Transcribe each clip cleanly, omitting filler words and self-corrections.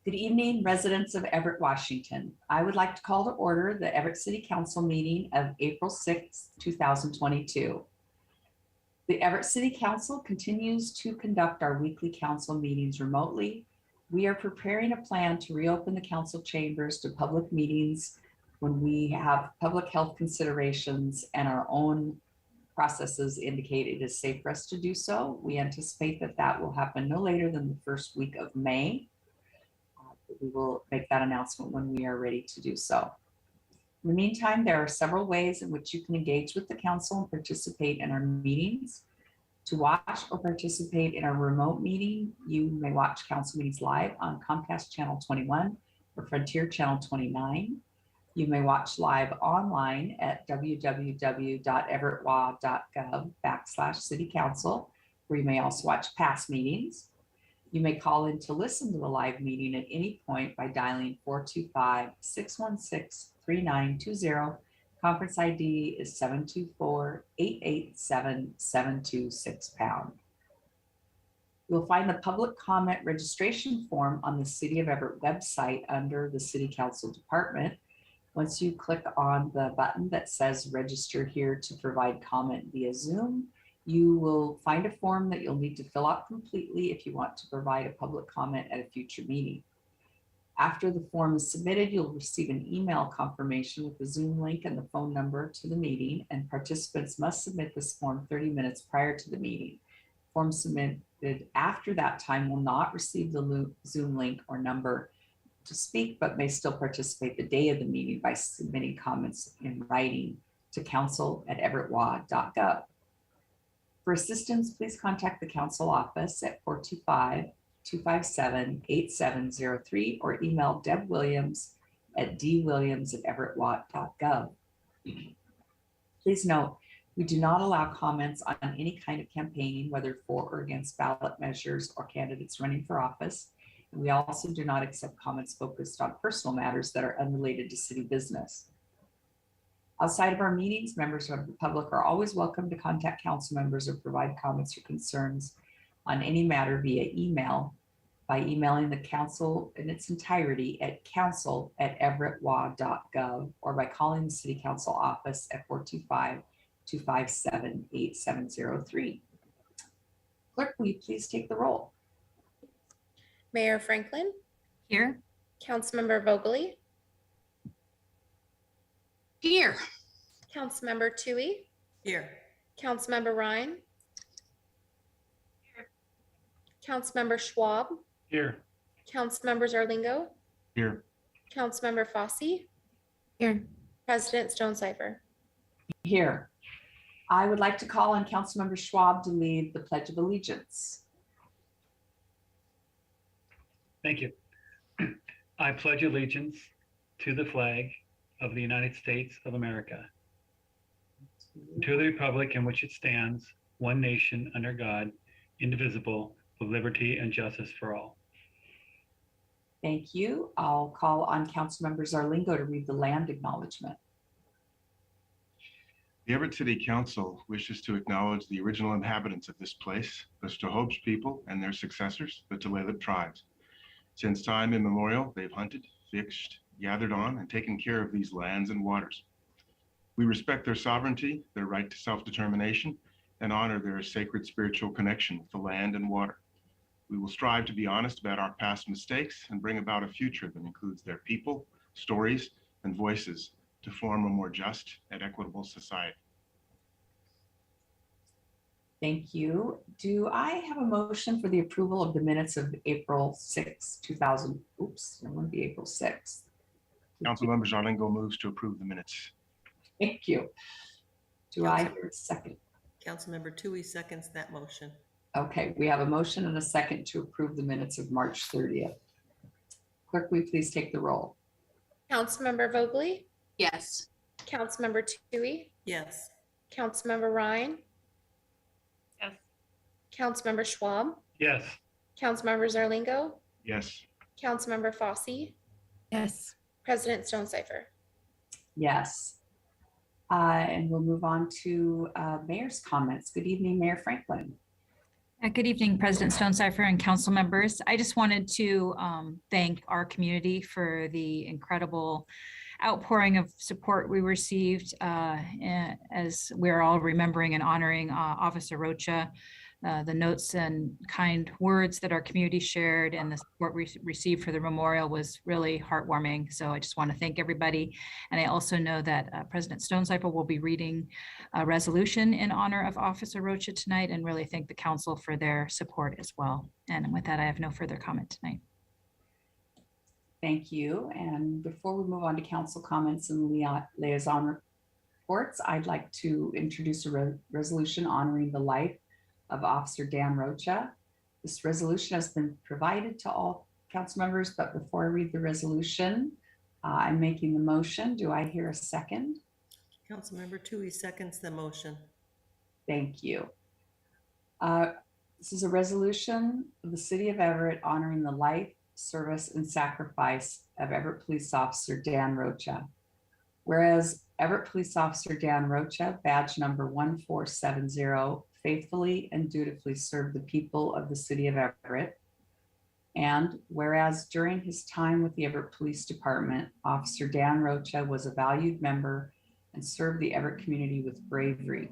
Good evening, residents of Everett, Washington. I would like to call to order the Everett City Council meeting of April 6, 2022. The Everett City Council continues to conduct our weekly council meetings remotely. We are preparing a plan to reopen the council chambers to public meetings when we have public health considerations and our own processes indicate it is safe for us to do so. We anticipate that that will happen no later than the first week of May. We will make that announcement when we are ready to do so. In the meantime, there are several ways in which you can engage with the council and participate in our meetings. To watch or participate in our remote meeting, you may watch council meetings live on Comcast Channel 21 or Frontier Channel 29. You may watch live online at www.everettwa.gov/citycouncil, where you may also watch past meetings. You may call in to listen to the live meeting at any point by dialing 425-616-3920. Conference ID is 724-887-726#. You'll find the public comment registration form on the City of Everett website under the City Council Department. Once you click on the button that says register here to provide comment via Zoom, you will find a form that you'll need to fill out completely if you want to provide a public comment at a future meeting. After the form is submitted, you'll receive an email confirmation with the Zoom link and the phone number to the meeting, and participants must submit this form 30 minutes prior to the meeting. Forms submitted after that time will not receive the Zoom link or number to speak, but may still participate the day of the meeting by submitting comments in writing to council@everettwa.gov. For assistance, please contact the council office at 425-257-8703 or email Deb Williams at dwilliams@everettwa.gov. Please note, we do not allow comments on any kind of campaigning, whether for or against ballot measures or candidates running for office. And we also do not accept comments focused on personal matters that are unrelated to city business. Outside of our meetings, members of the public are always welcome to contact council members or provide comments or concerns on any matter via email by emailing the council in its entirety at council@everettwa.gov or by calling the City Council office at 425-257-8703. Clerk, will you please take the roll? Mayor Franklin. Here. Councilmember Vogely. Here. Councilmember Toohey. Here. Councilmember Ryan. Here. Councilmember Schwab. Here. Councilmember Zarlingo. Here. Councilmember Fossey. Here. President Stonecipher. Here. I would like to call on Councilmember Schwab to lead the Pledge of Allegiance. Thank you. I pledge allegiance to the flag of the United States of America, to the republic in which it stands, one nation under God, indivisible, with liberty and justice for all. Thank you. I'll call on Councilmember Zarlingo to read the land acknowledgement. The Everett City Council wishes to acknowledge the original inhabitants of this place, the Snohomish people and their successors, the Tulalip tribes. Since time immemorial, they've hunted, fished, gathered on, and taken care of these lands and waters. We respect their sovereignty, their right to self-determination, and honor their sacred spiritual connection with the land and water. We will strive to be honest about our past mistakes and bring about a future that includes their people, stories, and voices to form a more just and equitable society. Thank you. Do I have a motion for the approval of the minutes of April 6, 2000? Oops, it won't be April 6th. Councilmember Zarlingo moves to approve the minutes. Thank you. Do I hear a second? Councilmember Toohey seconds that motion. Okay, we have a motion and a second to approve the minutes of March 30th. Clerk, will you please take the roll? Councilmember Vogely. Yes. Councilmember Toohey. Yes. Councilmember Ryan. Yes. Councilmember Schwab. Yes. Councilmember Zarlingo. Yes. Councilmember Fossey. Yes. President Stonecipher. Yes. And we'll move on to Mayor's comments. Good evening, Mayor Franklin. Good evening, President Stonecipher and council members. I just wanted to thank our community for the incredible outpouring of support we received as we're all remembering and honoring Officer Rocha. The notes and kind words that our community shared and the support we received for the memorial was really heartwarming. So I just want to thank everybody. And I also know that President Stonecipher will be reading a resolution in honor of Officer Rocha tonight, and really thank the council for their support as well. And with that, I have no further comment tonight. Thank you. And before we move on to council comments and liaison reports, I'd like to introduce a resolution honoring the life of Officer Dan Rocha. This resolution has been provided to all council members, but before I read the resolution, I'm making the motion. Do I hear a second? Councilmember Tui seconds the motion. Thank you. This is a resolution of the City of Everett honoring the life, service, and sacrifice of Everett Police Officer Dan Rocha. Whereas Everett Police Officer Dan Rocha, badge number 1470, faithfully and dutifully served the people of the City of Everett. And whereas during his time with the Everett Police Department, Officer Dan Rocha was a valued member and served the Everett community with bravery.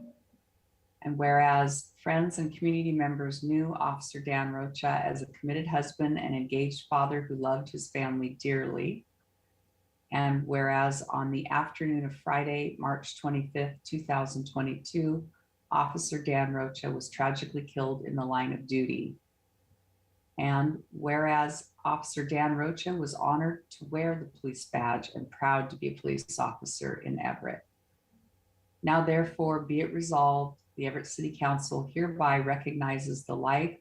And whereas friends and community members knew Officer Dan Rocha as a committed husband and engaged father who loved his family dearly. And whereas on the afternoon of Friday, March 25th, 2022, Officer Dan Rocha was tragically killed in the line of duty. And whereas Officer Dan Rocha was honored to wear the police badge and proud to be a police officer in Everett. Now therefore be it resolved, the Everett City Council hereby recognizes the life,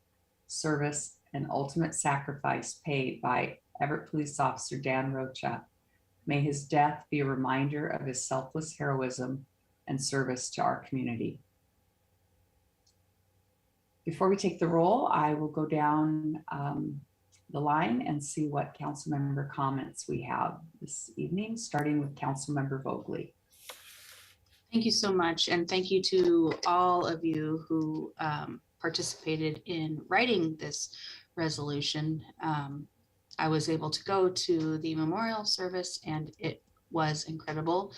service, and ultimate sacrifice paid by Everett Police Officer Dan Rocha. May his death be a reminder of his selfless heroism and service to our community. Before we take the roll, I will go down the line and see what council member comments we have this evening, starting with council member Vogely. Thank you so much. And thank you to all of you who participated in writing this resolution. I was able to go to the memorial service and it was incredible.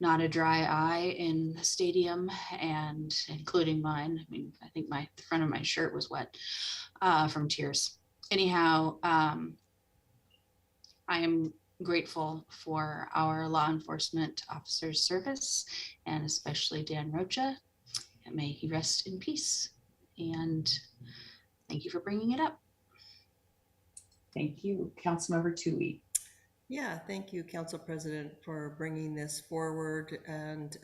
Not a dry eye in the stadium, and including mine. I mean, I think the front of my shirt was wet from tears. Anyhow, I am grateful for our law enforcement officers' service, and especially Dan Rocha. And may he rest in peace. And thank you for bringing it up. Thank you. Councilmember Tui. Yeah, thank you, Council President, for bringing this forward, and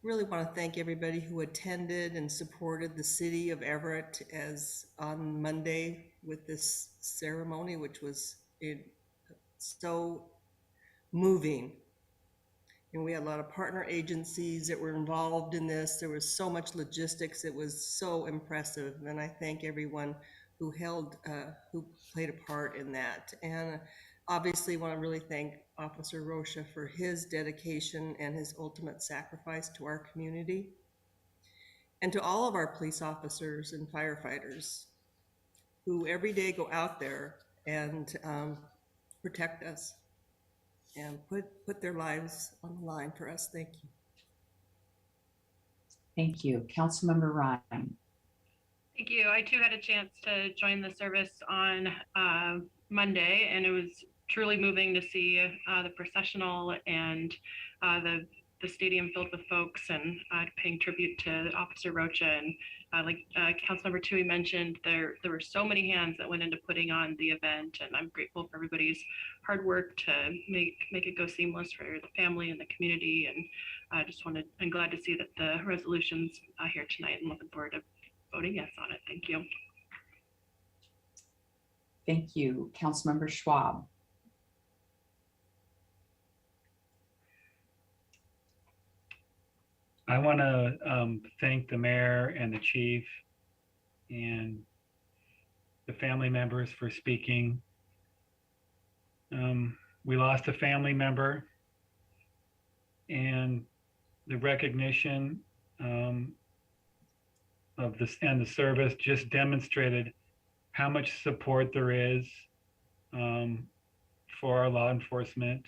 really want to thank everybody who attended and supported the City of Everett as on Monday with this ceremony, which was so moving. And we had a lot of partner agencies that were involved in this. There was so much logistics. It was so impressive, and I thank everyone who who played a part in that. And obviously want to really thank Officer Rocha for his dedication and his ultimate sacrifice to our community. And to all of our police officers and firefighters who every day go out there and protect us and put their lives on the line for us. Thank you. Thank you. Councilmember Ryan. Thank you. I too had a chance to join the service on Monday, and it was truly moving to see the processional and the stadium filled with folks, and paying tribute to Officer Rocha. And like Councilmember Tui mentioned, there were so many hands that went into putting on the event, and I'm grateful for everybody's hard work to make it go seamless for the family and the community. And I'm glad to see that the resolution's here tonight, and looking forward to voting yes on it. Thank you. Thank you. Councilmember Schwab. I want to thank the mayor and the chief and the family members for speaking. We lost a family member, and the recognition of this and the service just demonstrated how much support there is for our law enforcement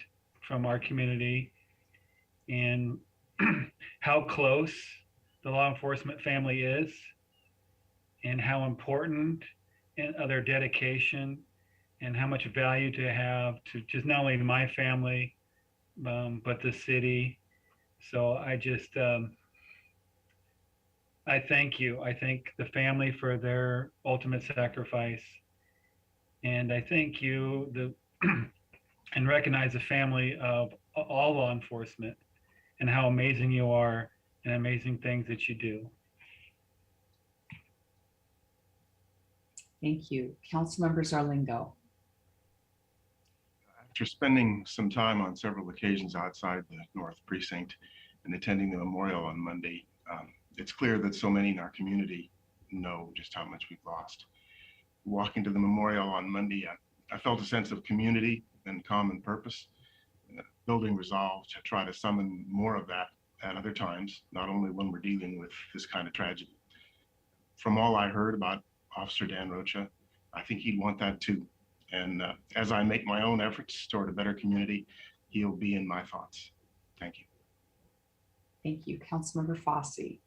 from our community, and how close the law enforcement family is, and how important and their dedication, and how much value to have to just not only my family, but the city. So I just, I thank you. I thank the family for their ultimate sacrifice. And I thank you and recognize the family of all law enforcement and how amazing you are and amazing things that you do. Thank you. Councilmember Zarlingo. After spending some time on several occasions outside the North Precinct and attending the memorial on Monday, it's clear that so many in our community know just how much we've lost. Walking to the memorial on Monday, I felt a sense of community and common purpose, building resolve to try to summon more of that at other times, not only when we're dealing with this kind of tragedy. From all I heard about Officer Dan Rocha, I think he'd want that too. And as I make my own efforts toward a better community, he'll be in my thoughts. Thank you. Thank you. Councilmember Fosse.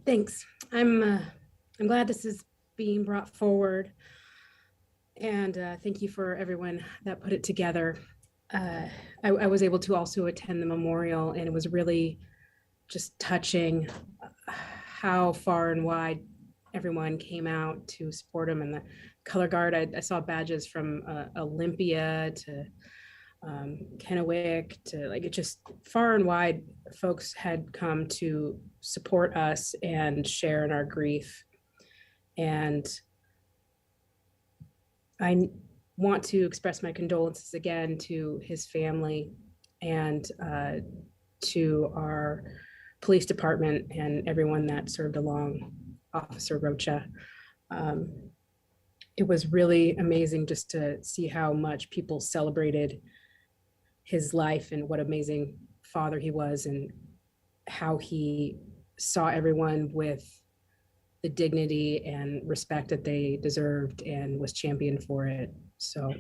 Thanks. I'm glad this is being brought forward, and thank you for everyone that put it together. I was able to also attend the memorial, and it was really just touching how far and wide everyone came out to support him. And the color guard, I saw badges from Olympia to Kennewick to it just far and wide. Folks had come to support us and share in our grief. And I want to express my condolences again to his family and to our police department and everyone that served along Officer Rocha. It was really amazing just to see how much people celebrated his life and what amazing father he was, and how he saw everyone with the dignity and respect that they deserved and was championed for it. So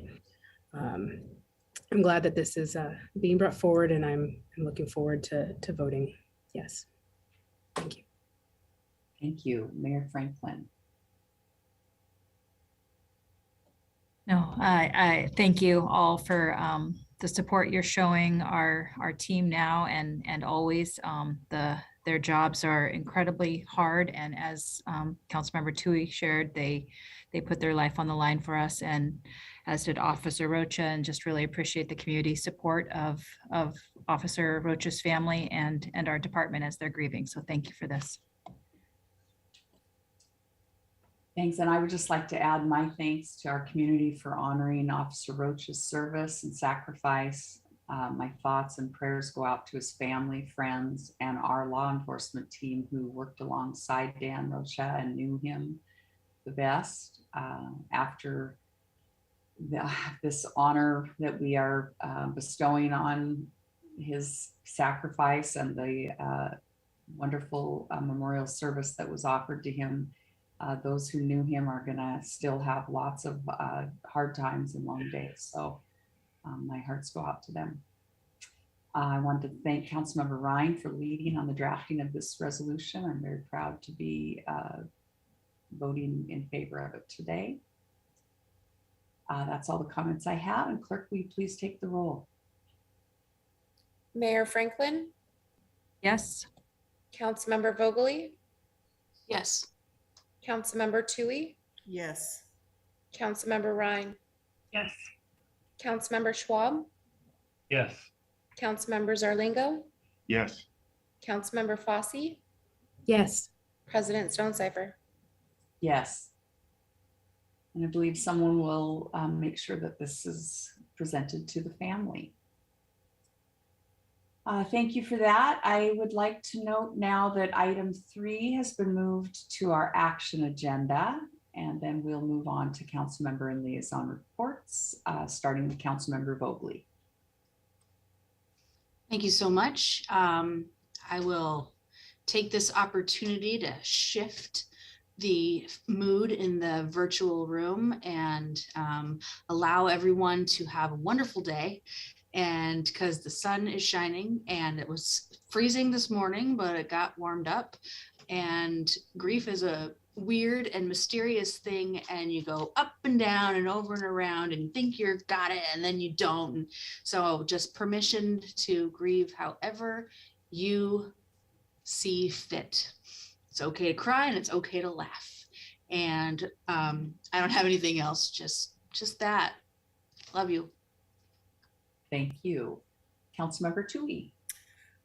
I'm glad that this is being brought forward, and I'm looking forward to voting yes. Thank you. Thank you. Mayor Franklin. No, I thank you all for the support you're showing our team now and always. Their jobs are incredibly hard, and as Councilmember Tui shared, they put their life on the line for us, and as did Officer Rocha, and just really appreciate the community support of Officer Rocha's family and our department as they're grieving. So thank you for this. Thanks. And I would just like to add my thanks to our community for honoring Officer Rocha's service and sacrifice. My thoughts and prayers go out to his family, friends, and our law enforcement team who worked alongside Dan Rocha and knew him the best. After this honor that we are bestowing on his sacrifice and the wonderful memorial service that was offered to him, those who knew him are going to still have lots of hard times and long days. So my hearts go out to them. I want to thank Councilmember Ryan for leading on the drafting of this resolution. I'm very proud to be voting in favor of it today. That's all the comments I have. And clerk, will you please take the roll? Mayor Franklin, Yes. Councilmember Vogely, Yes. Councilmember Tui, Yes. Councilmember Ryan, Yes. Councilmember Schwab, Yes. Councilmember Zarlingo, Yes. Councilmember Fosse, Yes. President Stonecipher. Yes. And I believe someone will make sure that this is presented to the family. Thank you for that. I would like to note now that item 3 has been moved to our action agenda, and then we'll move on to council member and liaison reports, starting with Councilmember Vogely. Thank you so much. I will take this opportunity to shift the mood in the virtual room and allow everyone to have a wonderful day. And because the sun is shining and it was freezing this morning, but it got warmed up. And grief is a weird and mysterious thing, and you go up and down and over and around and you think you've got it and then you don't. So just permission to grieve however you see fit. It's okay to cry and it's okay to laugh. And I don't have anything else, just that. Love you. Thank you. Councilmember Tui.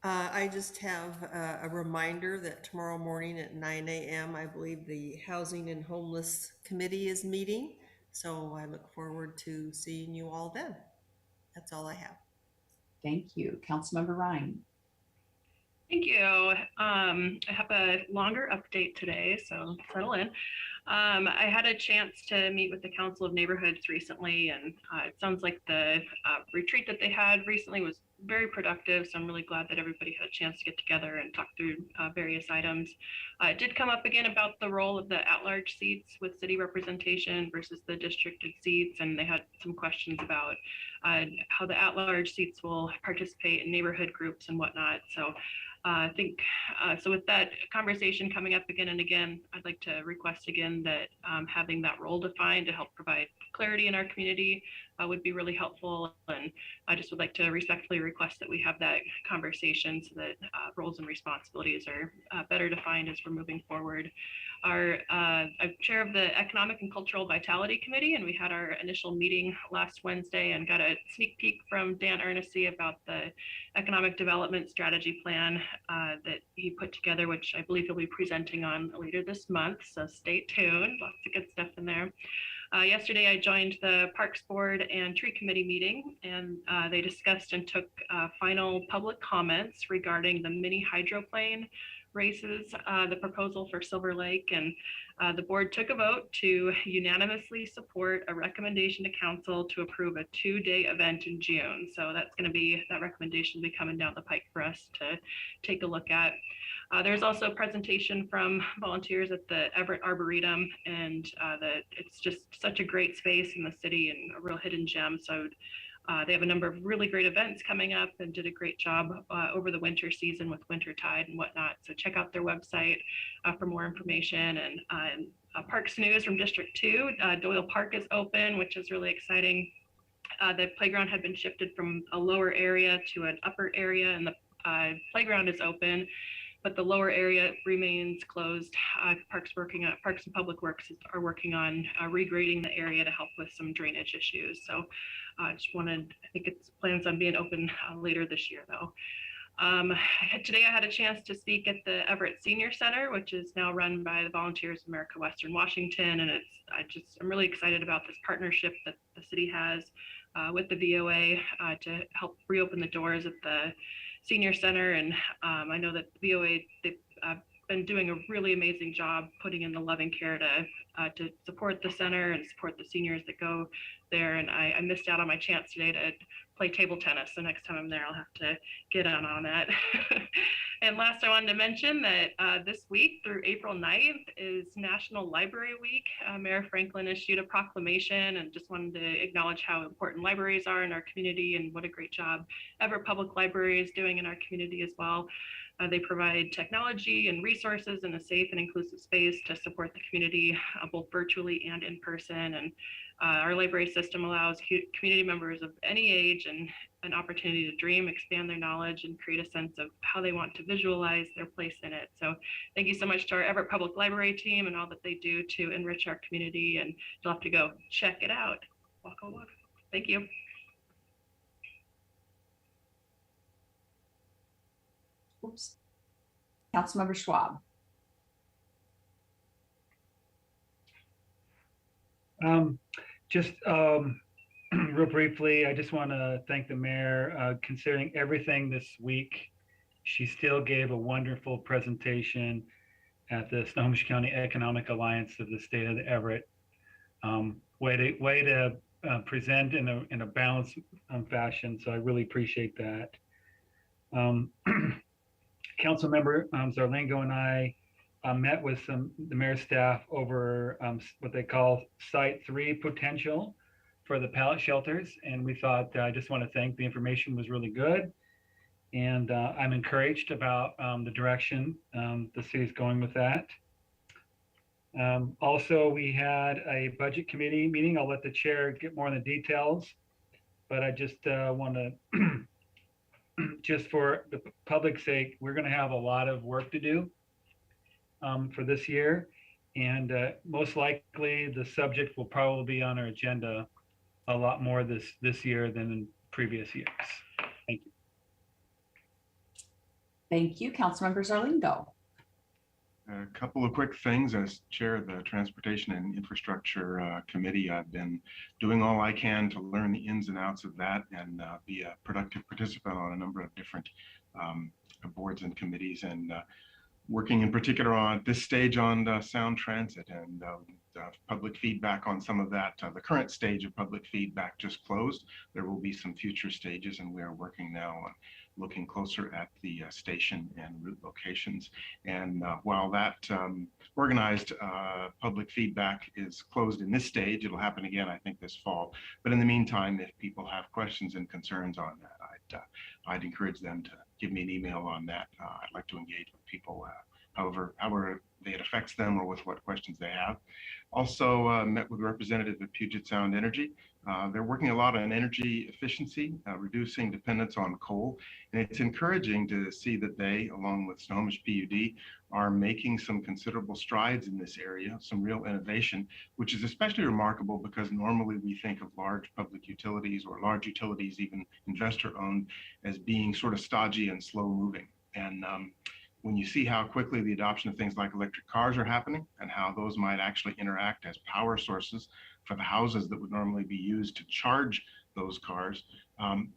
I just have a reminder that tomorrow morning at 9 a.m., I believe the Housing and Homeless Committee is meeting. So I look forward to seeing you all then. That's all I have. Thank you. Councilmember Ryan. Thank you. I have a longer update today, so settle in. I had a chance to meet with the Council of Neighborhoods recently, and it sounds like the retreat that they had recently was very productive. So I'm really glad that everybody had a chance to get together and talk through various items. It did come up again about the role of the at-large seats with city representation versus the districted seats, and they had some questions about how the at-large seats will participate in neighborhood groups and whatnot. So I think, so with that conversation coming up again and again, I'd like to request again that having that role defined to help provide clarity in our community would be really helpful. And I just would like to respectfully request that we have that conversation so that roles and responsibilities are better defined as we're moving forward. I'm chair of the Economic and Cultural Vitality Committee, and we had our initial meeting last Wednesday and got a sneak peek from Dan Ernestey about the economic development strategy plan that he put together, which I believe he'll be presenting on later this month. So stay tuned, lots of good stuff in there. Yesterday, I joined the Parks Board and Tree Committee meeting, and they discussed and took final public comments regarding the mini hydroplane races, the proposal for Silver Lake, and the board took a vote to unanimously support a recommendation to council to approve a 2-day event in June. So that's going to be, that recommendation will be coming down the pike for us to take a look at. There's also a presentation from volunteers at the Everett Arboretum, and it's just such a great space in the city and a real hidden gem. So they have a number of really great events coming up and did a great job over the winter season with Wintertide and whatnot. So check out their website for more information. And Parks News from District 2, Doyle Park is open, which is really exciting. The playground had been shifted from a lower area to an upper area, and the playground is open, but the lower area remains closed. Parks and Public Works are working on regrading the area to help with some drainage issues. So I think it's plans on being open later this year though. Today I had a chance to speak at the Everett Senior Center, which is now run by the Volunteers of America Western Washington. And I'm really excited about this partnership that the city has with the VOA to help reopen the doors at the Senior Center. And I know that the VOA, they've been doing a really amazing job putting in the loving care to support the center and support the seniors that go there. And I missed out on my chance today to play table tennis. So next time I'm there, I'll have to get on that. And last, I wanted to mention that this week through April 9th is National Library Week. Mayor Franklin issued a proclamation, and just wanted to acknowledge how important libraries are in our community and what a great job Everett Public Library is doing in our community as well. They provide technology and resources in a safe and inclusive space to support the community, both virtually and in person. And our library system allows community members of any age and an opportunity to dream, expand their knowledge, and create a sense of how they want to visualize their place in it. So thank you so much to our Everett Public Library team and all that they do to enrich our community. And you'll have to go check it out. Walk. Thank you. Oops. Councilmember Schwab. Real briefly, I just want to thank the mayor. Considering everything this week, she still gave a wonderful presentation at the Snohomish County Economic Alliance of the State of Everett. Way to present in a balanced fashion. So I really appreciate that. Councilmember Zarlingo and I met with the mayor's staff over what they call Site 3 potential for the pallet shelters. And we thought, I just want to thank, the information was really good. And I'm encouraged about the direction the city's going with that. Also, we had a budget committee meeting. I'll let the chair get more on the details, but I just want to, just for the public's sake, we're going to have a lot of work to do for this year. And most likely the subject will probably be on our agenda a lot more this year than in previous years. Thank you. Thank you. Councilmember Zarlingo. A couple of quick things. As chair of the Transportation and Infrastructure Committee, I've been doing all I can to learn the ins and outs of that and be a productive participant on a number of different boards and committees, and working in particular on this stage on sound transit and public feedback on some of that. The current stage of public feedback just closed. There will be some future stages, and we are working now on looking closer at the station and route locations. And while that organized public feedback is closed in this stage, it'll happen again, I think, this fall. But in the meantime, if people have questions and concerns on that, I'd encourage them to give me an email on that. I'd like to engage with people however it affects them or with what questions they have. Also met with a representative of Puget Sound Energy. They're working a lot on energy efficiency, reducing dependence on coal. And it's encouraging to see that they, along with Snohomish PUD, are making some considerable strides in this area, some real innovation, which is especially remarkable because normally we think of large public utilities, or large utilities, even investor-owned, as being sort of stodgy and slow moving. And when you see how quickly the adoption of things like electric cars are happening and how those might actually interact as power sources for the houses that would normally be used to charge those cars,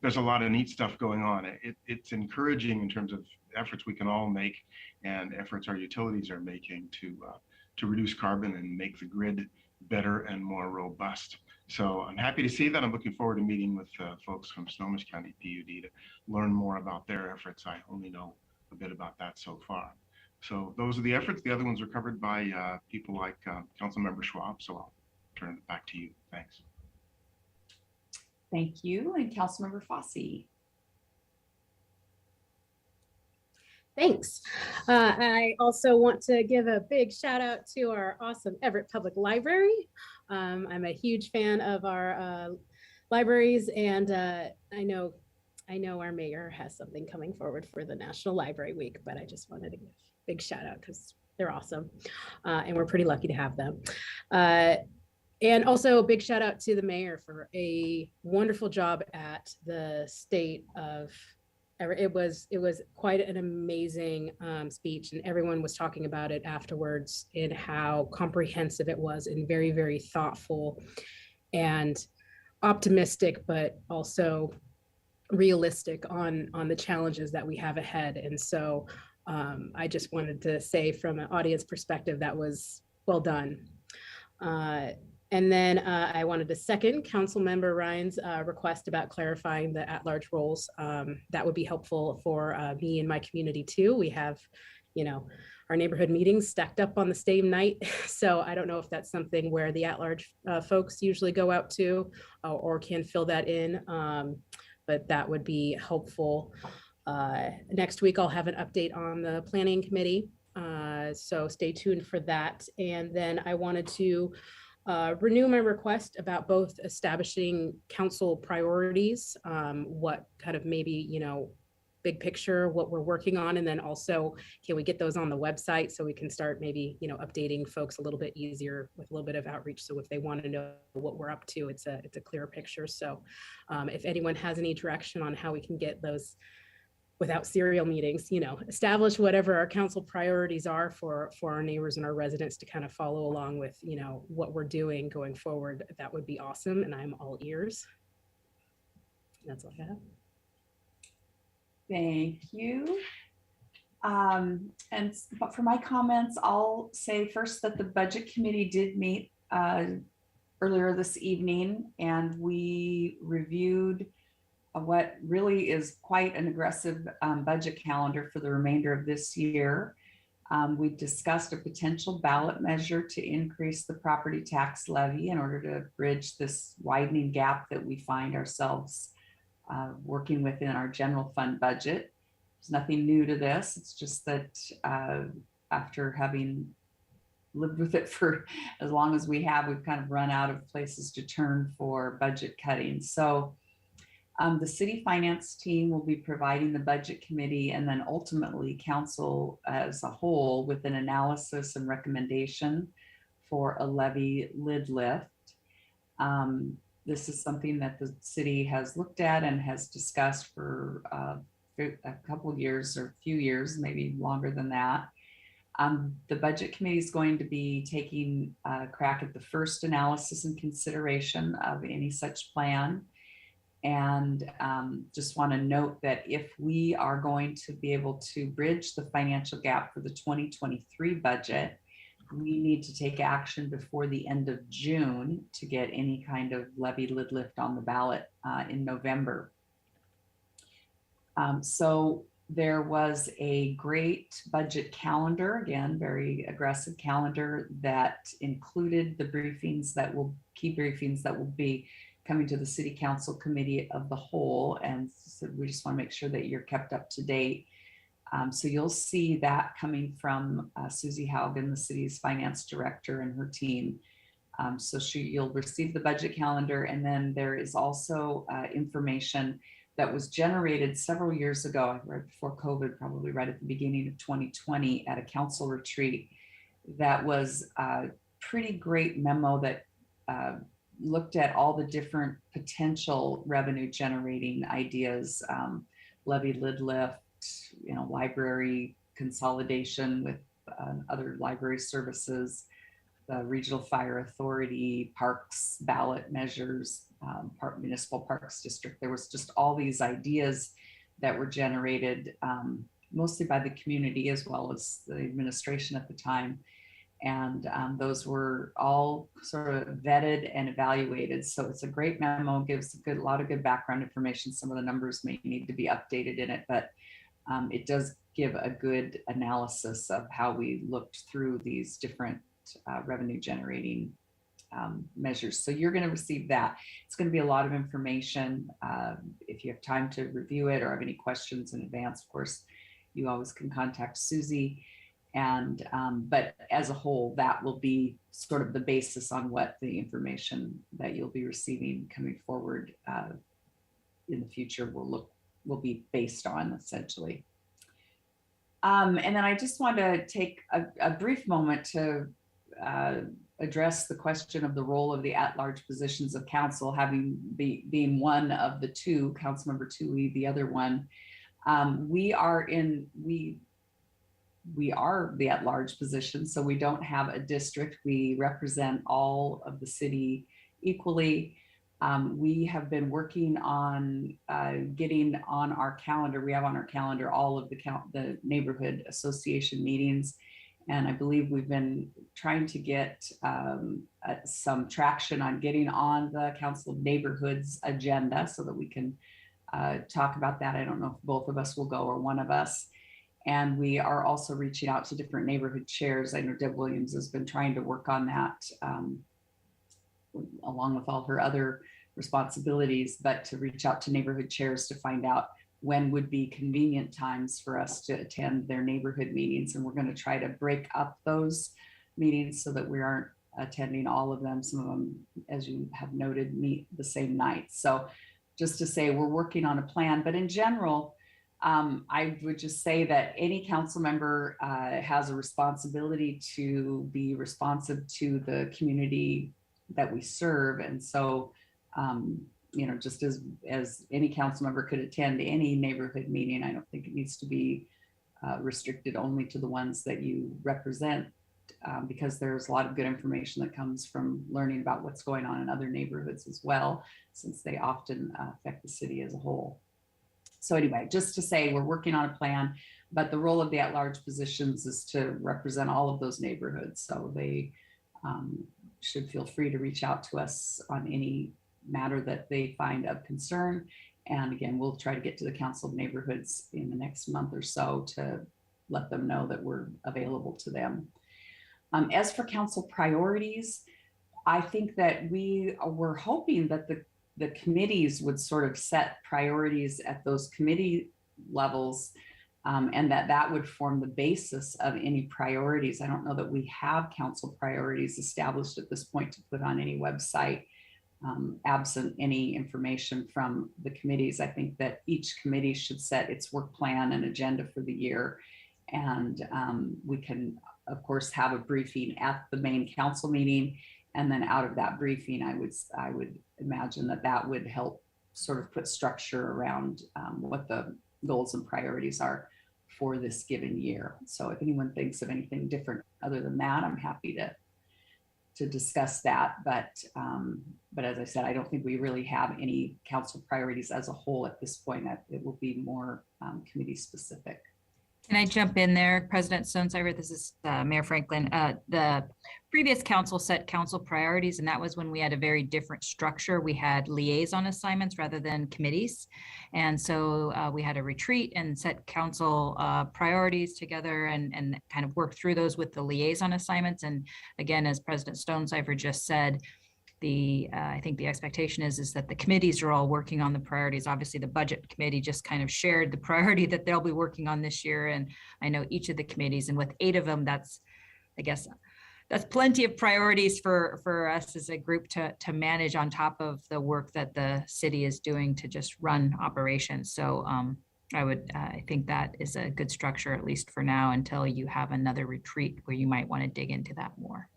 there's a lot of neat stuff going on. It's encouraging in terms of efforts we can all make and efforts our utilities are making to reduce carbon and make the grid better and more robust. So I'm happy to see that. I'm looking forward to meeting with folks from Snohomish County PUD to learn more about their efforts. I only know a bit about that so far. So those are the efforts. The other ones are covered by people like Councilmember Schwab. So I'll turn it back to you. Thanks. Thank you. And Councilmember Fosse. Thanks. I also want to give a big shout out to our awesome Everett Public Library. I'm a huge fan of our libraries, and I know our mayor has something coming forward for the National Library Week, but I just wanted to give a big shout out because they're awesome, and we're pretty lucky to have them. And also a big shout out to the mayor for a wonderful job at the State of Everett. It was quite an amazing speech, and everyone was talking about it afterwards and how comprehensive it was and very, very thoughtful and optimistic, but also realistic on the challenges that we have ahead. And so I just wanted to say, from an audience perspective, that was well done. And then I wanted to second Councilmember Ryan's request about clarifying the at-large roles. That would be helpful for me and my community too. We have, our neighborhood meetings stacked up on the same night. So I don't know if that's something where the at-large folks usually go out to or can fill that in, but that would be helpful. Next week, I'll have an update on the planning committee. So stay tuned for that. And then I wanted to renew my request about both establishing council priorities, what kind of maybe, big picture, what we're working on, and then also, can we get those on the website so we can start maybe, updating folks a little bit easier with a little bit of outreach. So if they want to know what we're up to, it's a clearer picture. So if anyone has any direction on how we can get those without serial meetings, establish whatever our council priorities are for our neighbors and our residents to kind of follow along with, what we're doing going forward, that would be awesome. And I'm all ears. That's all I have. Thank you. But for my comments, I'll say first that the budget committee did meet earlier this evening, and we reviewed what really is quite an aggressive budget calendar for the remainder of this year. We discussed a potential ballot measure to increase the property tax levy in order to bridge this widening gap that we find ourselves working within our general fund budget. There's nothing new to this. It's just that after having lived with it for as long as we have, we've kind of run out of places to turn for budget cutting. So the city finance team will be providing the budget committee and then ultimately council as a whole with an analysis and recommendation for a levy lid lift. This is something that the city has looked at and has discussed for a couple of years or a few years, maybe longer than that. The budget committee is going to be taking a crack at the first analysis and consideration of any such plan. And just want to note that if we are going to be able to bridge the financial gap for the 2023 budget, we need to take action before the end of June to get any kind of levy lid lift on the ballot in November. So there was a great budget calendar, again, very aggressive calendar that included the briefings that will, key briefings that will be coming to the City Council Committee of the Whole. And so we just want to make sure that you're kept up to date. So you'll see that coming from Susie Haugen, the city's finance director, and her team. So you'll receive the budget calendar, and then there is also information that was generated several years ago, right before COVID, probably right at the beginning of 2020 at a council retreat. That was a pretty great memo that looked at all the different potential revenue generating ideas, levy lid lift, library consolidation with other library services, the Regional Fire Authority, parks, ballot measures, municipal parks district. There was just all these ideas that were generated mostly by the community as well as the administration at the time. And those were all sort of vetted and evaluated. So it's a great memo, gives a lot of good background information. Some of the numbers may need to be updated in it, but it does give a good analysis of how we looked through these different revenue generating measures. So you're going to receive that. It's going to be a lot of information. If you have time to review it or have any questions in advance, of course, you always can contact Susie. And but as a whole, that will be sort of the basis on what the information that you'll be receiving coming forward in the future will be based on, essentially. And then I just want to take a brief moment to address the question of the role of the at-large positions of council, having being one of the two, Councilmember Toohey, the other one. We are the at-large position, so we don't have a district. We represent all of the city equally. We have been working on getting on our calendar. We have on our calendar all of the neighborhood association meetings. And I believe we've been trying to get some traction on getting on the Council of Neighborhoods agenda so that we can talk about that. I don't know if both of us will go or one of us. And we are also reaching out to different neighborhood chairs. I know Deb Williams has been trying to work on that along with all her other responsibilities, but to reach out to neighborhood chairs to find out when would be convenient times for us to attend their neighborhood meetings. And we're going to try to break up those meetings so that we aren't attending all of them. Some of them, as you have noted, meet the same night. So just to say, we're working on a plan, but in general, I would just say that any council member has a responsibility to be responsive to the community that we serve. And so, just as any council member could attend any neighborhood meeting, I don't think it needs to be restricted only to the ones that you represent, because there's a lot of good information that comes from learning about what's going on in other neighborhoods as well, since they often affect the city as a whole. So anyway, just to say, we're working on a plan, but the role of the at-large positions is to represent all of those neighborhoods. So they should feel free to reach out to us on any matter that they find of concern. And again, we'll try to get to the Council of Neighborhoods in the next month or so to let them know that we're available to them. As for council priorities, I think that we were hoping that the committees would sort of set priorities at those committee levels, and that would form the basis of any priorities. I don't know that we have council priorities established at this point to put on any website, absent any information from the committees. I think that each committee should set its work plan and agenda for the year. And we can, of course, have a briefing at the main council meeting. And then out of that briefing, I would imagine that would help sort of put structure around what the goals and priorities are for this given year. So if anyone thinks of anything different other than that, I'm happy to discuss that. But as I said, I don't think we really have any council priorities as a whole at this point. It will be more committee specific. Can I jump in there, President Stonecipher? This is Mayor Franklin. The previous council set council priorities, and that was when we had a very different structure. We had liaison assignments rather than committees. And so we had a retreat and set council priorities together and kind of work through those with the liaison assignments. And again, as President Stonecipher just said, I think the expectation is that the committees are all working on the priorities. Obviously, the budget committee just kind of shared the priority that they'll be working on this year. And I know each of the committees, and with 8 of them, that's plenty of priorities for us as a group to manage on top of the work that the city is doing to just run operations. So I think that is a good structure, at least for now, until you have another retreat where you might want to dig into that more.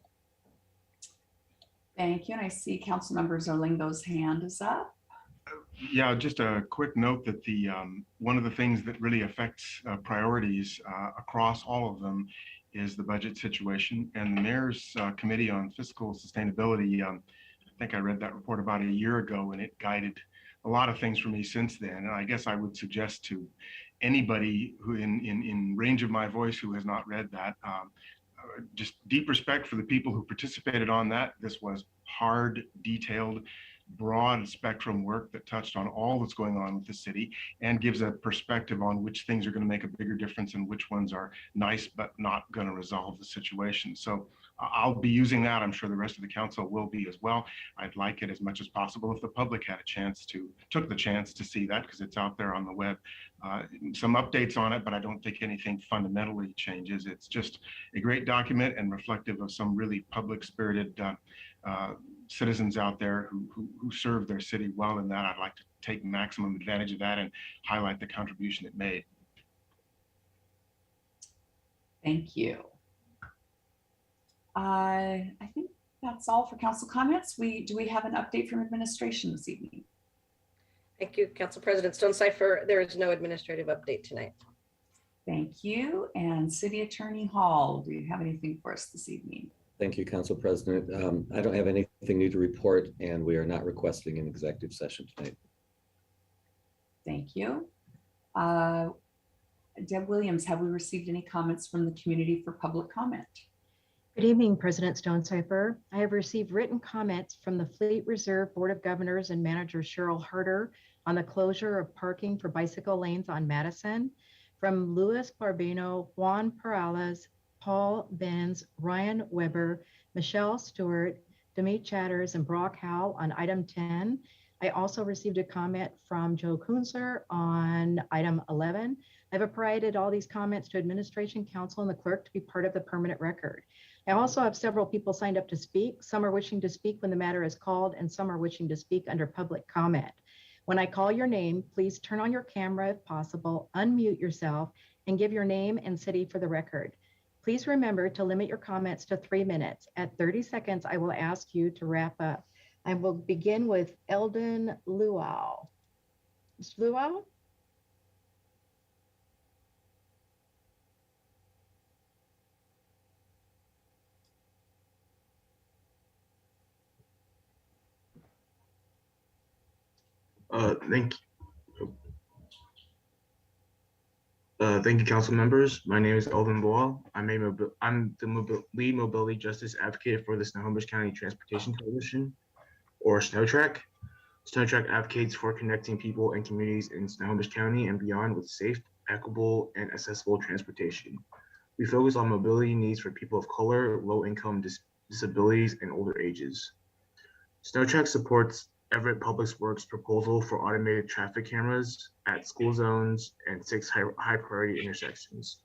Thank you. And I see Councilmember Zarlingo's hand is up. Yeah, just a quick note that the one of the things that really affects priorities across all of them is the budget situation. And the Mayor's Committee on Fiscal Sustainability, I think I read that report about a year ago, and it guided a lot of things for me since then. And I guess I would suggest to anybody who in range of my voice who has not read that, just deep respect for the people who participated on that. This was hard, detailed, broad spectrum work that touched on all that's going on with the city and gives a perspective on which things are going to make a bigger difference and which ones are nice but not going to resolve the situation. So I'll be using that. I'm sure the rest of the council will be as well. I'd like it as much as possible if the public had took the chance to see that, because it's out there on the web. Some updates on it, but I don't think anything fundamentally changes. It's just a great document and reflective of some really public spirited citizens out there who serve their city well in that. I'd like to take maximum advantage of that and highlight the contribution it made. Thank you. I think that's all for council comments. Do we have an update from administration this evening? Thank you, Council President Stonecipher. There is no administrative update tonight. Thank you. And City Attorney Hall, do you have anything for us this evening? Thank you, Council President. I don't have anything new to report, and we are not requesting an executive session tonight. Thank you. Deb Williams, have we received any comments from the community for public comment? Good evening, President Stonecipher. I have received written comments from the Fleet Reserve Board of Governors and Manager Cheryl Harder on the closure of parking for bicycle lanes on Madison, from Louis Barbino, Juan Perales, Paul Benz, Ryan Weber, Michelle Stewart, Demi Chatters, and Brock Howell on item 10. I also received a comment from Joe Kunzer on item 11. I've provided all these comments to Administration Council and the clerk to be part of the permanent record. I also have several people signed up to speak. Some are wishing to speak when the matter is called, and some are wishing to speak under public comment. When I call your name, please turn on your camera if possible, unmute yourself, and give your name and city for the record. Please remember to limit your comments to 3 minutes. At 30 seconds, I will ask you to wrap up. I will begin with Eldon Luau. Mr. Luau? Thank you, council members. My name is Elvin Boal. I'm the lead mobility justice advocate for the Snohomish County Transportation Coalition, or SNOTRAC. Snotrack advocates for connecting people and communities in Snohomish County and beyond with safe, equitable, and accessible transportation. We focus on mobility needs for people of color, low-income disabilities, and older ages. Snotrack supports Everett Public Works proposal for automated traffic cameras at school zones and 6 high-priority intersections.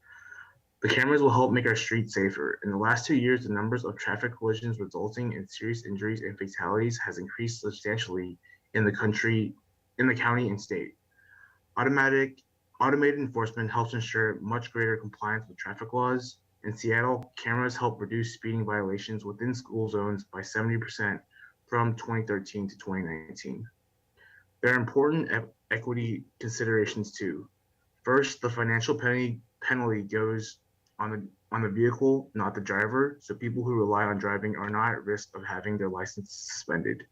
The cameras will help make our streets safer. In the last 2 years, the numbers of traffic collisions resulting in serious injuries and fatalities has increased substantially in the county and state. Automated enforcement helps ensure much greater compliance with traffic laws. In Seattle, cameras help reduce speeding violations within school zones by 70% from 2013 to 2019. There are important equity considerations too. First, the financial penalty goes on the vehicle, not the driver, so people who rely on driving are not at risk of having their license suspended.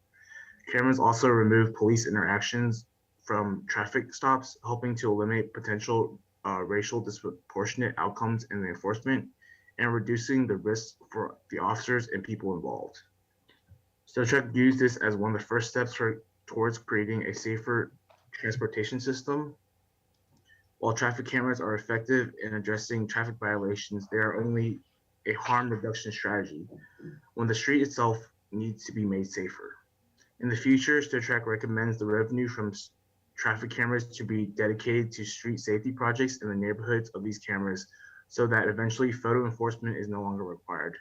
Cameras also remove police interactions from traffic stops, helping to eliminate potential racial disproportionate outcomes in the enforcement and reducing the risk for the officers and people involved. Snotrack views this as one of the first steps towards creating a safer transportation system. While traffic cameras are effective in addressing traffic violations, they are only a harm reduction strategy when the street itself needs to be made safer. In the future, Snotrack recommends the revenue from traffic cameras to be dedicated to street safety projects in the neighborhoods of these cameras so that eventually photo enforcement is no longer required.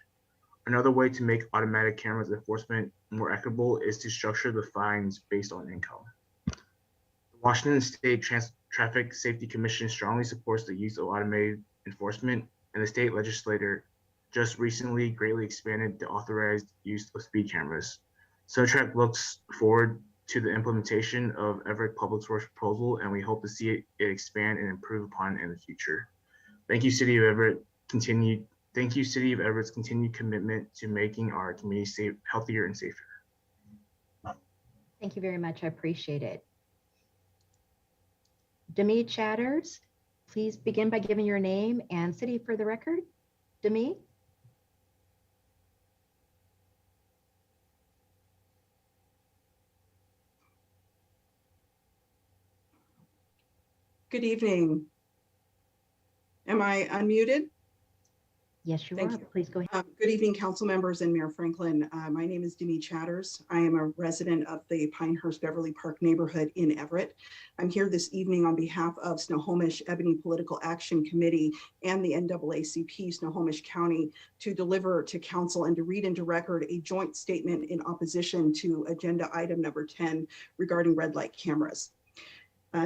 Another way to make automatic cameras enforcement more equitable is to structure the fines based on income. The Washington State Traffic Safety Commission strongly supports the use of automated enforcement, and the state legislature just recently greatly expanded the authorized use of speed cameras. Snotrack looks forward to the implementation of Everett Public Works proposal, and we hope to see it expand and improve upon in the future. Thank you, City of Everett. Thank you, City of Everett's continued commitment to making our community healthier and safer. Thank you very much. I appreciate it. Demi Chatters, please begin by giving your name and city for the record. Demi? Good evening. Am I unmuted? Yes, you Thank are. you. Please go ahead. Good evening, council members and Mayor Franklin. My name is Demi Chatters. I am a resident of the Pinehurst Beverly Park neighborhood in Everett. I'm here this evening on behalf of Snohomish Ebony Political Action Committee and the NAACP Snohomish County to deliver to council and to read into record a joint statement in opposition to agenda item number 10 regarding red light cameras.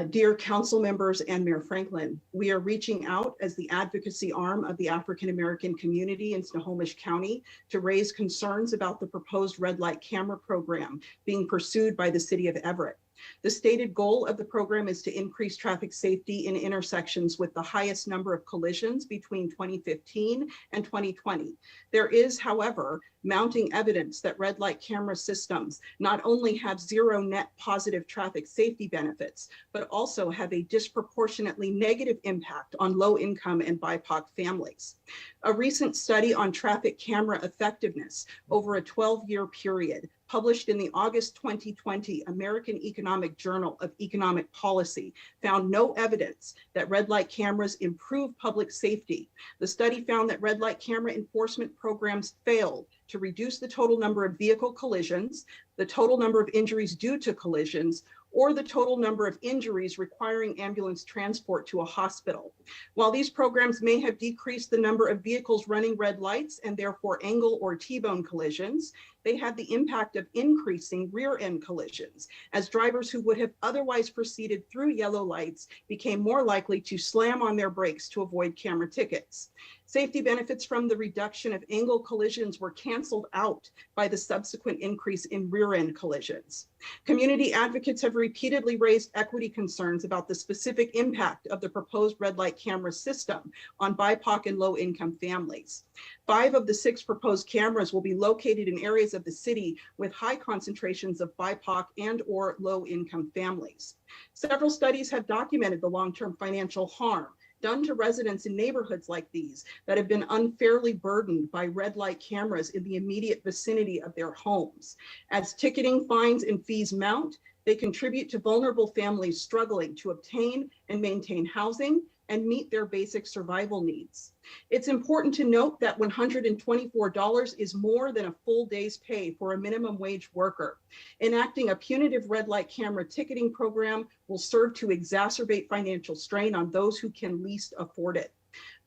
Dear council members and Mayor Franklin, we are reaching out as the advocacy arm of the African American community in Snohomish County to raise concerns about the proposed red light camera program being pursued by the City of Everett. The stated goal of the program is to increase traffic safety in intersections with the highest number of collisions between 2015 and 2020. There is, however, mounting evidence that red light camera systems not only have zero net positive traffic safety benefits, but also have a disproportionately negative impact on low-income and BIPOC families. A recent study on traffic camera effectiveness over a 12-year period published in the August 2020 American Economic Journal of Economic Policy found no evidence that red light cameras improve public safety. The study found that red light camera enforcement programs failed to reduce the total number of vehicle collisions, the total number of injuries due to collisions, or the total number of injuries requiring ambulance transport to a hospital. While these programs may have decreased the number of vehicles running red lights and therefore angle or T-bone collisions, they had the impact of increasing rear end collisions as drivers who would have otherwise proceeded through yellow lights became more likely to slam on their brakes to avoid camera tickets. Safety benefits from the reduction of angle collisions were canceled out by the subsequent increase in rear end collisions. Community advocates have repeatedly raised equity concerns about the specific impact of the proposed red light camera system on BIPOC and low income families. 5 of the 6 proposed cameras will be located in areas of the city with high concentrations of BIPOC and or low income families. Several studies have documented the long-term financial harm done to residents in neighborhoods like these that have been unfairly burdened by red light cameras in the immediate vicinity of their homes. As ticketing, fines, and fees mount, They contribute to vulnerable families struggling to obtain and maintain housing and meet their basic survival needs. It's important to note that $124 is more than a full day's pay for a minimum wage worker. Enacting a punitive red light camera ticketing program will serve to exacerbate financial strain on those who can least afford it.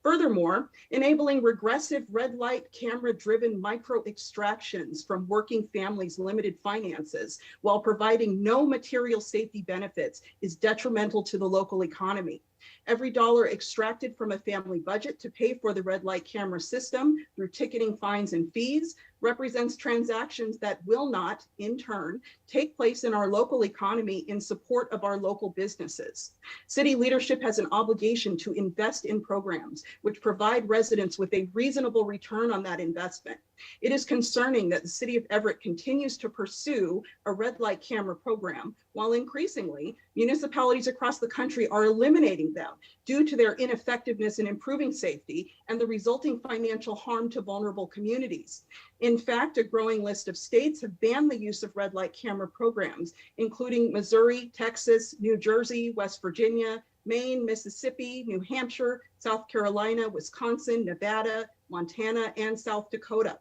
Furthermore, enabling regressive red light camera driven micro extractions from working families' limited finances while providing no material safety benefits is detrimental to the local economy. Every dollar extracted from a family budget to pay for the red light camera system through ticketing, fines, and fees represents transactions that will not, in turn, take place in our local economy in support of our local businesses. City leadership has an obligation to invest in programs which provide residents with a reasonable return on that investment. It is concerning that the City of Everett continues to pursue a red light camera program, while increasingly municipalities across the country are eliminating them due to their ineffectiveness in improving safety and the resulting financial harm to vulnerable communities. In fact, a growing list of states have banned the use of red light camera programs, including Missouri, Texas, New Jersey, West Virginia, Maine, Mississippi, New Hampshire, South Carolina, Wisconsin, Nevada, Montana, and South Dakota.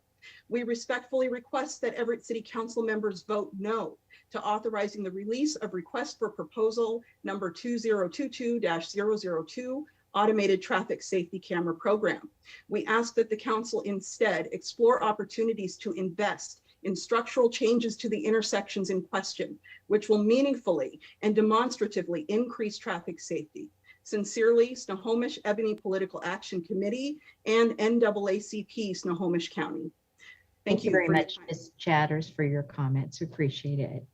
We respectfully request that Everett City Council members vote no to authorizing the release of request for proposal number 2022-002, automated traffic safety camera program. We ask that the council instead explore opportunities to invest in structural changes to the intersections in question, which will meaningfully and demonstratively increase traffic safety. Sincerely, Snohomish Ebony Political Action Committee and NAACP Snohomish County. Thank you very for your much, time. Ms. Chatters, for your comments. Appreciate it.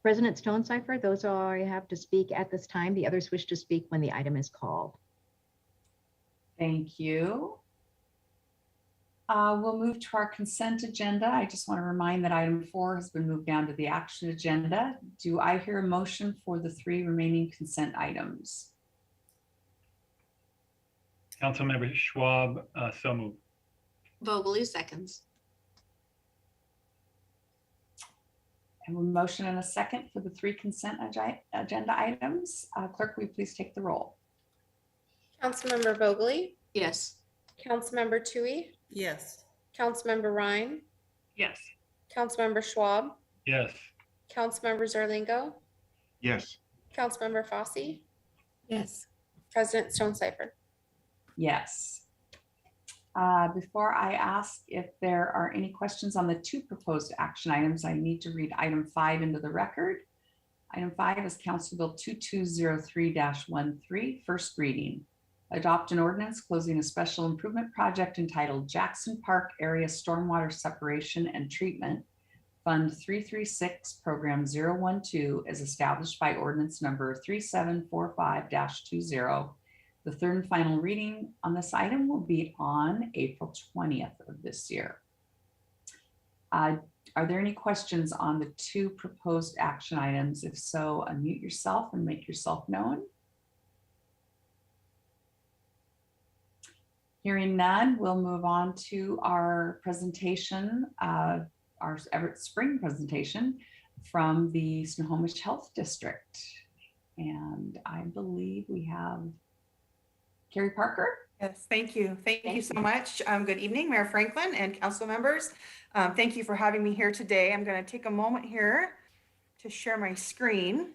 President Stonecipher, those are all I have to speak at this time. The others wish to speak when the item is called. Thank you. We'll move to our consent agenda. I just want to remind that item 4 has been moved down to the action agenda. Do I hear a motion for the 3 remaining consent items? Councilmember Schwab, so moved. Vogely seconds. And a motion and a second for the 3 consent agenda items. Clerk, will you please take the roll? Councilmember Vogely, Yes. Councilmember Tui, Yes. Councilmember Ryan, Yes. Councilmember Schwab, Yes. Councilmember Zarlingo, Yes. Councilmember Fosse, Yes. President Stonecipher. Yes. Before I ask if there are any questions on the 2 proposed action items, I need to read item 5 into the record. Item 5 is Council Bill 2203-13, first reading. Adopt an ordinance closing a special improvement project entitled Jackson Park Area Stormwater Separation and Treatment, Fund 336, Program 012, as established by ordinance number 3745-20. The third and final reading on this item will be on April 20th of this year. Are there any questions on the 2 proposed action items? If so, unmute yourself and make yourself known. Hearing none, we'll move on to our presentation, our Everett Spring presentation from the Snohomish Health District. And I believe we have Carrie Parker. Yes, thank you. Thank you so much. Good evening, Mayor Franklin and council members. Thank you for having me here today. I'm going to take a moment here to share my screen.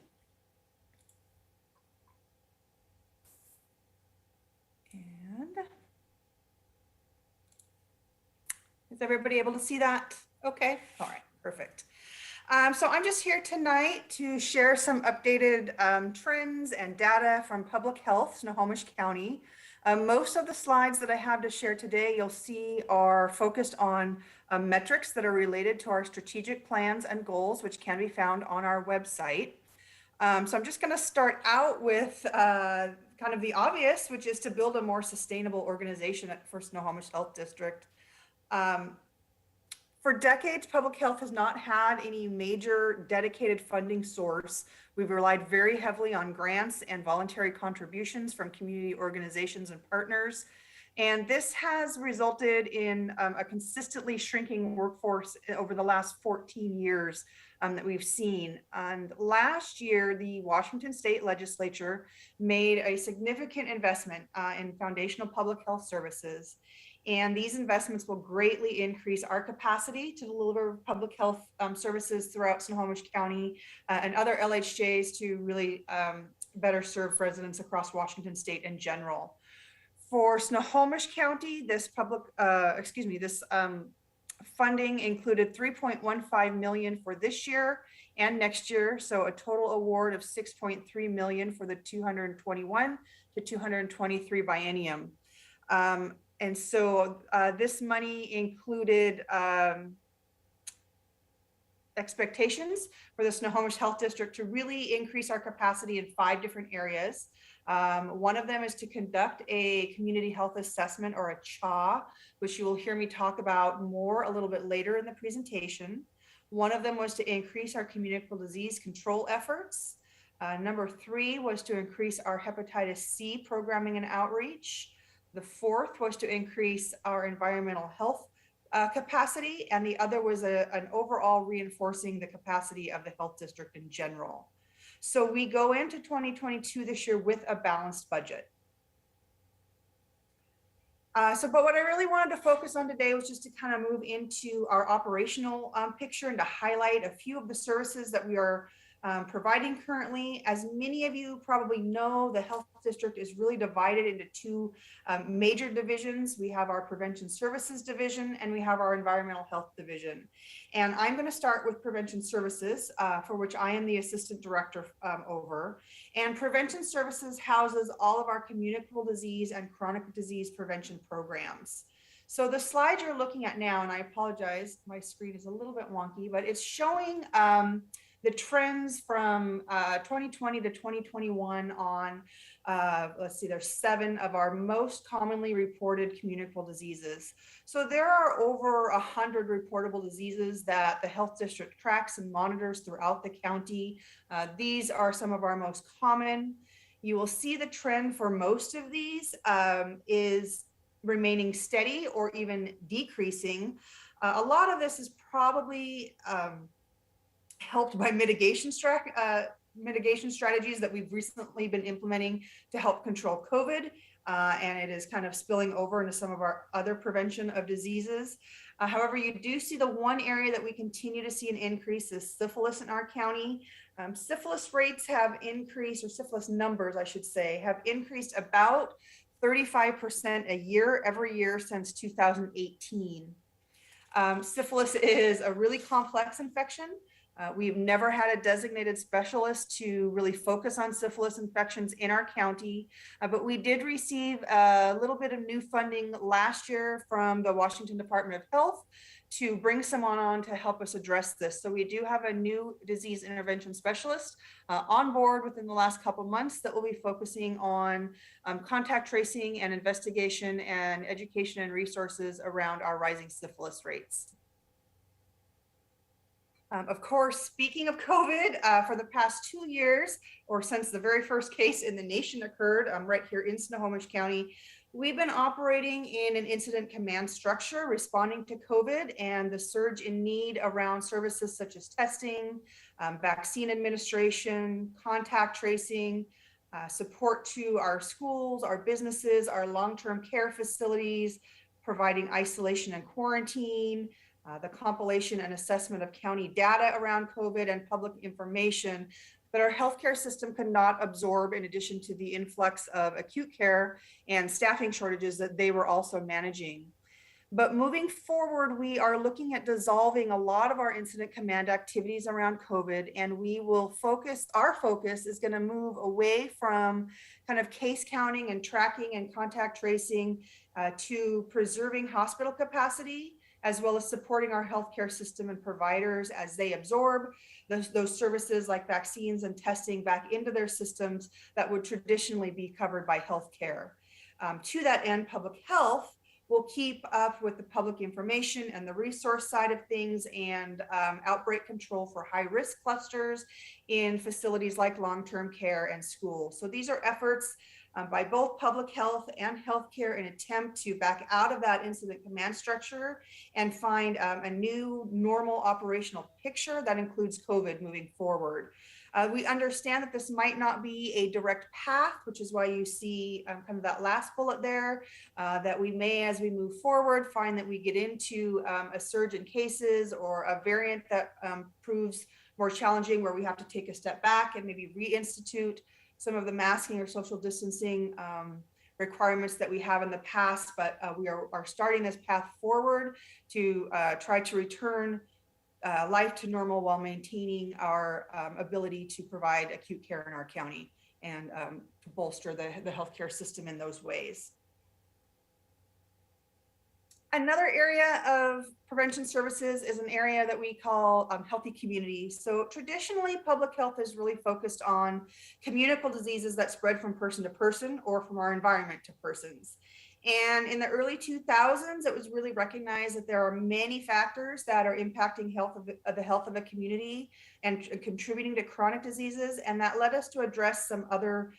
And is everybody able to see that? Okay, all right, perfect. So I'm just here tonight to share some updated trends and data from Public Health, Snohomish County. Most of the slides that I have to share today, you'll see are focused on metrics that are related to our strategic plans and goals, which can be found on our website. So I'm just going to start out with kind of the obvious, which is to build a more sustainable organization for Snohomish Health District. For decades, public health has not had any major dedicated funding source. We've relied very heavily on grants and voluntary contributions from community organizations and partners. And this has resulted in a consistently shrinking workforce over the last 14 years that we've seen. And last year, the Washington State Legislature made a significant investment in foundational public health services. And these investments will greatly increase our capacity to deliver public health services throughout Snohomish County and other LHJs to really better serve residents across Washington State in general. For Snohomish County, this funding included $3.15 million for this year and next year, so a total award of $6.3 million for the 221 to 223 biennium. And so this money included expectations for the Snohomish Health District to really increase our capacity in 5 different areas. One of them is to conduct a community health assessment, or a CHA, which you will hear me talk about more a little bit later in the presentation. One of them was to increase our communicable disease control efforts. Number 3 was to increase our hepatitis C programming and outreach. The 4th was to increase our environmental health capacity, and the other was an overall reinforcing the capacity of the health district in general. So we go into 2022 this year with a balanced budget. But what I really wanted to focus on today was just to kind of move into our operational picture and to highlight a few of the services that we are providing currently. As many of you probably know, the health district is really divided into 2 major divisions. We have our prevention services division and we have our environmental health division. And I'm going to start with prevention services, for which I am the assistant director over. And prevention services houses all of our communicable disease and chronic disease prevention programs. So the slide you're looking at now, and I apologize, my screen is a little bit wonky, but it's showing the trends from 2020 to 2021 on, let's see, there's 7 of our most commonly reported communicable diseases. So there are over 100 reportable diseases that the health district tracks and monitors throughout the county. These are some of our most common. You will see the trend for most of these is remaining steady or even decreasing. A lot of this is probably helped by mitigation strategies that we've recently been implementing to help control COVID, and it is kind of spilling over into some of our other prevention of diseases. However, you do see the one area that we continue to see an increase is syphilis in our county. Syphilis rates have increased, or syphilis numbers, I should say, have increased about 35% a year, every year since 2018. Syphilis is a really complex infection. We've never had a designated specialist to really focus on syphilis infections in our county, but we did receive a little bit of new funding last year from the Washington Department of Health to bring someone on to help us address this. So we do have a new disease intervention specialist on board within the last couple months that will be focusing on contact tracing and investigation and education and resources around our rising syphilis rates. Of course, speaking of COVID, for the past 2 years, or since the very first case in the nation occurred right here in Snohomish County, we've been operating in an incident command structure responding to COVID and the surge in need around services such as testing, vaccine administration, contact tracing, support to our schools, our businesses, our long-term care facilities, providing isolation and quarantine, the compilation and assessment of county data around COVID and public information that our healthcare system could not absorb, in addition to the influx of acute care and staffing shortages that they were also managing. But moving forward, we are looking at dissolving a lot of our incident command activities around COVID, and we will our focus is going to move away from kind of case counting and tracking and contact tracing to preserving hospital capacity, as well as supporting our healthcare system and providers as they absorb those services like vaccines and testing back into their systems that would traditionally be covered by healthcare. To that end, public health will keep up with the public information and the resource side of things and outbreak control for high-risk clusters in facilities like long-term care and schools. So these are efforts by both public health and healthcare in an attempt to back out of that incident command structure and find a new normal operational picture that includes COVID moving forward. We understand that this might not be a direct path, which is why you see kind of that last bullet there, that we may, as we move forward, find that we get into a surge in cases or a variant that proves more challenging, where we have to take a step back and maybe reinstitute some of the masking or social distancing requirements that we have in the past. But we are starting this path forward to try to return life to normal while maintaining our ability to provide acute care in our county and to bolster the healthcare system in those ways. Another area of prevention services is an area that we call healthy communities. So traditionally, public health is really focused on communicable diseases that spread from person to person or from our environment to persons. And in the early 2000s, it was really recognized that there are many factors that are impacting the health of a community and contributing to chronic diseases. And that led us to address some other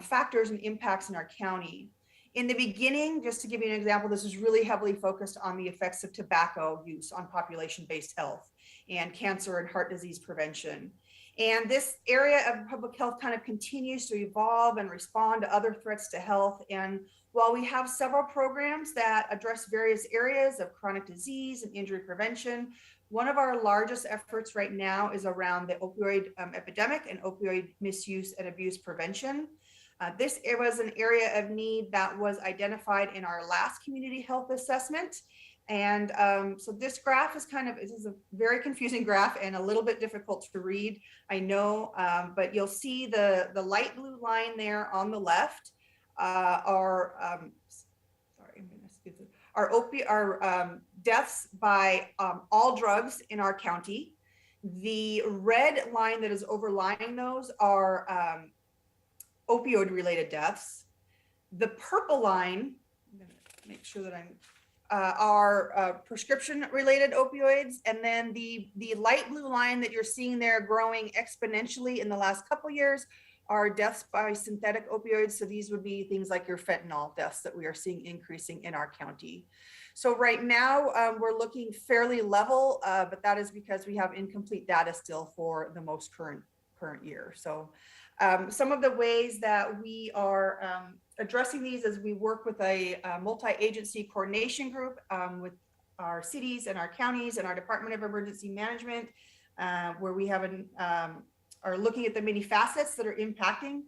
factors and impacts in our county. In the beginning, just to give you an example, this is really heavily focused on the effects of tobacco use on population-based health and cancer and heart disease prevention. And this area of public health kind of continues to evolve and respond to other threats to health. And while we have several programs that address various areas of chronic disease and injury prevention, one of our largest efforts right now is around the opioid epidemic and opioid misuse and abuse prevention. This was an area of need that was identified in our last community health assessment. And so this graph is this is a very confusing graph and a little bit difficult to read, I know, but you'll see the light blue line there on the left are deaths by all drugs in our county. The red line that is overlying those are opioid related deaths. The purple line, I'm going to make sure that are prescription related opioids. And then the light blue line that you're seeing there growing exponentially in the last couple years are deaths by synthetic opioids. So these would be things like your fentanyl deaths that we are seeing increasing in our county. So right now we're looking fairly level, but that is because we have incomplete data still for the most current year. So some of the ways that we are addressing these as we work with a multi-agency coordination group with our cities and our counties and our Department of Emergency Management, where we have are looking at the many facets that are impacting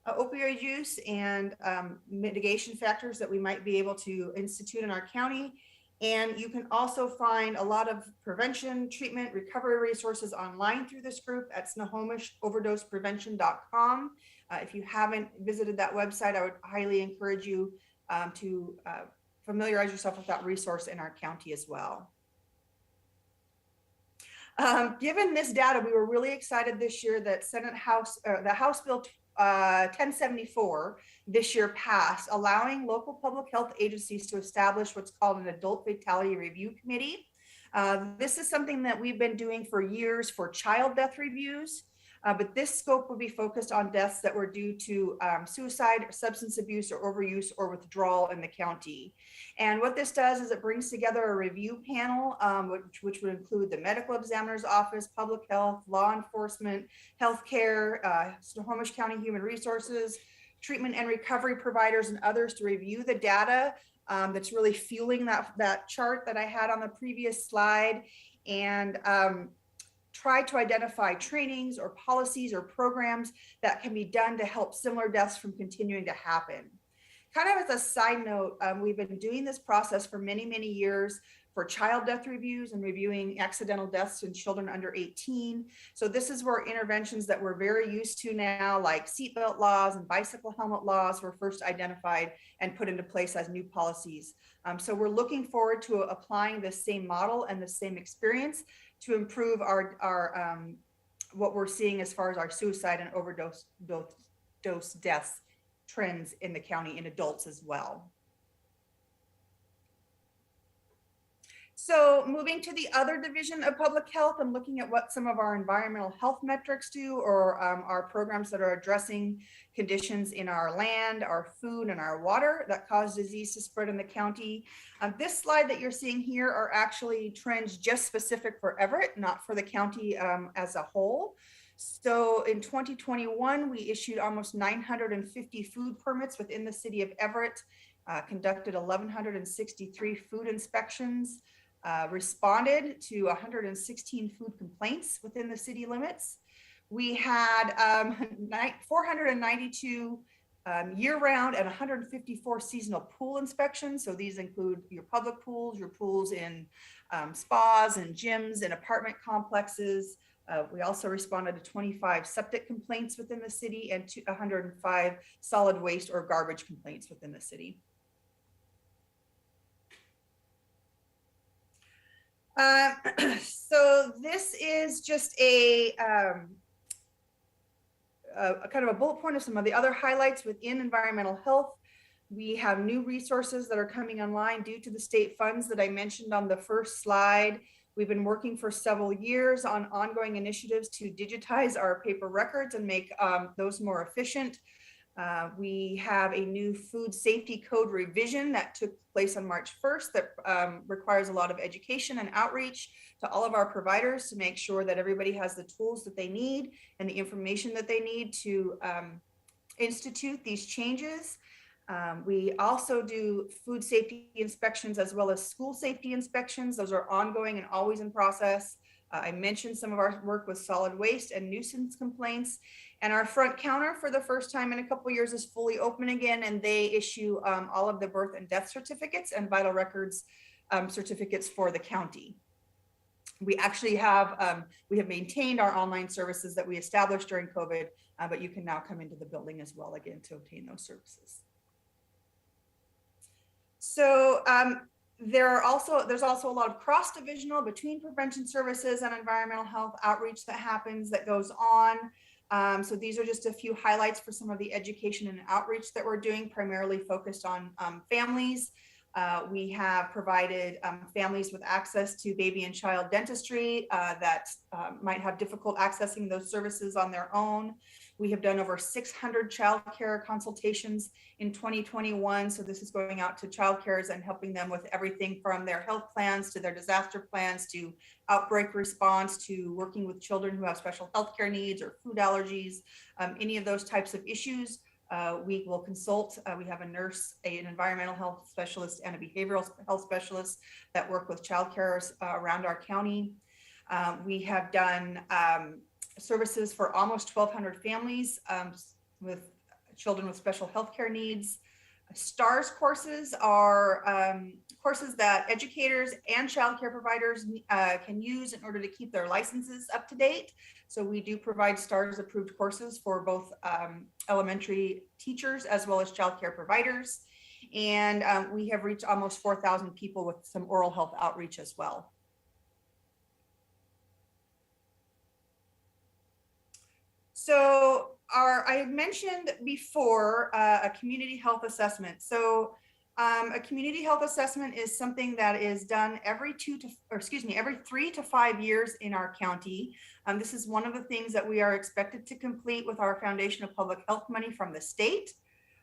opioid use and mitigation factors that we might be able to institute in our county. And you can also find a lot of prevention, treatment, recovery resources online through this group at snohomishoverdoseprevention.com. If you haven't visited that website, I would highly encourage you to familiarize yourself with that resource in our county as well. Given this data, we were really excited this year that the House Bill 1074 this year passed, allowing local public health agencies to establish what's called an adult fatality review committee. This is something that we've been doing for years for child death reviews, but this scope will be focused on deaths that were due to suicide, substance abuse, or overuse or withdrawal in the county. And what this does is it brings together a review panel, which would include the medical examiner's office, public health, law enforcement, healthcare, Snohomish County Human Resources, treatment and recovery providers, and others to review the data that's really fueling that chart that I had on the previous slide, and try to identify trainings or policies or programs that can be done to help similar deaths from continuing to happen. Kind of as a side note, we've been doing this process for many, many years for child death reviews and reviewing accidental deaths in children under 18. So this is where interventions that we're very used to now, like seatbelt laws and bicycle helmet laws, were first identified and put into place as new policies. So we're looking forward to applying this same model and the same experience to improve our what we're seeing as far as our suicide and overdose deaths trends in the county in adults as well. So moving to the other division of public health and looking at what some of our environmental health metrics do, or our programs that are addressing conditions in our land, our food, and our water that cause disease to spread in the county. This slide that you're seeing here are actually trends just specific for Everett, not for the county as a whole. So in 2021, we issued almost 950 food permits within the city of Everett, conducted 1,163 food inspections, responded to 116 food complaints within the city limits. We had 492 year-round and 154 seasonal pool inspections. So these include your public pools, your pools in spas and gyms and apartment complexes. We also responded to 25 septic complaints within the city and 105 solid waste or garbage complaints within the city. So this is just a kind of a bullet point of some of the other highlights within environmental health. We have new resources that are coming online due to the state funds that I mentioned on the first slide. We've been working for several years on ongoing initiatives to digitize our paper records and make those more efficient. We have a new food safety code revision that took place on March 1st that requires a lot of education and outreach to all of our providers to make sure that everybody has the tools that they need and the information that they need to institute these changes. We also do food safety inspections as well as school safety inspections. Those are ongoing and always in process. I mentioned some of our work with solid waste and nuisance complaints. And our front counter for the first time in a couple of years is fully open again, and they issue all of the birth and death certificates and vital records certificates for the county. We actually have, we have maintained our online services that we established during COVID, but you can now come into the building as well again to obtain those services. So there's also a lot of cross-divisional between prevention services and environmental health outreach that happens, that goes on. So these are just a few highlights for some of the education and outreach that we're doing, primarily focused on families. We have provided families with access to baby and child dentistry that might have difficult accessing those services on their own. We have done over 600 child care consultations in 2021. So this is going out to child cares and helping them with everything from their health plans to their disaster plans to outbreak response to working with children who have special health care needs or food allergies, any of those types of issues. We will consult. We have a nurse, an environmental health specialist, and a behavioral health specialist that work with child carers around our county. We have done services for almost 1,200 families with children with special health care needs. STARS courses are courses that educators and child care providers can use in order to keep their licenses up to date. So we do provide STARS approved courses for both elementary teachers as well as child care providers. And we have reached almost 4,000 people with some oral health outreach as well. So I had mentioned before a community health assessment. So a community health assessment is something that is done every 3 to 5 years in our county. This is one of the things that we are expected to complete with our Foundation of Public Health money from the state.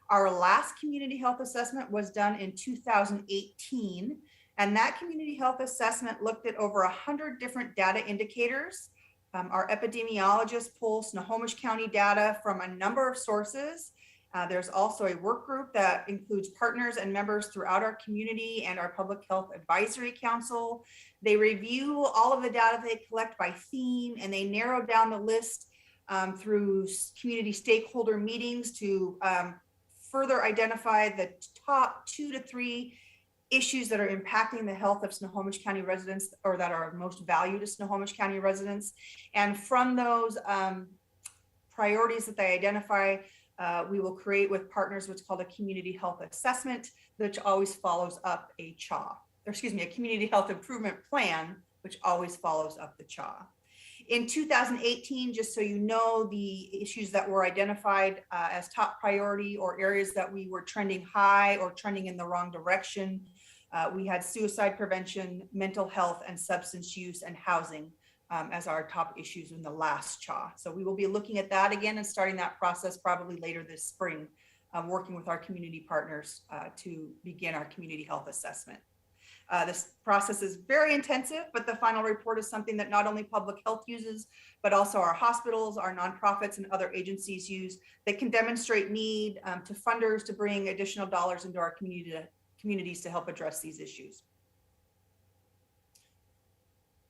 Our last community health assessment was done in 2018, and that community health assessment looked at over 100 different data indicators. Our epidemiologists pull Snohomish County data from a number of sources. There's also a work group that includes partners and members throughout our community and our Public Health Advisory Council. They review all of the data they collect by theme, and they narrow down the list through community stakeholder meetings to further identify the top 2 to 3 issues that are impacting the health of Snohomish County residents, or that are of most value to Snohomish County residents. And from those priorities that they identify, we will create with partners what's called a community health assessment, which always follows up a CHA, or excuse me, a community health improvement plan, which always follows up the CHA. In 2018, just so you know, the issues that were identified as top priority or areas that we were trending high or trending in the wrong direction We had suicide prevention, mental health, and substance use and housing as our top issues in the last CHA. So we will be looking at that again and starting that process probably later this spring, working with our community partners to begin our community health assessment. This process is very intensive, but the final report is something that not only public health uses, but also our hospitals, our nonprofits, and other agencies use that can demonstrate need to funders to bring additional dollars into our communities to help address these issues.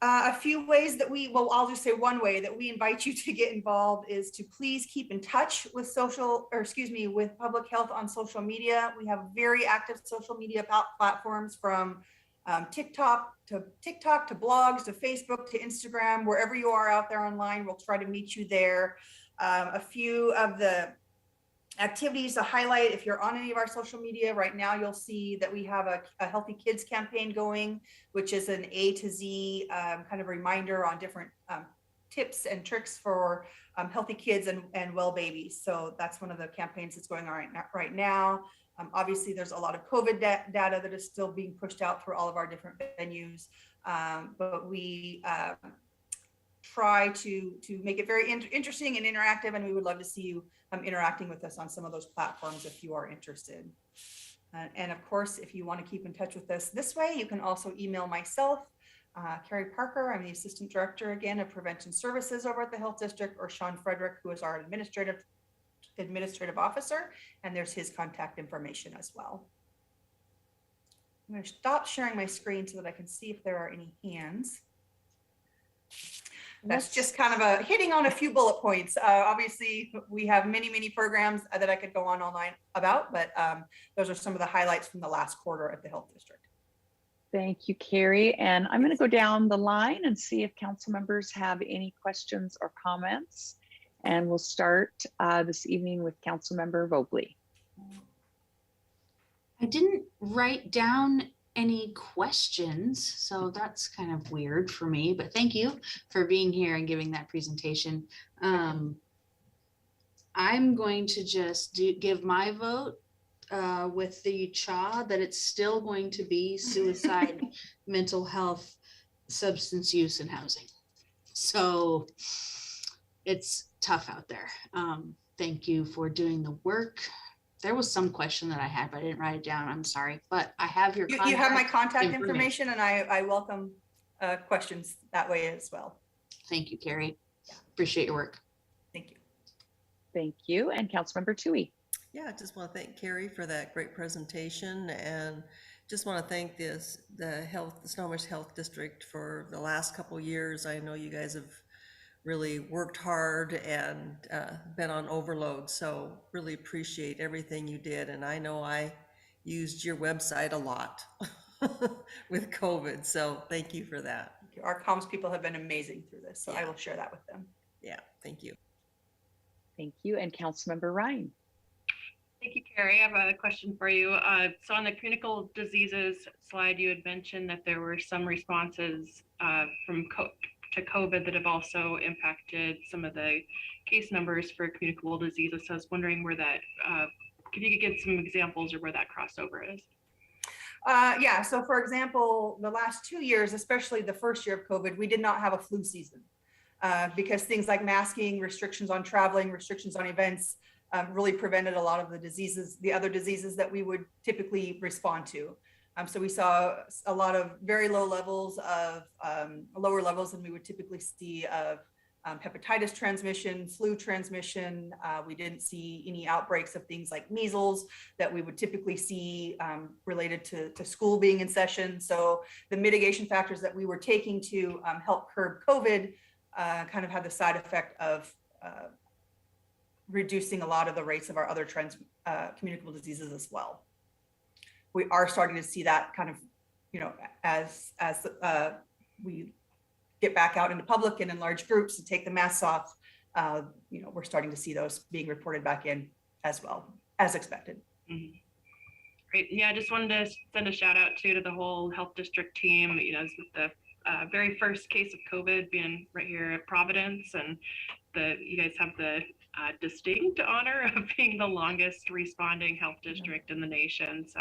A few ways that I'll just say one way that we invite you to get involved is to please keep in touch with with public health on social media. We have very active social media platforms from TikTok to blogs to Facebook to Instagram. Wherever you are out there online, we'll try to meet you there. A few of the activities to highlight, if you're on any of our social media right now, you'll see that we have a Healthy Kids campaign going, which is an A to Z kind of reminder on different tips and tricks for healthy kids and well babies. So that's one of the campaigns that's going on right now. Obviously, there's a lot of COVID data that is still being pushed out through all of our different venues, but we try to make it very interesting and interactive, and we would love to see you interacting with us on some of those platforms if you are interested. And of course, if you want to keep in touch with us this way, you can also email myself, Carrie Parker. I'm the Assistant Director again of Prevention Services over at the Health District, or Sean Frederick, who is our Administrative Officer, and there's his contact information as well. I'm going to stop sharing my screen so that I can see if there are any hands. That's just kind of hitting on a few bullet points. Obviously, we have many programs that I could go on online about, but those are some of the highlights from the last quarter at the Health District. Thank you, Carrie. And I'm going to go down the line and see if council members have any questions or comments. And we'll start this evening with Councilmember Vogely. I didn't write down any questions, so that's kind of weird for me, but thank you for being here and giving that presentation. I'm going to just give my vote with the CHA that it's still going to be suicide, mental health, substance use, and housing. So it's tough out there. Thank you for doing the work. There was some question that I had, but I didn't write it down. I'm sorry, but I have your You have my contact information, and I welcome questions that way as well. Thank you, Carrie. Appreciate your work. Thank you. Thank you. And Councilmember Toohey. Yeah, I just want to thank Carrie for that great presentation, and just want to thank the Snohomish Health District for the last couple of years. I know you guys have really worked hard and been on overload, so really appreciate everything you did. And I know I used your website a lot with COVID, so thank you for that. Our comms people have been amazing through this, so Yeah. I will share that with them. Yeah, thank you. Thank you. And Councilmember Ryan. Thank you, Carrie. I have a question for you. So on the communicable diseases slide, you had mentioned that there were some responses to COVID that have also impacted some of the case numbers for communicable diseases. So I was wondering where that, could you give some examples of where that crossover is? Yeah, so for example, the last 2 years, especially the first year of COVID, we did not have a flu season because things like masking, restrictions on traveling, restrictions on events really prevented a lot of the other diseases that we would typically respond to. So we saw a lot of very low levels of lower levels than we would typically see of hepatitis transmission, flu transmission. We didn't see any outbreaks of things like measles that we would typically see related to school being in session. So the mitigation factors that we were taking to help curb COVID kind of had the side effect of reducing a lot of the rates of our other communicable diseases as well. We are starting to see that kind of, as we get back out into public and in large groups and take the masks off, we're starting to see those being reported back in as well, as expected. Mm-hmm. Great. Yeah, I just wanted to send a shout out to the whole health district team, with the very first case of COVID being right here at Providence, and you guys have the distinct honor of being the longest responding health district in the nation. So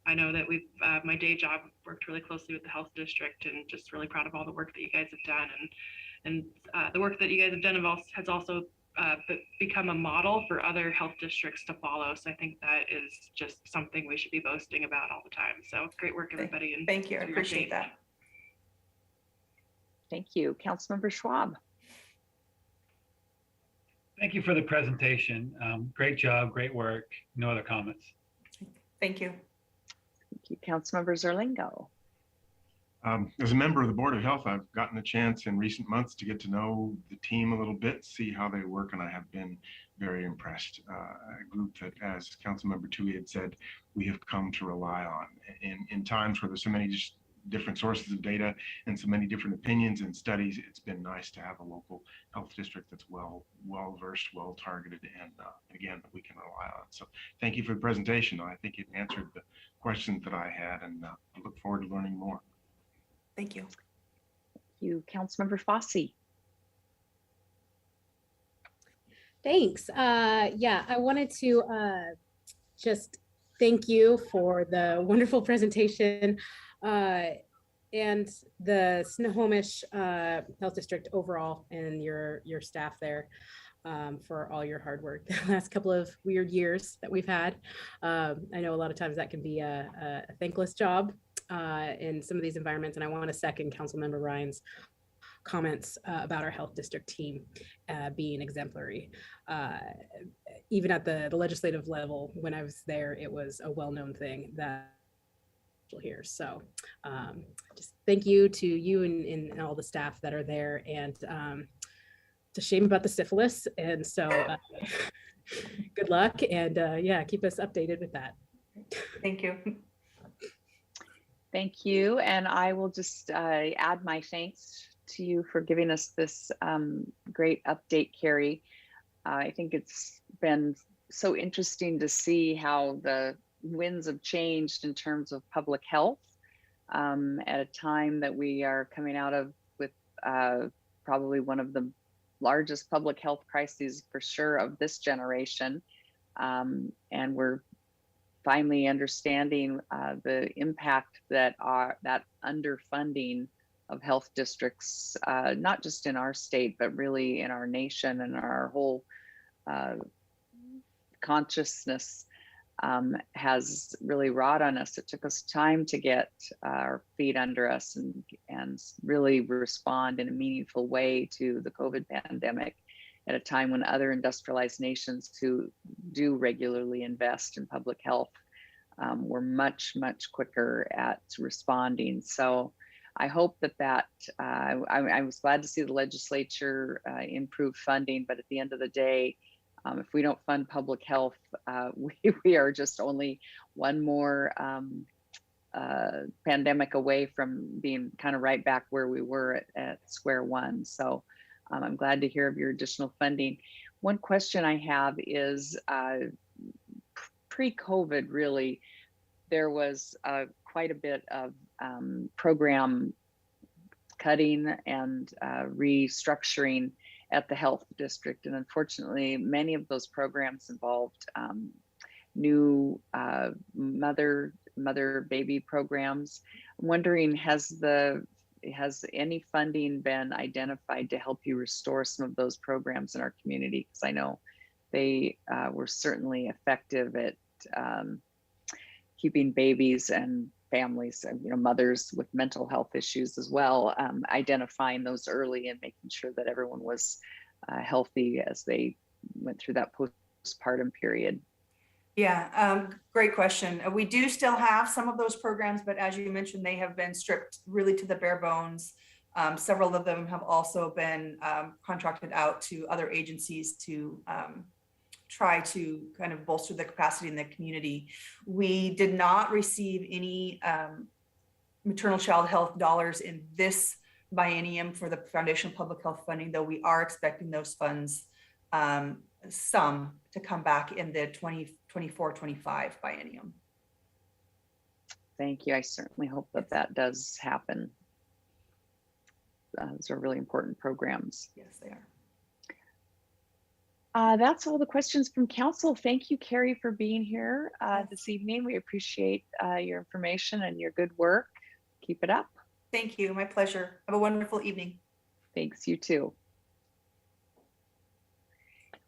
I know that we've, my day job worked really closely with the health district, and just really proud of all the work that you guys have done. And the work that you guys have done has also become a model for other health districts to follow. So I think that is just something we should be boasting about all the time. So great work, everybody. And Thank you. I appreciate that. Thank you. Councilmember Schwab. Thank you for the presentation. Great job, great work. No other comments. Thank you. Thank you. Councilmember Zerlingo. As a member of the Board of Health, I've gotten a chance in recent months to get to know the team a little bit, see how they work, and I have been very impressed. A group that, as Councilmember Tui had said, we have come to rely on in times where there's so many different sources of data and so many different opinions and studies. It's been nice to have a local health district that's well versed, well targeted, and again, that we can rely on. So thank you for the presentation. I think it answered the questions that I had, and I look forward to learning more. Thank you. Thank you. Councilmember Fossey. Thanks. Yeah, I wanted to just thank you for the wonderful presentation and the Snohomish Health District overall, and your staff there for all your hard work the last couple of weird years that we've had. I know a lot of times that can be a thankless job in some of these environments, and I want to second Councilmember Ryan's comments about our health district team being exemplary. Even at the legislative level, when I was there, it was a well-known thing that here. So just thank you to you and all the staff that are there, and it's a shame about the syphilis, and so good luck, and yeah, keep us updated with that. Thank you. Thank you. And I will just add my thanks to you for giving us this great update, Carrie. I think it's been so interesting to see how the winds have changed in terms of public health at a time that we are coming out of with probably one of the largest public health crises for sure of this generation. And we're finally understanding the impact that that underfunding of health districts, not just in our state, but really in our nation and our whole consciousness has really wrought on us. It took us time to get our feet under us and really respond in a meaningful way to the COVID pandemic at a time when other industrialized nations who do regularly invest in public health were much quicker at responding. So I hope that I was glad to see the legislature improve funding, but at the end of the day, if we don't fund public health, we are just only one more pandemic away from being kind of right back where we were at square one. So I'm glad to hear of your additional funding. One question I have is pre-COVID, really, there was quite a bit of program cutting and restructuring at the health district. And unfortunately, many of those programs involved new mother-baby programs. I'm wondering, has any funding been identified to help you restore some of those programs in our community? Because I know they were certainly effective at keeping babies and families, mothers with mental health issues as well, identifying those early and making sure that everyone was healthy as they went through that postpartum period. Yeah, great question. We do still have some of those programs, but as you mentioned, they have been stripped really to the bare bones. Several of them have also been contracted out to other agencies to try to kind of bolster the capacity in the community. We did not receive any maternal child health dollars in this biennium for the Foundation of Public Health funding, though we are expecting those funds, some to come back in the 2024-25 biennium. Thank you. I certainly hope that does happen. Those are really important programs. Yes, they are. That's all the questions from council. Thank you, Carrie, for being here this evening. We appreciate your information and your good work. Keep it up. Thank you. My pleasure. Have a wonderful evening. Thanks, you too.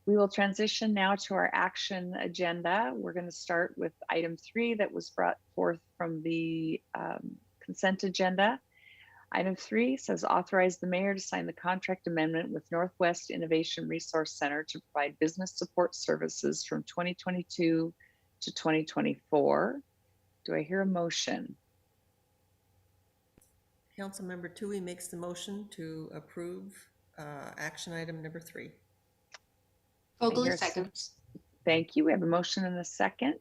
We will transition now to our action agenda. We're going to start with item 3 that was brought forth from the consent agenda. Item 3 says authorize the mayor to sign the contract amendment with Northwest Innovation Resource Center to provide business support services from 2022 to 2024. Do I hear a motion? Councilmember Tui makes the motion to approve action item number 3. Vogel Here's- seconds. Thank you. We have a motion and a second.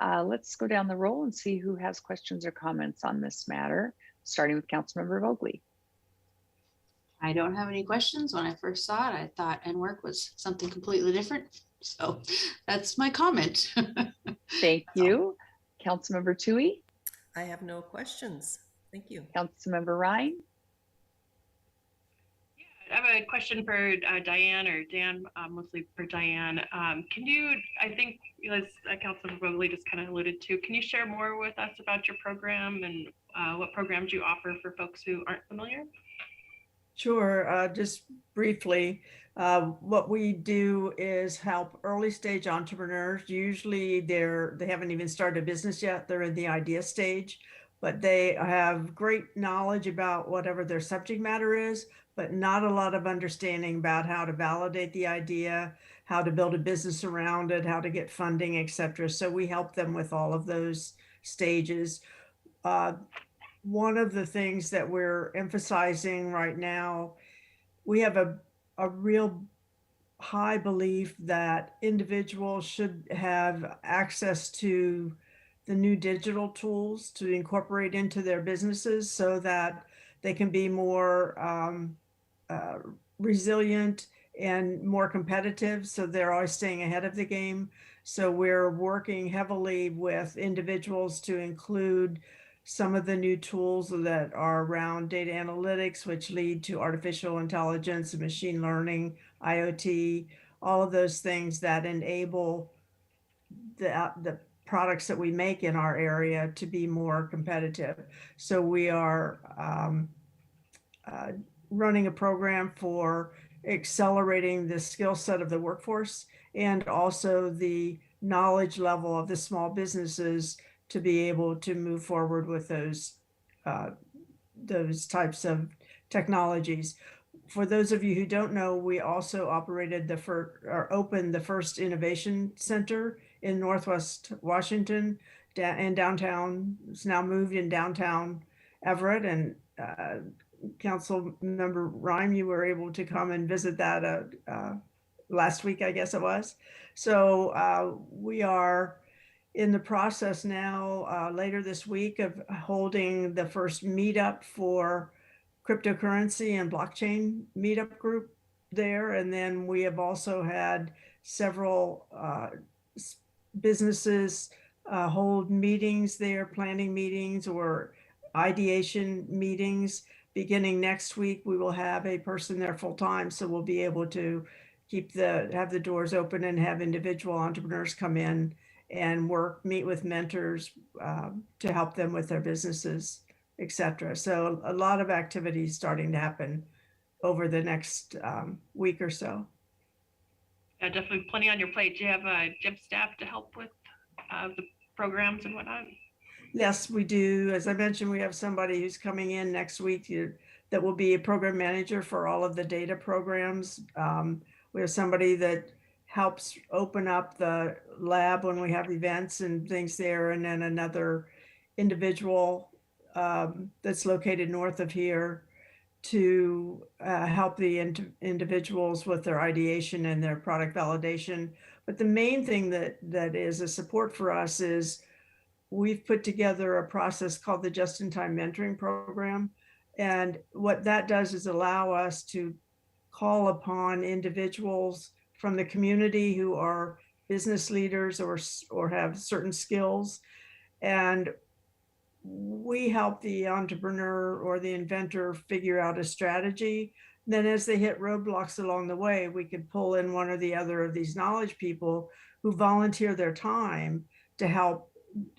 Let's go down the roll and see who has questions or comments on this matter, starting with Councilmember Vogel. I don't have any questions. When I first saw it, I thought NWork was something completely different. So that's my comment. Thank you. Councilmember Tui, I have no questions. Thank you. Councilmember Ryan, I have a question for Diane or Dan, mostly for Diane. Can you, I think, as Councilman Bogley just kind of alluded to, can you share more with us about your program and what programs you offer for folks who aren't familiar? Sure. Just briefly, what we do is help early stage entrepreneurs. Usually they haven't even started a business yet. They're in the idea stage, but they have great knowledge about whatever their subject matter is, but not a lot of understanding about how to validate the idea, how to build a business around it, how to get funding, etc. So we help them with all of those stages. One of the things that we're emphasizing right now, we have a real high belief that individuals should have access to the new digital tools to incorporate into their businesses so that they can be more resilient and more competitive. So they're always staying ahead of the game. So we're working heavily with individuals to include some of the new tools that are around data analytics, which lead to artificial intelligence and machine learning, IoT, all of those things that enable the products that we make in our area to be more competitive. So we are running a program for accelerating the skill set of the workforce and also the knowledge level of the small businesses to be able to move forward with those types of technologies. For those of you who don't know, we also operated opened the first innovation center in Northwest Washington and downtown. It's now moved in downtown Everett, and Council Member Rhyme, you were able to come and visit that last week, I guess it was. So we are in the process now, later this week, of holding the first meetup for cryptocurrency and blockchain meetup group there. And then we have also had several businesses hold meetings there, planning meetings or ideation meetings. Beginning next week, we will have a person there full time. So we'll be able to have the doors open and have individual entrepreneurs come in and meet with mentors to help them with their businesses, etc. So a lot of activities starting to happen over the next week or so. Yeah, definitely plenty on your plate. Do you have staff to help with the programs and whatnot? Yes, we do. As I mentioned, we have somebody who's coming in next week that will be a program manager for all of the data programs. We have somebody that helps open up the lab when we have events and things there, and then another individual that's located north of here to help the individuals with their ideation and their product validation. But the main thing that is a support for us is we've put together a process called the Just-in-Time Mentoring Program. And what that does is allow us to call upon individuals from the community who are business leaders or have certain skills. And we help the entrepreneur or the inventor figure out a strategy. Then as they hit roadblocks along the way, we could pull in one or the other of these knowledge people who volunteer their time to help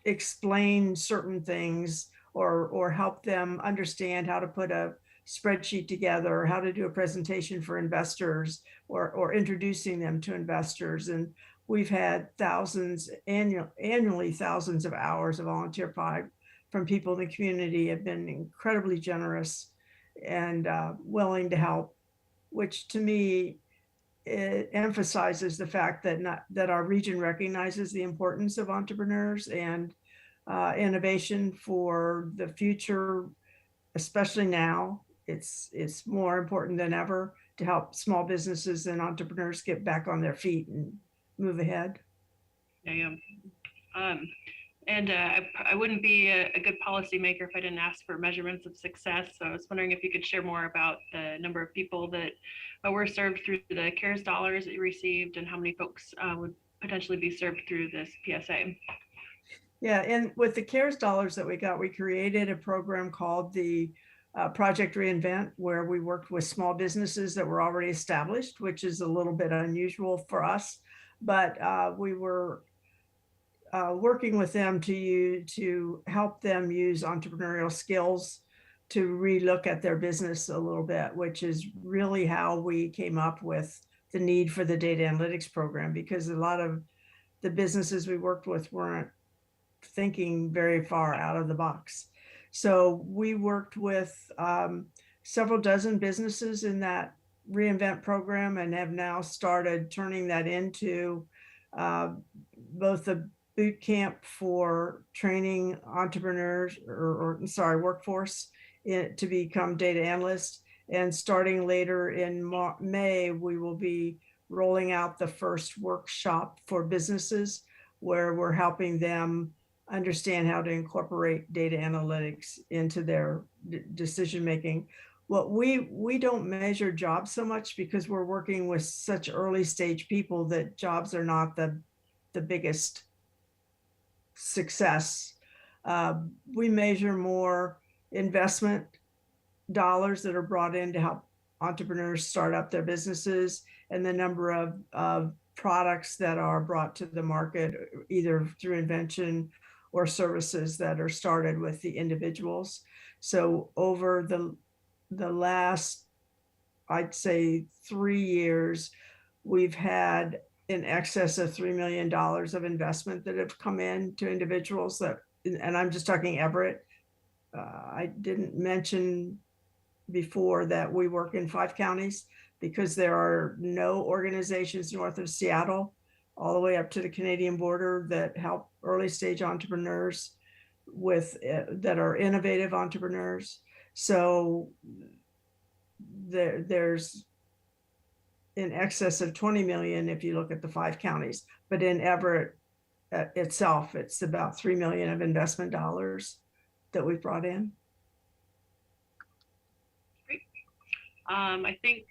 explain certain things or help them understand how to put a spreadsheet together, or how to do a presentation for investors, or introducing them to investors. And we've had annually thousands of hours of volunteer time from people in the community have been incredibly generous and willing to help, which to me, it emphasizes the fact that our region recognizes the importance of entrepreneurs and innovation for the future, especially now. It's more important than ever to help small businesses and entrepreneurs get back on their feet and move ahead. Yeah. And I wouldn't be a good policymaker if I didn't ask for measurements of success. So I was wondering if you could share more about the number of people that were served through the CARES dollars that you received, and how many folks would potentially be served through this PSA. Yeah, and with the CARES dollars that we got, we created a program called the Project Reinvent, where we worked with small businesses that were already established, which is a little bit unusual for us. But we were working with them to help them use entrepreneurial skills to relook at their business a little bit, which is really how we came up with the need for the data analytics program, because a lot of the businesses we worked with weren't thinking very far out of the box. So we worked with several dozen businesses in that Reinvent program, and have now started turning that into both a boot camp for training entrepreneurs workforce to become data analysts. And starting later in May, we will be rolling out the first workshop for businesses, where we're helping them understand how to incorporate data analytics into their decision making. What we don't measure jobs so much, because we're working with such early stage people that jobs are not the biggest success. We measure more investment dollars that are brought in to help entrepreneurs start up their businesses, and the number of products that are brought to the market, either through invention or services that are started with the individuals. So over the last, I'd say 3 years, we've had in excess of $3 million of investment that have come in to individuals that, and I'm just talking Everett. I didn't mention before that we work in 5 counties, because there are no organizations north of Seattle all the way up to the Canadian border that help early stage entrepreneurs with that are innovative entrepreneurs. So there's in excess of 20 million if you look at the 5 counties, but in Everett itself, it's about 3 million of investment dollars that we've brought in. Great. I think,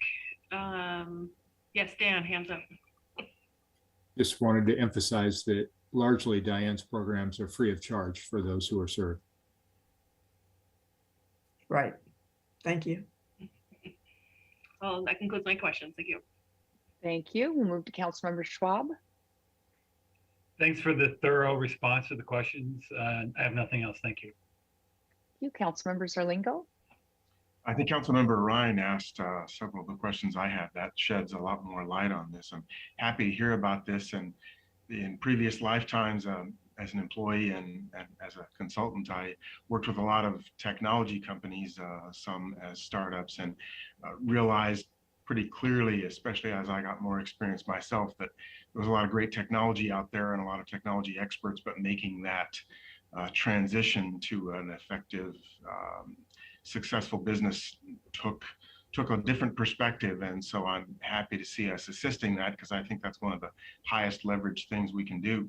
yes, Dan, hands up. Just wanted to emphasize that largely Diane's programs are free of charge for those who are served. Right. Thank you. Well, that concludes my questions. Thank you. Thank you. We'll move to Councilmember Schwab. Thanks for the thorough response to the questions. I have nothing else. Thank you. You, Councilmember Zerlingo. I think Councilmember Ryan asked several of the questions I had. That sheds a lot more light on this. I'm happy to hear about this. And in previous lifetimes, as an employee and as a consultant, I worked with a lot of technology companies, some as startups, and realized pretty clearly, especially as I got more experience myself, that there was a lot of great technology out there and a lot of technology experts, but making that transition to an effective, successful business took a different perspective. And so I'm happy to see us assisting that, because I think that's one of the highest leverage things we can do.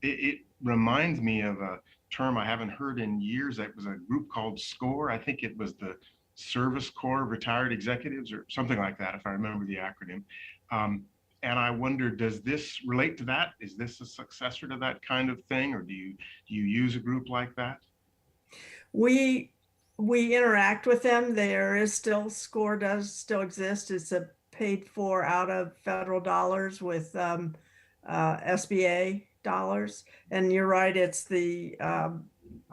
It reminds me of a term I haven't heard in years. It was a group called SCORE. I think it was the Service Corps of Retired Executives or something like that, if I remember the acronym. And I wonder, does this relate to that? Is this a successor to that kind of thing? Or do you use a group like that? We interact with them. There is still SCORE does still exist. It's a paid for out of federal dollars with SBA dollars. And you're right, it's the I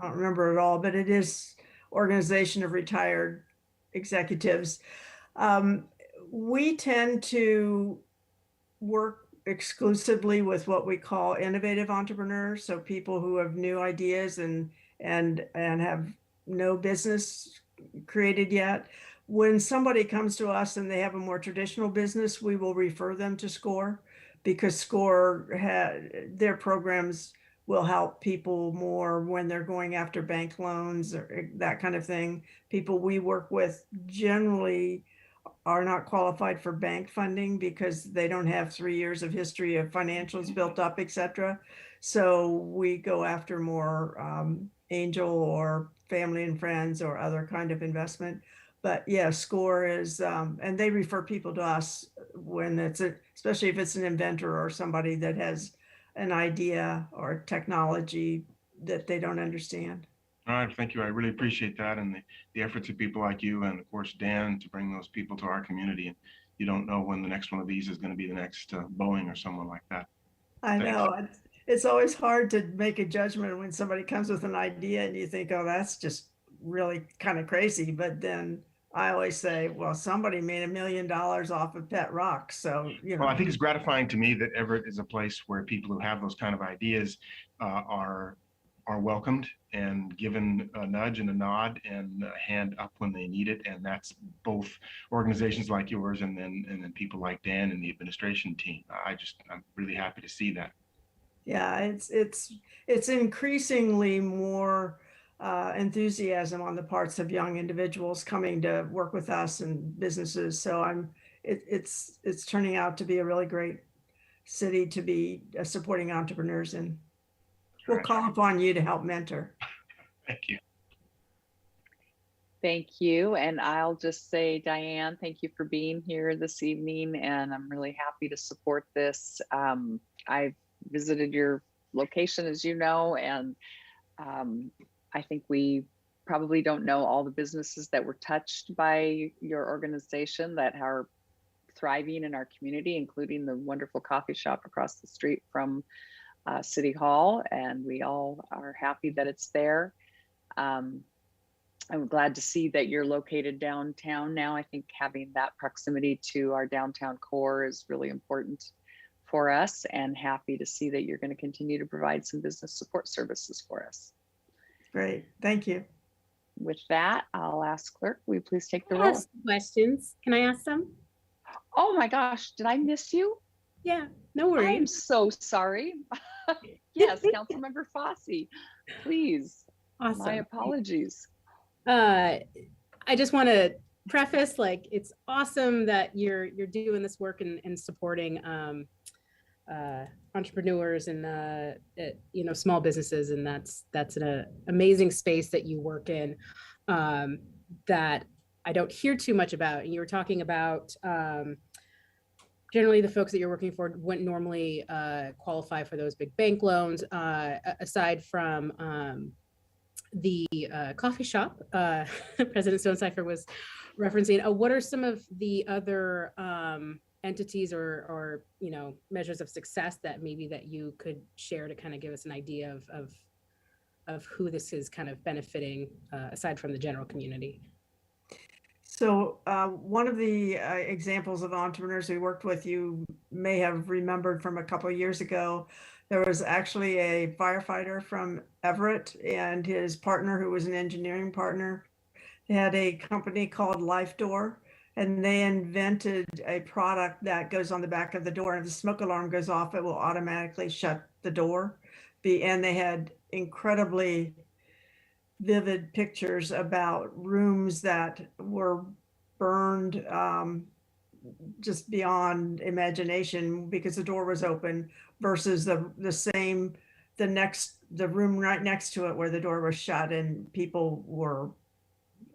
don't remember it all, but it is Organization of Retired Executives. We tend to work exclusively with what we call innovative entrepreneurs, so people who have new ideas and have no business created yet. When somebody comes to us and they have a more traditional business, we will refer them to SCORE, because SCORE their programs will help people more when they're going after bank loans or that kind of thing. People we work with generally are not qualified for bank funding because they don't have 3 years of history of financials built up, etc. So we go after more angel or family and friends or other kind of investment. But yeah, SCORE is, and they refer people to us when especially if it's an inventor or somebody that has an idea or technology that they don't understand. All right, thank you. I really appreciate that, and the efforts of people like you and of course Dan to bring those people to our community. And you don't know when the next one of these is going to be the next Boeing or someone like that. I Thanks. know it's always hard to make a judgment when somebody comes with an idea and you think, oh, that's just really kind of crazy. But then I always say, well, somebody made $1 million off of pet rocks. So, you know. Well, I think it's gratifying to me that Everett is a place where people who have those kind of ideas are welcomed and given a nudge and a nod and a hand up when they need it. And that's both organizations like yours and then people like Dan and the administration team. I'm really happy to see that. Yeah, it's increasingly more enthusiasm on the parts of young individuals coming to work with us and businesses. So it's turning out to be a really great city to be supporting entrepreneurs in. We'll call upon you to help mentor. Thank you. Thank you. And I'll just say, Diane, thank you for being here this evening. And I'm really happy to support this. I've visited your location, as you know, and I think we probably don't know all the businesses that were touched by your organization that are thriving in our community, including the wonderful coffee shop across the street from City Hall, and we all are happy that it's there. I'm glad to see that you're located downtown now. I think having that proximity to our downtown core is really important for us, and happy to see that you're going to continue to provide some business support services for us. Great, thank you. With that, I'll ask clerk, will you please take the I roll? have some questions. Can I ask some? Oh my gosh, did I miss you? Yeah, no worries. I'm so sorry. Yes, Councilmember Fossey, please. Awesome. My apologies. I just want to preface, like, it's awesome that you're doing this work and supporting entrepreneurs and small businesses, and that's an amazing space that you work in that I don't hear too much about. And you were talking about generally the folks that you're working for wouldn't normally qualify for those big bank loans, aside from the coffee shop President Stonecipher was referencing. What are some of the other entities or measures of success that maybe that you could share to kind of give us an idea of who this is kind of benefiting aside from the general community? So one of the examples of entrepreneurs we worked with, you may have remembered from a couple of years ago, there was actually a firefighter from Everett and his partner, who was an engineering partner. They had a company called Life Door, and they invented a product that goes on the back of the door. And if the smoke alarm goes off, it will automatically shut the door. And they had incredibly vivid pictures about rooms that were burned just beyond imagination because the door was open, versus the room right next to it where the door was shut and people were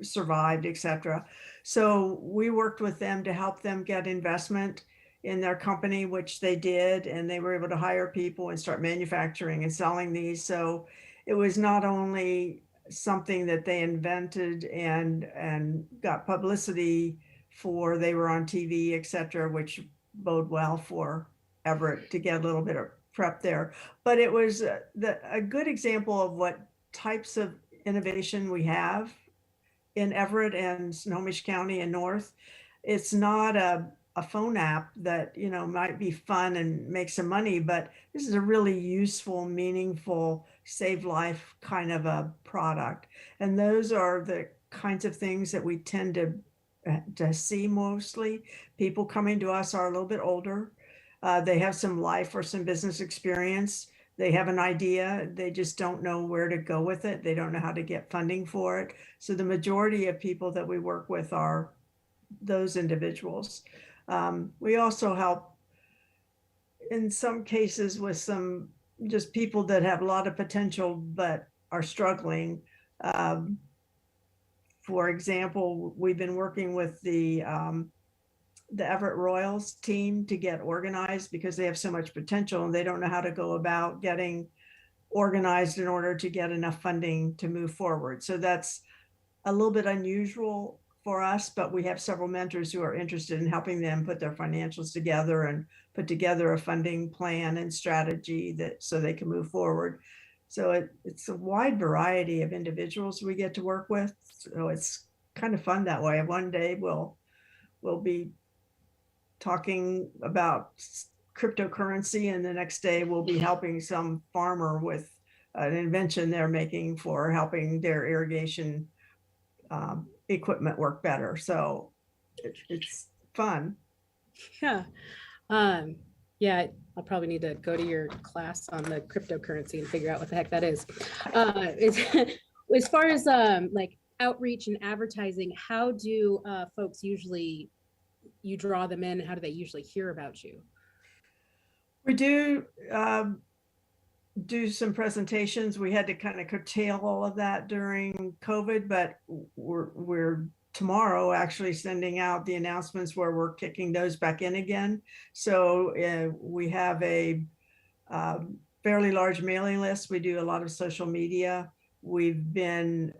survived, etc. So we worked with them to help them get investment in their company, which they did, and they were able to hire people and start manufacturing and selling these. So it was not only something that they invented and got publicity for. They were on TV, et cetera, which bode well for Everett to get a little bit of prep there. But it was a good example of what types of innovation we have in Everett and Snohomish County and North. It's not a phone app that, you know, might be fun and make some money, but this is a really useful, meaningful, save life kind of a product. And those are the kinds of things that we tend to see mostly. People coming to us are a little bit older. They have some life or some business experience. They have an idea. They just don't know where to go with it. They don't know how to get funding for it. So the majority of people that we work with are those individuals. We also help in some cases with some just people that have a lot of potential but are struggling. For example, we've been working with the Everett Royals team to get organized because they have so much potential and they don't know how to go about getting organized in order to get enough funding to move forward. So that's a little bit unusual for us, but we have several mentors who are interested in helping them put their financials together and put together a funding plan and strategy that so they can move forward. So it's a wide variety of individuals we get to work with. So it's kind of fun that way. One day we'll be talking about cryptocurrency, and the next day we'll be helping some farmer with an invention they're making for helping their irrigation equipment work better. So it's fun. Yeah. Yeah, I'll probably need to go to your class on the cryptocurrency and figure out what the heck that is. As far as like outreach and advertising, how do folks usually, you draw them in? How do they usually hear about you? We do some presentations. We had to kind of curtail all of that during COVID, but we're tomorrow actually sending out the announcements where we're kicking those back in again. So we have a fairly large mailing list. We do a lot of social media. We've been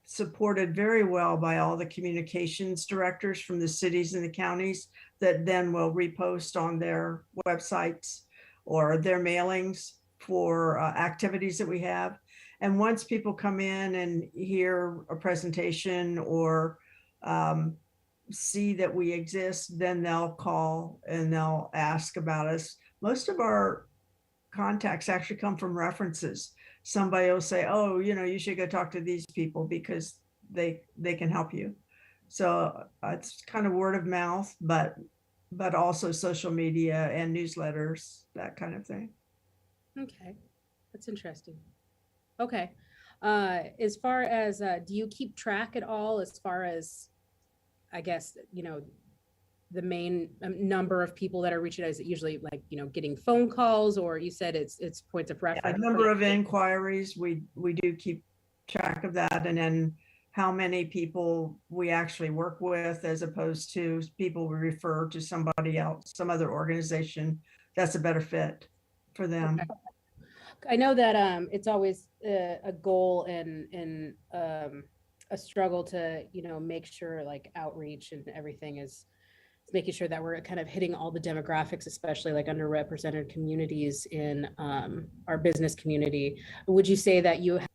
supported very well by all the communications directors from the cities and the counties that then will repost on their websites or their mailings for activities that we have. And once people come in and hear a presentation or see that we exist, then they'll call and they'll ask about us. Most of our contacts actually come from references. Somebody will say, oh, you know, you should go talk to these people because they can help you. So it's kind of word of mouth, but also social media and newsletters, that kind of thing. Okay, that's interesting. Okay, as far as, do you keep track at all as far as, I guess, you know, the main number of people that are reaching out? Is it usually like, you know, getting phone calls, or you said it's points of reference? A number of inquiries, we do keep track of that, and then how many people we actually work with as opposed to people we refer to somebody else, some other organization that's a better fit for them. Okay. I know that it's always a goal and a struggle to, you know, make sure like outreach and everything is making sure that we're kind of hitting all the demographics, especially like underrepresented communities in our business community. Would you say that you have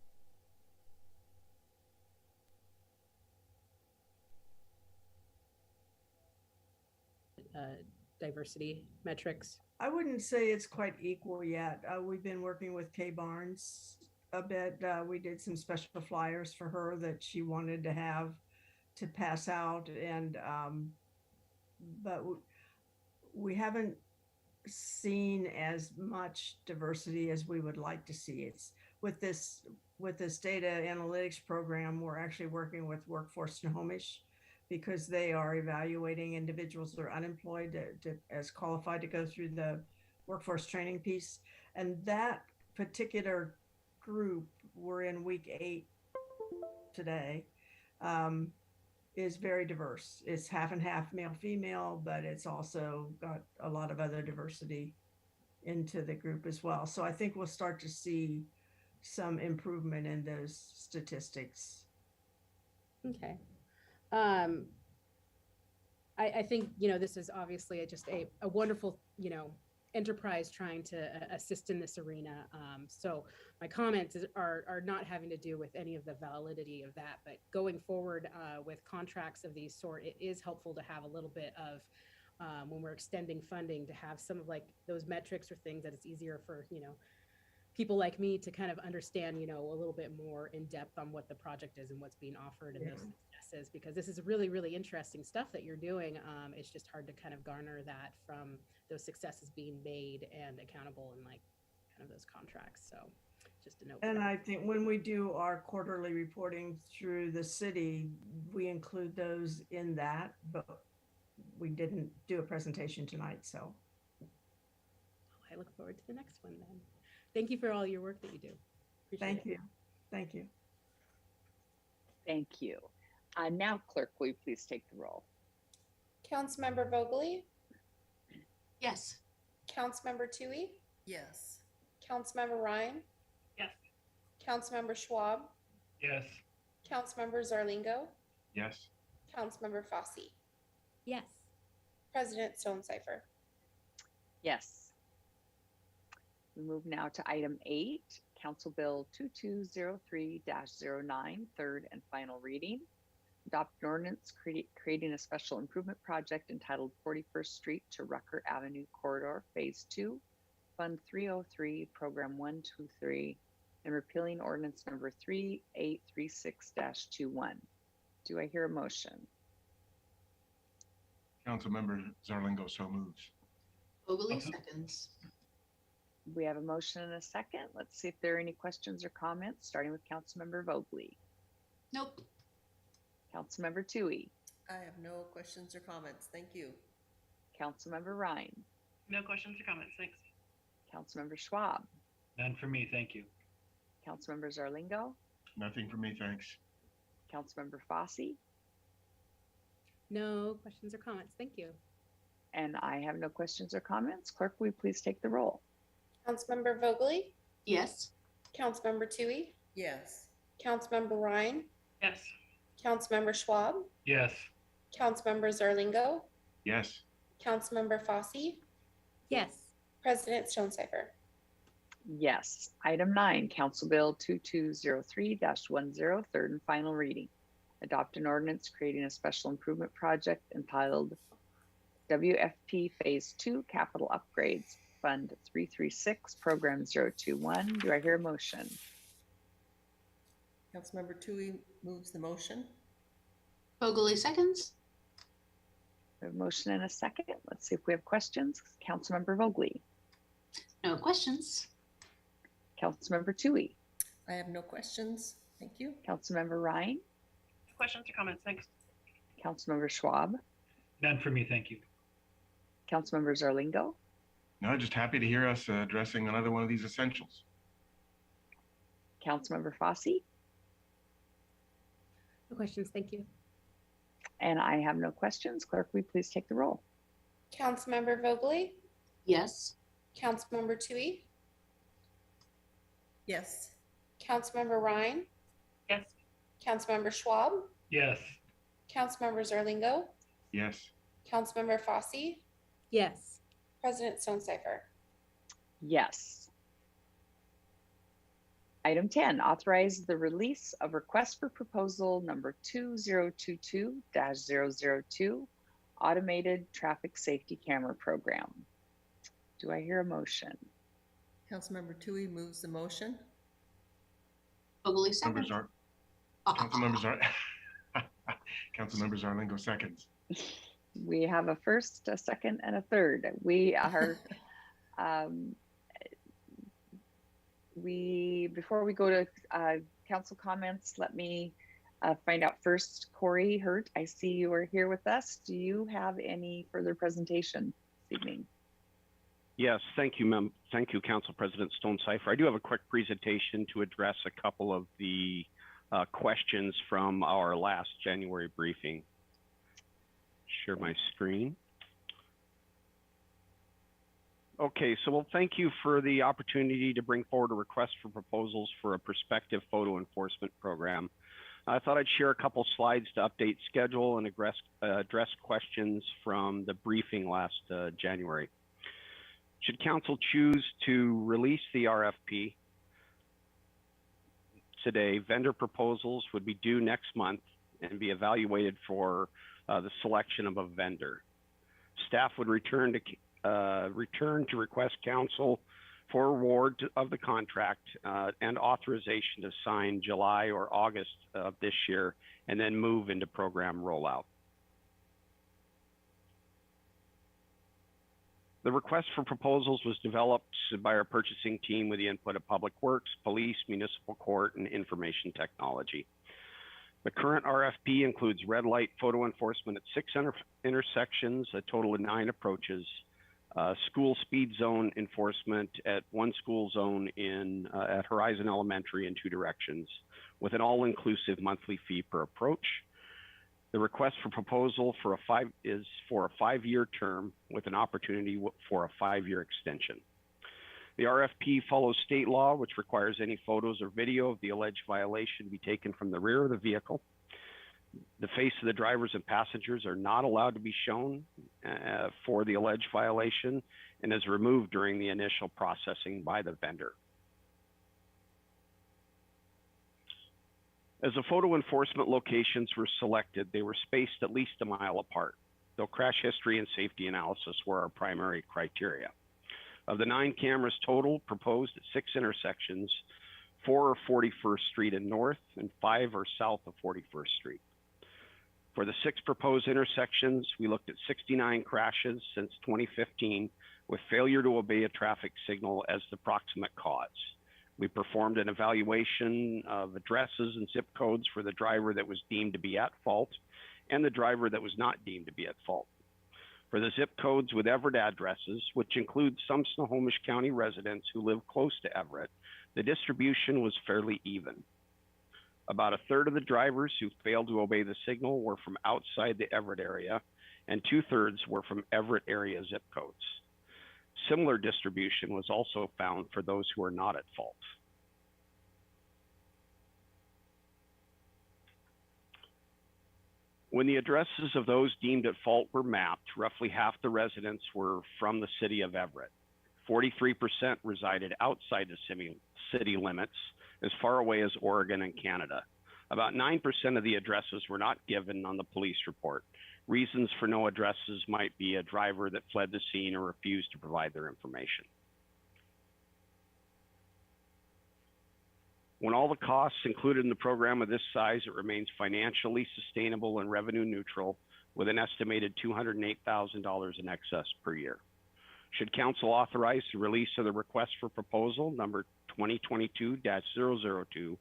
diversity metrics? I wouldn't say it's quite equal yet. We've been working with Kay Barnes a bit. We did some special flyers for her that she wanted to have to pass out, and but we haven't seen as much diversity as we would like to see. It's with this data analytics program, we're actually working with Workforce Snohomish because they are evaluating individuals that are unemployed as qualified to go through the workforce training piece. And that particular group, we're in week 8 today, is very diverse. It's half and half male, female, but it's also got a lot of other diversity into the group as well. So I think we'll start to see some improvement in those statistics. Okay. I think, this is obviously just a wonderful, enterprise trying to assist in this arena. So my comments are not having to do with any of the validity of that, but going forward with contracts of these sort, it is helpful to have a little bit of, when we're extending funding, to have some of like those metrics or things that it's easier for, people like me to kind of understand, a little bit more in depth on what the project is and what's being offered and those successes, because this is really, really interesting stuff that you're doing. It's just hard to kind of garner that from those successes being made and accountable in like kind of those contracts. So just a note. And I think when we do our quarterly reporting through the city, we include those in that, but we didn't do a presentation tonight, so. I look forward to the next one then. Thank you for all your work that you do. Appreciate Thank it. you. Thank you. Thank you. Now, clerk, will you please take the roll? Councilmember Vogely, Yes. Councilmember Tui, Yes. Councilmember Ryan, Yes. Councilmember Schwab, Yes. Councilmember Zarlingo, Yes. Councilmember Fosse, Yes. President Stonecipher. Yes. We move now to item 8, Council Bill 2203-09, third and final reading. Adopt an ordinance creating a special improvement project entitled 41st Street to Rucker Avenue Corridor, Phase 2, Fund 303, Program 123, and repealing ordinance number 3836-21. Do I hear a motion? Councilmember Zarlingo so moves. Vogely seconds. We have a motion and a second. Let's see if there are any questions or comments, starting with Councilmember Vogely. Nope. Councilmember Tui, I have no questions or comments. Thank you. Councilmember Ryan, No questions or comments. Thanks. Councilmember Schwab, None for me, thank you. Councilmember Zarlingo, Nothing for me, thanks. Councilmember Fosse, No questions or comments. Thank you. and I have no questions or comments. Clerk, will you please take the roll? Councilmember Vogely, Yes. Councilmember Tui, Yes. Councilmember Ryan, Yes. Councilmember Schwab, Yes. Councilmember Zarlingo, Yes. Councilmember Fosse, Yes. President Stonecipher. Yes. Item 9, Council Bill 2203-10, third and final reading. Adopt an ordinance creating a special improvement project entitled WFP Phase 2 Capital Upgrades, Fund 336, Program 021. Do I hear a motion? Councilmember Tui moves the motion. Vogely seconds. We have a motion and a second. Let's see if we have questions. Councilmember Vogely, No questions. Councilmember Tui, I have no questions. Thank you. Councilmember Ryan, No questions or comments. Thanks. Councilmember Schwab, None for me, thank you. Councilmember Zarlingo, No, just happy to hear us addressing another one of these essentials. Councilmember Fosse, No questions. Thank you. and I have no questions. Clerk, will you please take the roll? Councilmember Vogely, Yes. Councilmember Tui, Yes. Councilmember Ryan, Yes. Councilmember Schwab, Yes. Councilmember Zarlingo, Yes. Councilmember Fosse, Yes. President Stonecipher. Yes. Item 10, authorize the release of request for proposal number 2022-002, automated traffic safety camera program. Do I hear a motion? Councilmember Tui moves the motion. Vogely Councilmember seconds. Councilmember Zarlingo seconds. We have a first, a second, and a third. We are, before we go to council comments, let me find out first, Corey Hurt, I see you are here with us. Do you have any further presentation this evening? Yes, thank you, ma'am. Thank you, Council President Stonecipher. I do have a quick presentation to address a couple of the questions from our last January briefing. Share my screen. Okay, so well, thank you for the opportunity to bring forward a request for proposals for a prospective photo enforcement program. I thought I'd share a couple slides to update schedule and address questions from the briefing last January. Should council choose to release the RFP today, vendor proposals would be due next month and be evaluated for the selection of a vendor. Staff would return to request council for award of the contract and authorization to sign July or August of this year, and then move into program rollout. The request for proposals was developed by our purchasing team with the input of Public Works, Police, Municipal Court, and Information Technology. The current RFP includes red light photo enforcement at 6 intersections, a total of 9 approaches, school speed zone enforcement at 1 school zone at Horizon Elementary in 2 directions, with an all-inclusive monthly fee per approach. The request for proposal is for a 5-year term with an opportunity for a 5-year extension. The RFP follows state law, which requires any photos or video of the alleged violation be taken from the rear of the vehicle. The face of the drivers and passengers are not allowed to be shown for the alleged violation and is removed during the initial processing by the vendor. As the photo enforcement locations were selected, they were spaced at least a mile apart, though crash history and safety analysis were our primary criteria. Of the 9 cameras total proposed at 6 intersections, 4 are 41st Street and north and 5 are south of 41st Street. For the 6 proposed intersections, we looked at 69 crashes since 2015 with failure to obey a traffic signal as the proximate cause. We performed an evaluation of addresses and zip codes for the driver that was deemed to be at fault and the driver that was not deemed to be at fault. For the zip codes with Everett addresses, which includes some Snohomish County residents who live close to Everett, the distribution was fairly even. About 1/3 of the drivers who failed to obey the signal were from outside the Everett area, and 2/3 were from Everett area zip codes. Similar distribution was also found for those who are not at fault. When the addresses of those deemed at fault were mapped, roughly half the residents were from the city of Everett. 43% resided outside the city limits, as far away as Oregon and Canada. About 9% of the addresses were not given on the police report. Reasons for no addresses might be a driver that fled the scene or refused to provide their information. When all the costs included in the program of this size, it remains financially sustainable and revenue neutral with an estimated $208,000 in excess per year. Should council authorize the release of the request for proposal number 2022-002,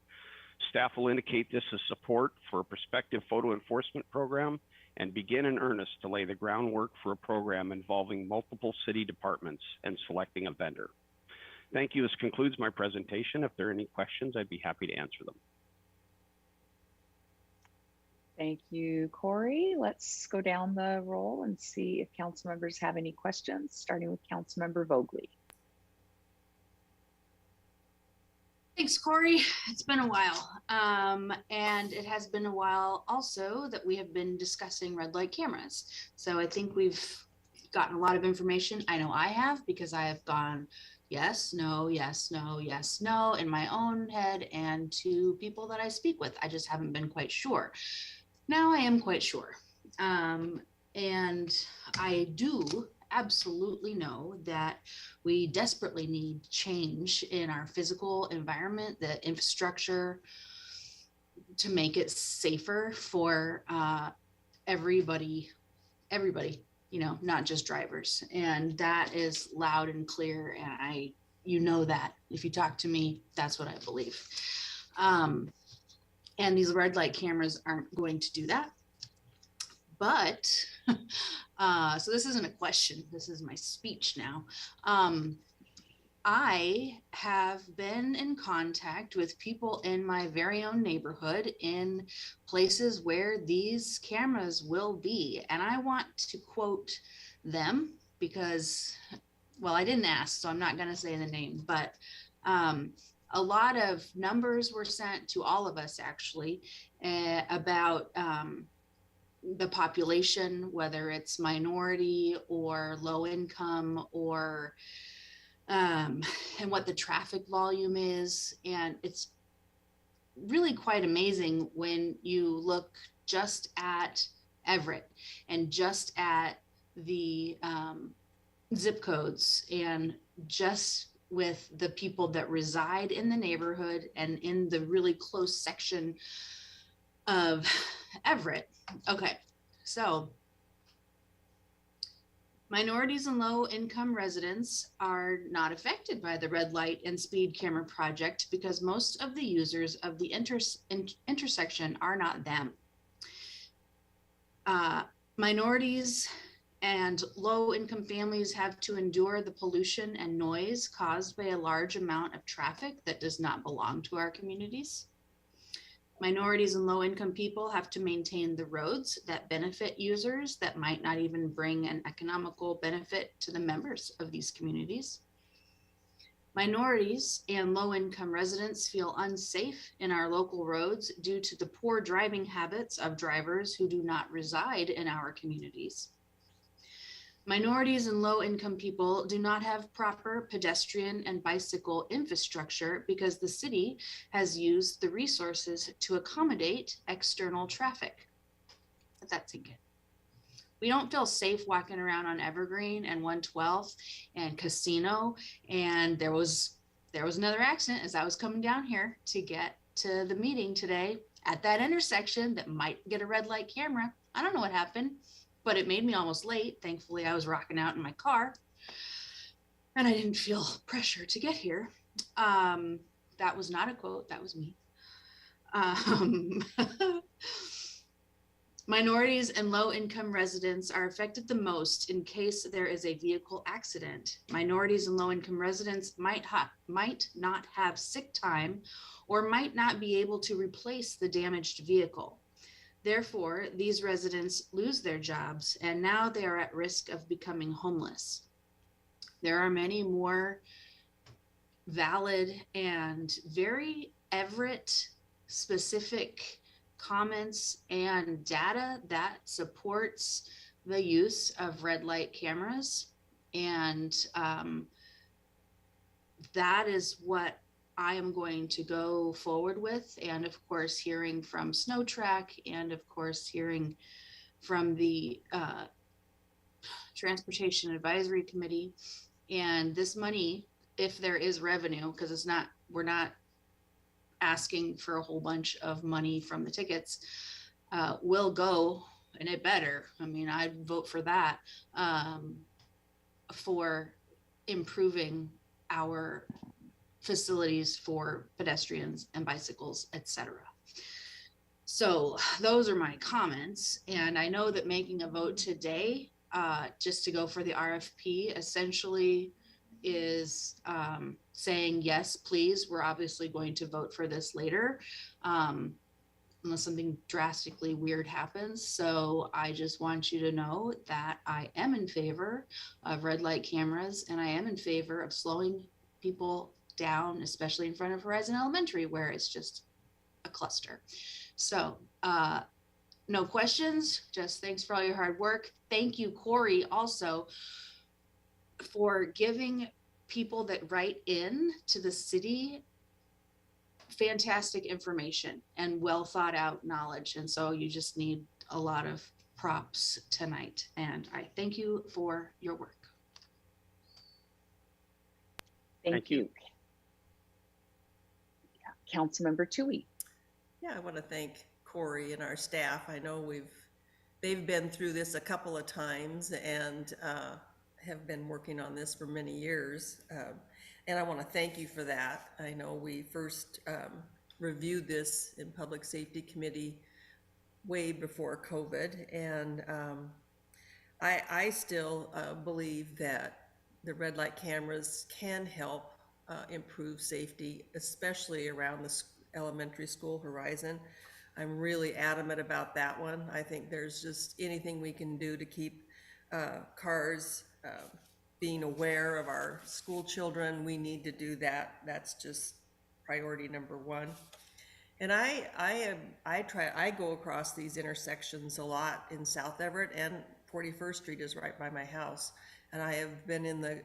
staff will indicate this as support for a prospective photo enforcement program and begin in earnest to lay the groundwork for a program involving multiple city departments and selecting a vendor. Thank you. This concludes my presentation. If there are any questions, I'd be happy to answer them. Thank you, Corey. Let's go down the roll and see if council members have any questions, starting with Councilmember Vogely. Thanks, Corey. It's been a while. And it has been a while also that we have been discussing red light cameras. So I think we've gotten a lot of information. I know I have, because I have gone yes, no, yes, no, yes, no in my own head and to people that I speak with. I just haven't been quite sure. Now I am quite sure. And I do absolutely know that we desperately need change in our physical environment, the infrastructure, to make it safer for everybody, you know, not just drivers. And that is loud and clear. And you know that if you talk to me, that's what I believe. And these red light cameras aren't going to do that. But, so this isn't a question, this is my speech now. I have been in contact with people in my very own neighborhood in places where these cameras will be. And I want to quote them because well, I didn't ask, so I'm not going to say the name, but a lot of numbers were sent to all of us actually about the population, whether it's minority or low income or and what the traffic volume is. And it's really quite amazing when you look just at Everett and just at the zip codes and just with the people that reside in the neighborhood and in the really close section of Everett. Okay, so minorities and low income residents are not affected by the red light and speed camera project because most of the users of the intersection are not them. Minorities and low income families have to endure the pollution and noise caused by a large amount of traffic that does not belong to our communities. Minorities and low income people have to maintain the roads that benefit users that might not even bring an economical benefit to the members of these communities. Minorities and low income residents feel unsafe in our local roads due to the poor driving habits of drivers who do not reside in our communities. Minorities and low income people do not have proper pedestrian and bicycle infrastructure because the city has used the resources to accommodate external traffic. Let that sink in. We don't feel safe walking around on Evergreen and 112th and Casino. And there was another accident as I was coming down here to get to the meeting today at that intersection that might get a red light camera. I don't know what happened, but it made me almost late. Thankfully, I was rocking out in my car and I didn't feel pressure to get here. That was not a quote, that was me. Minorities and low-income residents are affected the most in case there is a vehicle accident. Minorities and low-income residents might not have sick time or might not be able to replace the damaged vehicle. Therefore, these residents lose their jobs and now they are at risk of becoming homeless. There are many more valid and very Everett specific comments and data that supports the use of red light cameras. And that is what I am going to go forward with. And of course, hearing from Snow Track and of course, hearing from the Transportation Advisory Committee. And this money, if there is revenue, because we're not asking for a whole bunch of money from the tickets, will go, and it better. I mean, I'd vote for that, for improving our facilities for pedestrians and bicycles, etc. So those are my comments. And I know that making a vote today, just to go for the RFP, essentially is saying, yes, please, we're obviously going to vote for this later, unless something drastically weird happens. So I just want you to know that I am in favor of red light cameras and I am in favor of slowing people down, especially in front of Horizon Elementary, where it's just a cluster. So no questions, just thanks for all your hard work. Thank you, Corey, also for giving people that write in to the city fantastic information and well thought out knowledge. And so you just need a lot of props tonight. And I thank you for your work. Thank you. Yeah. Councilmember Tui. Yeah, I want to thank Corey and our staff. I know they've been through this a couple of times and have been working on this for many years. And I want to thank you for that. I know we first reviewed this in Public Safety Committee way before COVID. And I still believe that the red light cameras can help improve safety, especially around the elementary school Horizon. I'm really adamant about that one. I think there's just anything we can do to keep cars being aware of our school children. We need to do that. That's just priority number one. And I go across these intersections a lot in South Everett, and 41st Street is right by my house. And I have been in the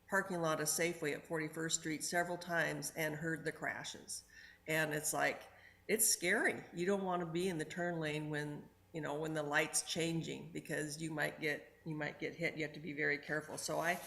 parking lot of Safeway at 41st Street several times and heard the crashes. And it's like, it's scary. You don't want to be in the turn lane when, you know, when the light's changing, because you might get hit. You have to be very careful. So I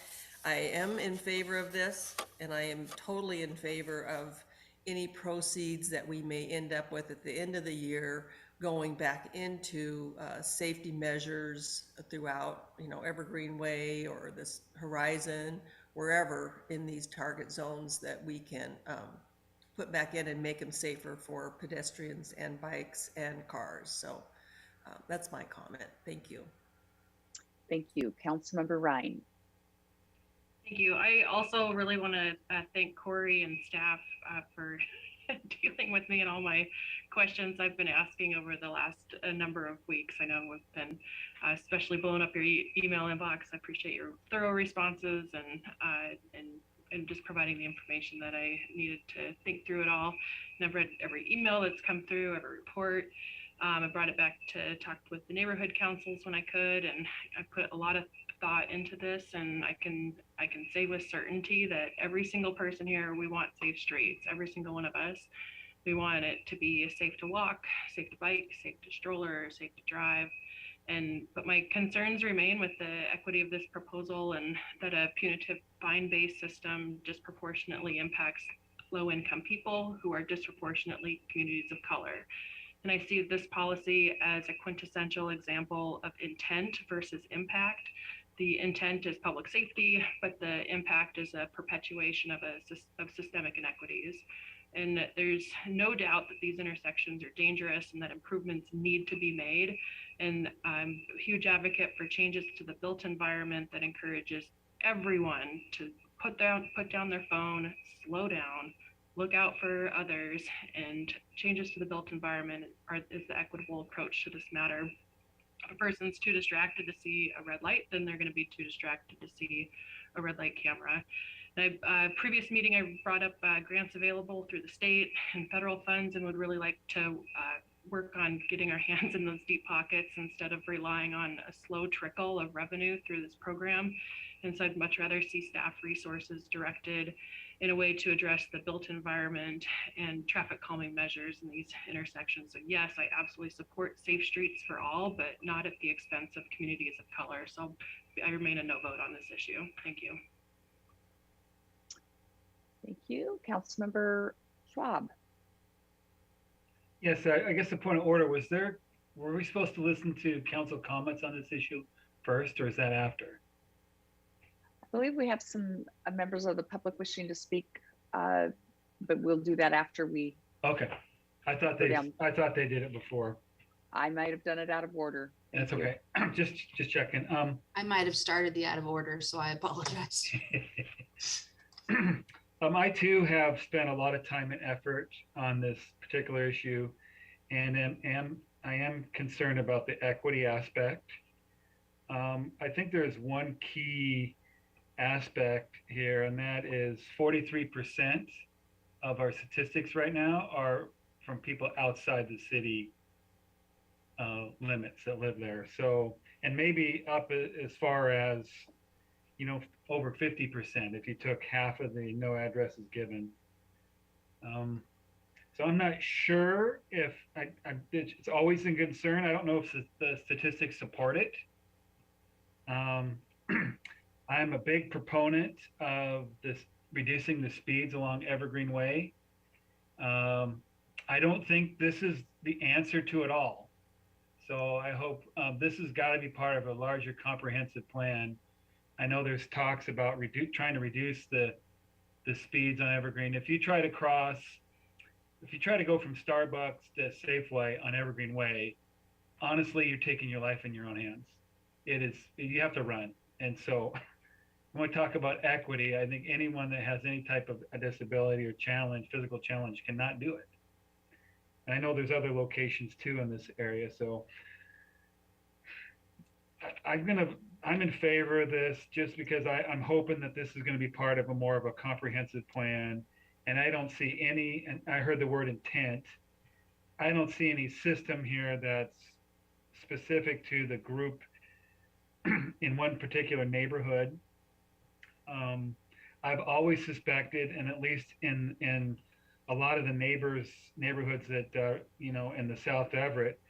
am in favor of this, and I am totally in favor of any proceeds that we may end up with at the end of the year going back into safety measures throughout, you know, Evergreen Way or this Horizon, wherever in these target zones that we can put back in and make them safer for pedestrians and bikes and cars. So that's my comment. Thank you. Thank you. Councilmember Ryan. Thank you. I also really want to thank Corey and staff for dealing with me and all my questions I've been asking over the last number of weeks. I know we've been especially blowing up your email inbox. I appreciate your thorough responses and just providing the information that I needed to think through it all. And I've read every email that's come through, every report. I brought it back to talk with the neighborhood councils when I could, and I put a lot of thought into this, and I can say with certainty that every single person here, we want safe streets. Every single one of us, we want it to be safe to walk, safe to bike, safe to stroller, safe to drive. But my concerns remain with the equity of this proposal, and that a punitive fine-based system disproportionately impacts low-income people who are disproportionately communities of color. And I see this policy as a quintessential example of intent versus impact. The intent is public safety, but the impact is a perpetuation of systemic inequities. And there's no doubt that these intersections are dangerous and that improvements need to be made. And I'm a huge advocate for changes to the built environment that encourages everyone to put down their phone, slow down, look out for others, and changes to the built environment is the equitable approach to this matter. If a person's too distracted to see a red light, then they're going to be too distracted to see a red light camera. Previous meeting, I brought up grants available through the state and federal funds, and would really like to work on getting our hands in those deep pockets instead of relying on a slow trickle of revenue through this program. And so I'd much rather see staff resources directed in a way to address the built environment and traffic calming measures in these intersections. So yes, I absolutely support safe streets for all, but not at the expense of communities of color. So I remain a no vote on this issue. Thank you. Thank you. Councilmember Schwab. Yes, I guess the point of order was were we supposed to listen to council comments on this issue first, or is that after? I believe we have some members of the public wishing to speak, but we'll do that after we. Okay. I thought they did it before. I might have done it out of order. That's okay. Just checking. I might have started the out of order, so I apologize. I too have spent a lot of time and effort on this particular issue, and I am concerned about the equity aspect. I think there's one key aspect here, and that is 43% of our statistics right now are from people outside the city limits that live there. So, and maybe up as far as, you know, over 50% if you took half of the no addresses given. So I'm not sure if it's always a concern. I don't know if the statistics support it. I'm a big proponent of this reducing the speeds along Evergreen Way. I don't think this is the answer to it all. So I hope this has got to be part of a larger comprehensive plan. I know there's talks about trying to reduce the speeds on Evergreen. If you try to go from Starbucks to Safeway on Evergreen Way, honestly, you're taking your life in your own hands. You have to run. And so when we talk about equity, I think anyone that has any type of a disability or physical challenge cannot do it. And I know there's other locations too in this area. So I'm going to I'm in favor of this just because I'm hoping that this is going to be part of a more of a comprehensive plan. And I don't see any, and I heard the word intent. I don't see any system here that's specific to the group in one particular neighborhood. I've always suspected, and at least in a lot of the neighborhoods that in the South Everett,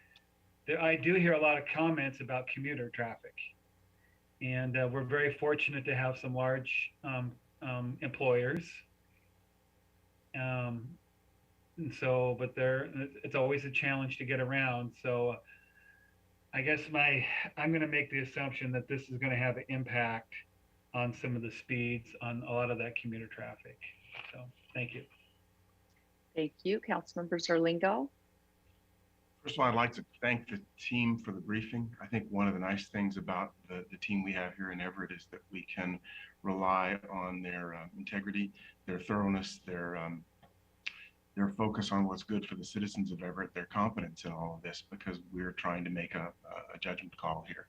I do hear a lot of comments about commuter traffic, and we're very fortunate to have some large employers. And so, but it's always a challenge to get around. So I guess I'm going to make the assumption that this is going to have an impact on some of the speeds on a lot of that commuter traffic. So thank you. Thank you. Councilmember Zerlingo. First of all, I'd like to thank the team for the briefing. I think one of the nice things about the team we have here in Everett is that we can rely on their integrity, their thoroughness, their focus on what's good for the citizens of Everett, their competence in all of this, because we're trying to make a judgment call here.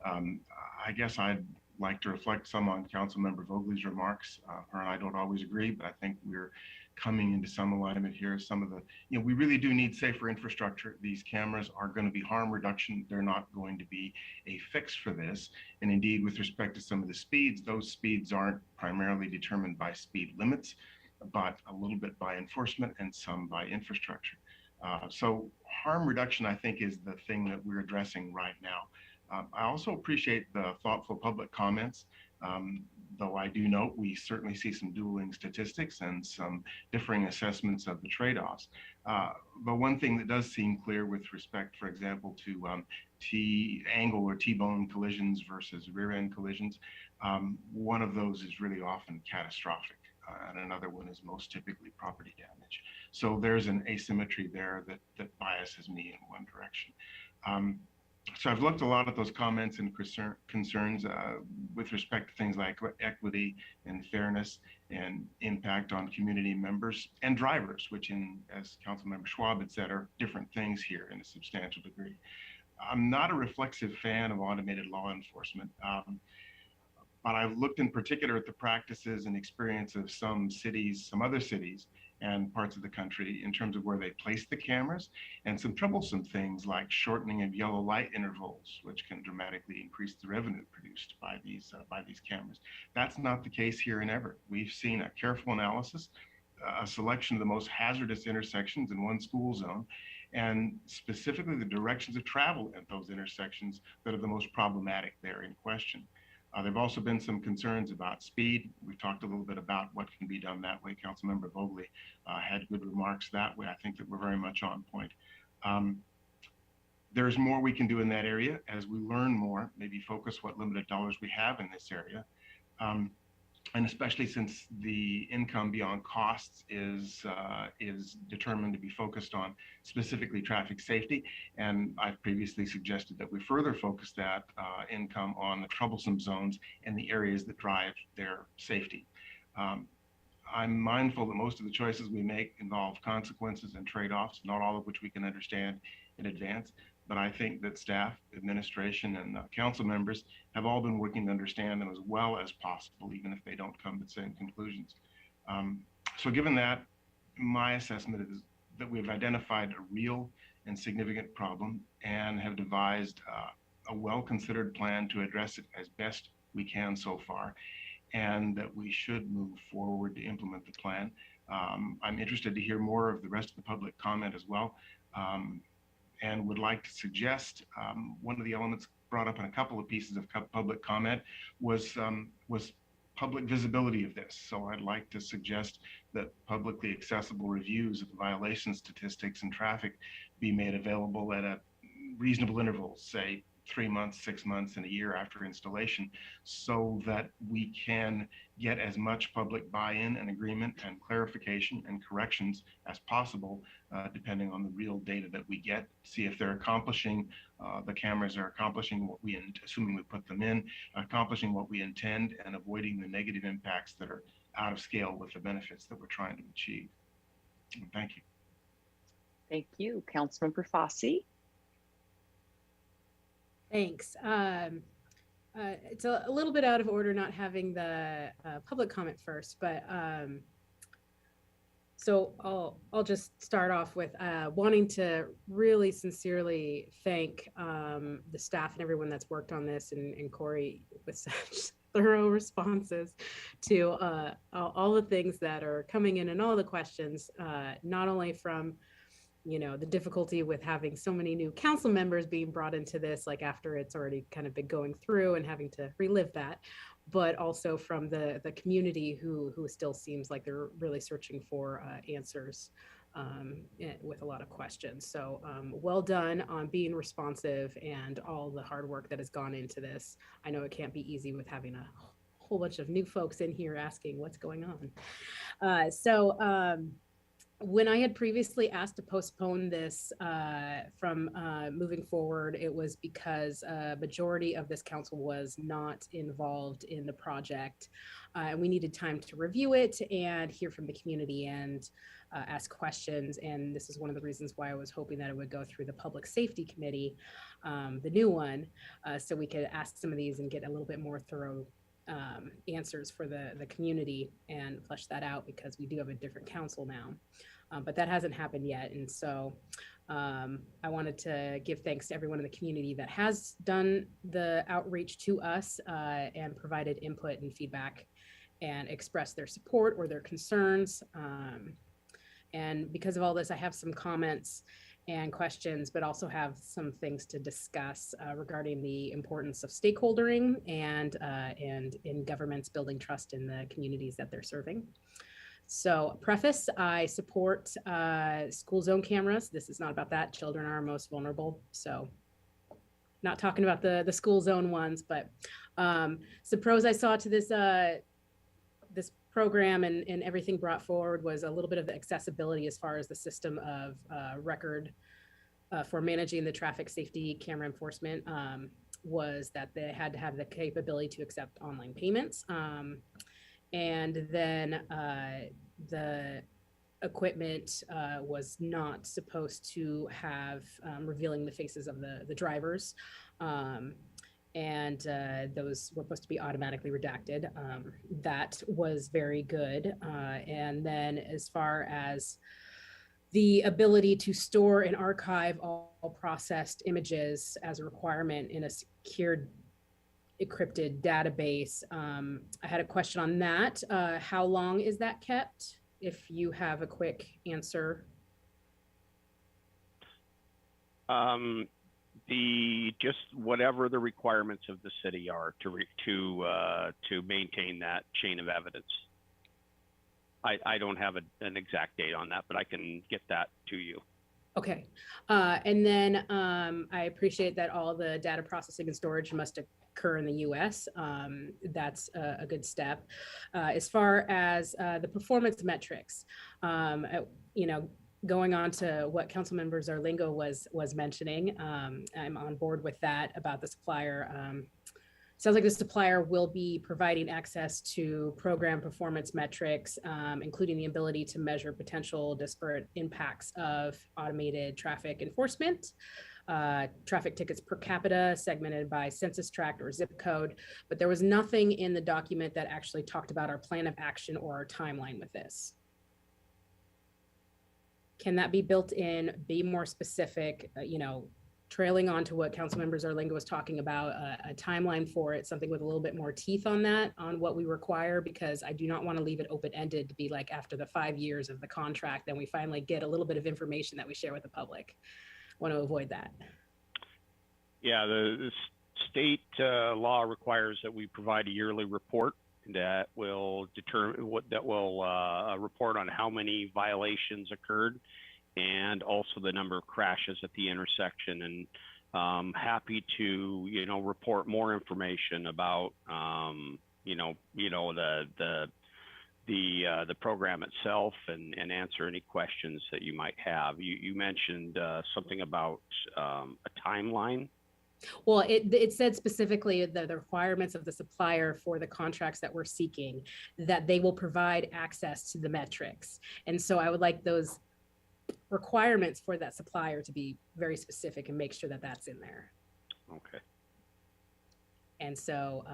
I guess I'd like to reflect some on Councilmember Vogel's remarks. Her and I don't always agree, but I think we're coming into some alignment here. Some of the, we really do need safer infrastructure. These cameras are going to be harm reduction. They're not going to be a fix for this. And indeed, with respect to some of the speeds, those speeds aren't primarily determined by speed limits, but a little bit by enforcement and some by infrastructure. So harm reduction, I think, is the thing that we're addressing right now. I also appreciate the thoughtful public comments, though I do note we certainly see some dueling statistics and some differing assessments of the trade-offs. But one thing that does seem clear with respect, for example, to T-angle or T-bone collisions versus rear-end collisions, one of those is really often catastrophic. And another one is most typically property damage. So there's an asymmetry there that biases me in one direction. So I've looked a lot at those comments and concerns with respect to things like equity and fairness and impact on community members and drivers, which as Councilmember Schwab had said, are different things here in a substantial degree. I'm not a reflexive fan of automated law enforcement. But I've looked in particular at the practices and experience of some other cities and parts of the country in terms of where they place the cameras, and some troublesome things like shortening of yellow light intervals, which can dramatically increase the revenue produced by these cameras. That's not the case here in Everett. We've seen a careful analysis, a selection of the most hazardous intersections in one school zone, and specifically the directions of travel at those intersections that are the most problematic there in question. There've also been some concerns about speed. We've talked a little bit about what can be done that way. Councilmember Vogel had good remarks that way. I think that we're very much on point. There's more we can do in that area as we learn more, maybe focus what limited dollars we have in this area. And especially since the income beyond costs is determined to be focused on specifically traffic safety. And I've previously suggested that we further focus that income on the troublesome zones and the areas that drive their safety. I'm mindful that most of the choices we make involve consequences and trade-offs, not all of which we can understand in advance. But I think that staff, administration, and council members have all been working to understand them as well as possible, even if they don't come to the same conclusions. So given that, my assessment is that we've identified a real and significant problem and have devised a well-considered plan to address it as best we can so far, and that we should move forward to implement the plan. I'm interested to hear more of the rest of the public comment as well. And would like to suggest one of the elements brought up in a couple of pieces of public comment was public visibility of this. So I'd like to suggest that publicly accessible reviews of the violation statistics and traffic be made available at a reasonable interval, say 3 months, 6 months, and a year after installation, so that we can get as much public buy-in and agreement and clarification and corrections as possible, depending on the real data that we get, see if they're accomplishing, the cameras are accomplishing what we, assuming we put them in, accomplishing what we intend and avoiding the negative impacts that are out of scale with the benefits that we're trying to achieve. Thank you. Thank you. Councilmember Fosse. Thanks. it's a little bit out of order not having the public comment first, but so I'll just start off with wanting to really sincerely thank the staff and everyone that's worked on this, and Corey with such thorough responses to all the things that are coming in and all the questions, not only from the difficulty with having so many new council members being brought into this, like after it's already kind of been going through and having to relive that, but also from the community who still seems like they're really searching for answers with a lot of questions. So well done on being responsive and all the hard work that has gone into this. I know it can't be easy with having a whole bunch of new folks in here asking what's going on. When I had previously asked to postpone this from moving forward, it was because a majority of this council was not involved in the project. And we needed time to review it and hear from the community and ask questions. And this is one of the reasons why I was hoping that it would go through the Public Safety Committee, the new one, so we could ask some of these and get a little bit more thorough answers for the community and flesh that out, because we do have a different council now, but that hasn't happened yet. And so I wanted to give thanks to everyone in the community that has done the outreach to us and provided input and feedback and expressed their support or their concerns. And because of all this, I have some comments and questions, but also have some things to discuss regarding the importance of stakeholdering and in governments building trust in the communities that they're serving. So preface, I support school zone cameras. This is not about that. Children are most vulnerable. So not talking about the school zone ones, but some pros I saw to this this program and everything brought forward was a little bit of accessibility as far as the system of record for managing the traffic safety camera enforcement, was that they had to have the capability to accept online payments. And then the equipment was not supposed to have revealing the faces of the drivers. And those were supposed to be automatically redacted. That was very good. And then as far as the ability to store and archive all processed images as a requirement in a secured encrypted database, I had a question on that. How long is that kept? If you have a quick answer. Just whatever the requirements of the city are to maintain that chain of evidence. I don't have an exact date on that, but I can get that to you. Okay. And then I appreciate that all the data processing and storage must occur in the US. That's a good step. As far as the performance metrics, going on to what Councilmember Zarlingo was mentioning, I'm on board with that about the supplier. Sounds like the supplier will be providing access to program performance metrics, including the ability to measure potential disparate impacts of automated traffic enforcement, traffic tickets per capita segmented by census tract or zip code. But there was nothing in the document that actually talked about our plan of action or our timeline with this. Can that be built in, be more specific, trailing on to what Councilmember Zarlingo was talking about, a timeline for it, something with a little bit more teeth on that, on what we require, because I do not want to leave it open-ended to be like after the 5 years of the contract, then we finally get a little bit of information that we share with the public. Want to avoid that. Yeah, the state law requires that we provide a yearly report that will determine report on how many violations occurred and also the number of crashes at the intersection. And happy to report more information about the program itself and answer any questions that you might have. You mentioned something about a timeline. Well, it said specifically the requirements of the supplier for the contracts that we're seeking, that they will provide access to the metrics. And so I would like those requirements for that supplier to be very specific and make sure that that's in there. Okay. And so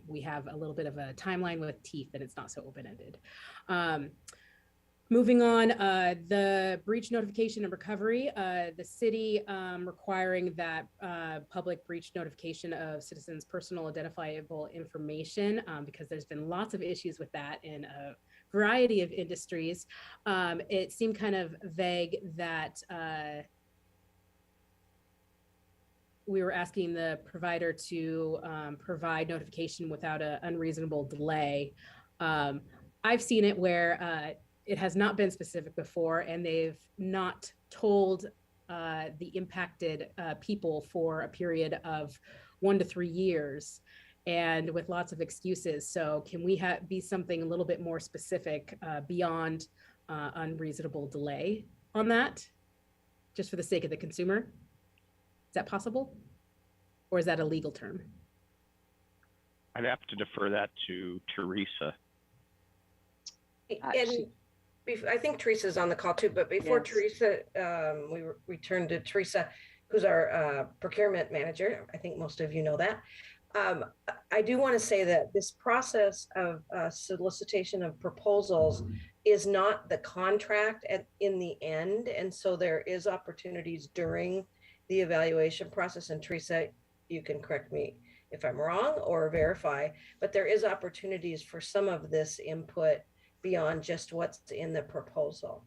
we have a little bit of a timeline with teeth, and it's not so open-ended. Moving on, the breach notification and recovery, the city requiring that public breach notification of citizens' personal identifiable information, because there's been lots of issues with that in a variety of industries. It seemed kind of vague that we were asking the provider to provide notification without an unreasonable delay. I've seen it where it has not been specific before, and they've not told the impacted people for a period of 1 to 3 years, and with lots of excuses. So can we be something a little bit more specific beyond unreasonable delay on that, just for the sake of the consumer? Is that possible? Or is that a legal term? I'd have to defer that to Teresa. And I think Teresa's on the call too, but before Yes. Teresa, we return to Teresa, who's our procurement manager. I think most of you know that. I do want to say that this process of solicitation of proposals is not the contract in the end. And so there is opportunities during the evaluation process. And Teresa, you can correct me if I'm wrong or verify, but there is opportunities for some of this input beyond just what's in the proposal.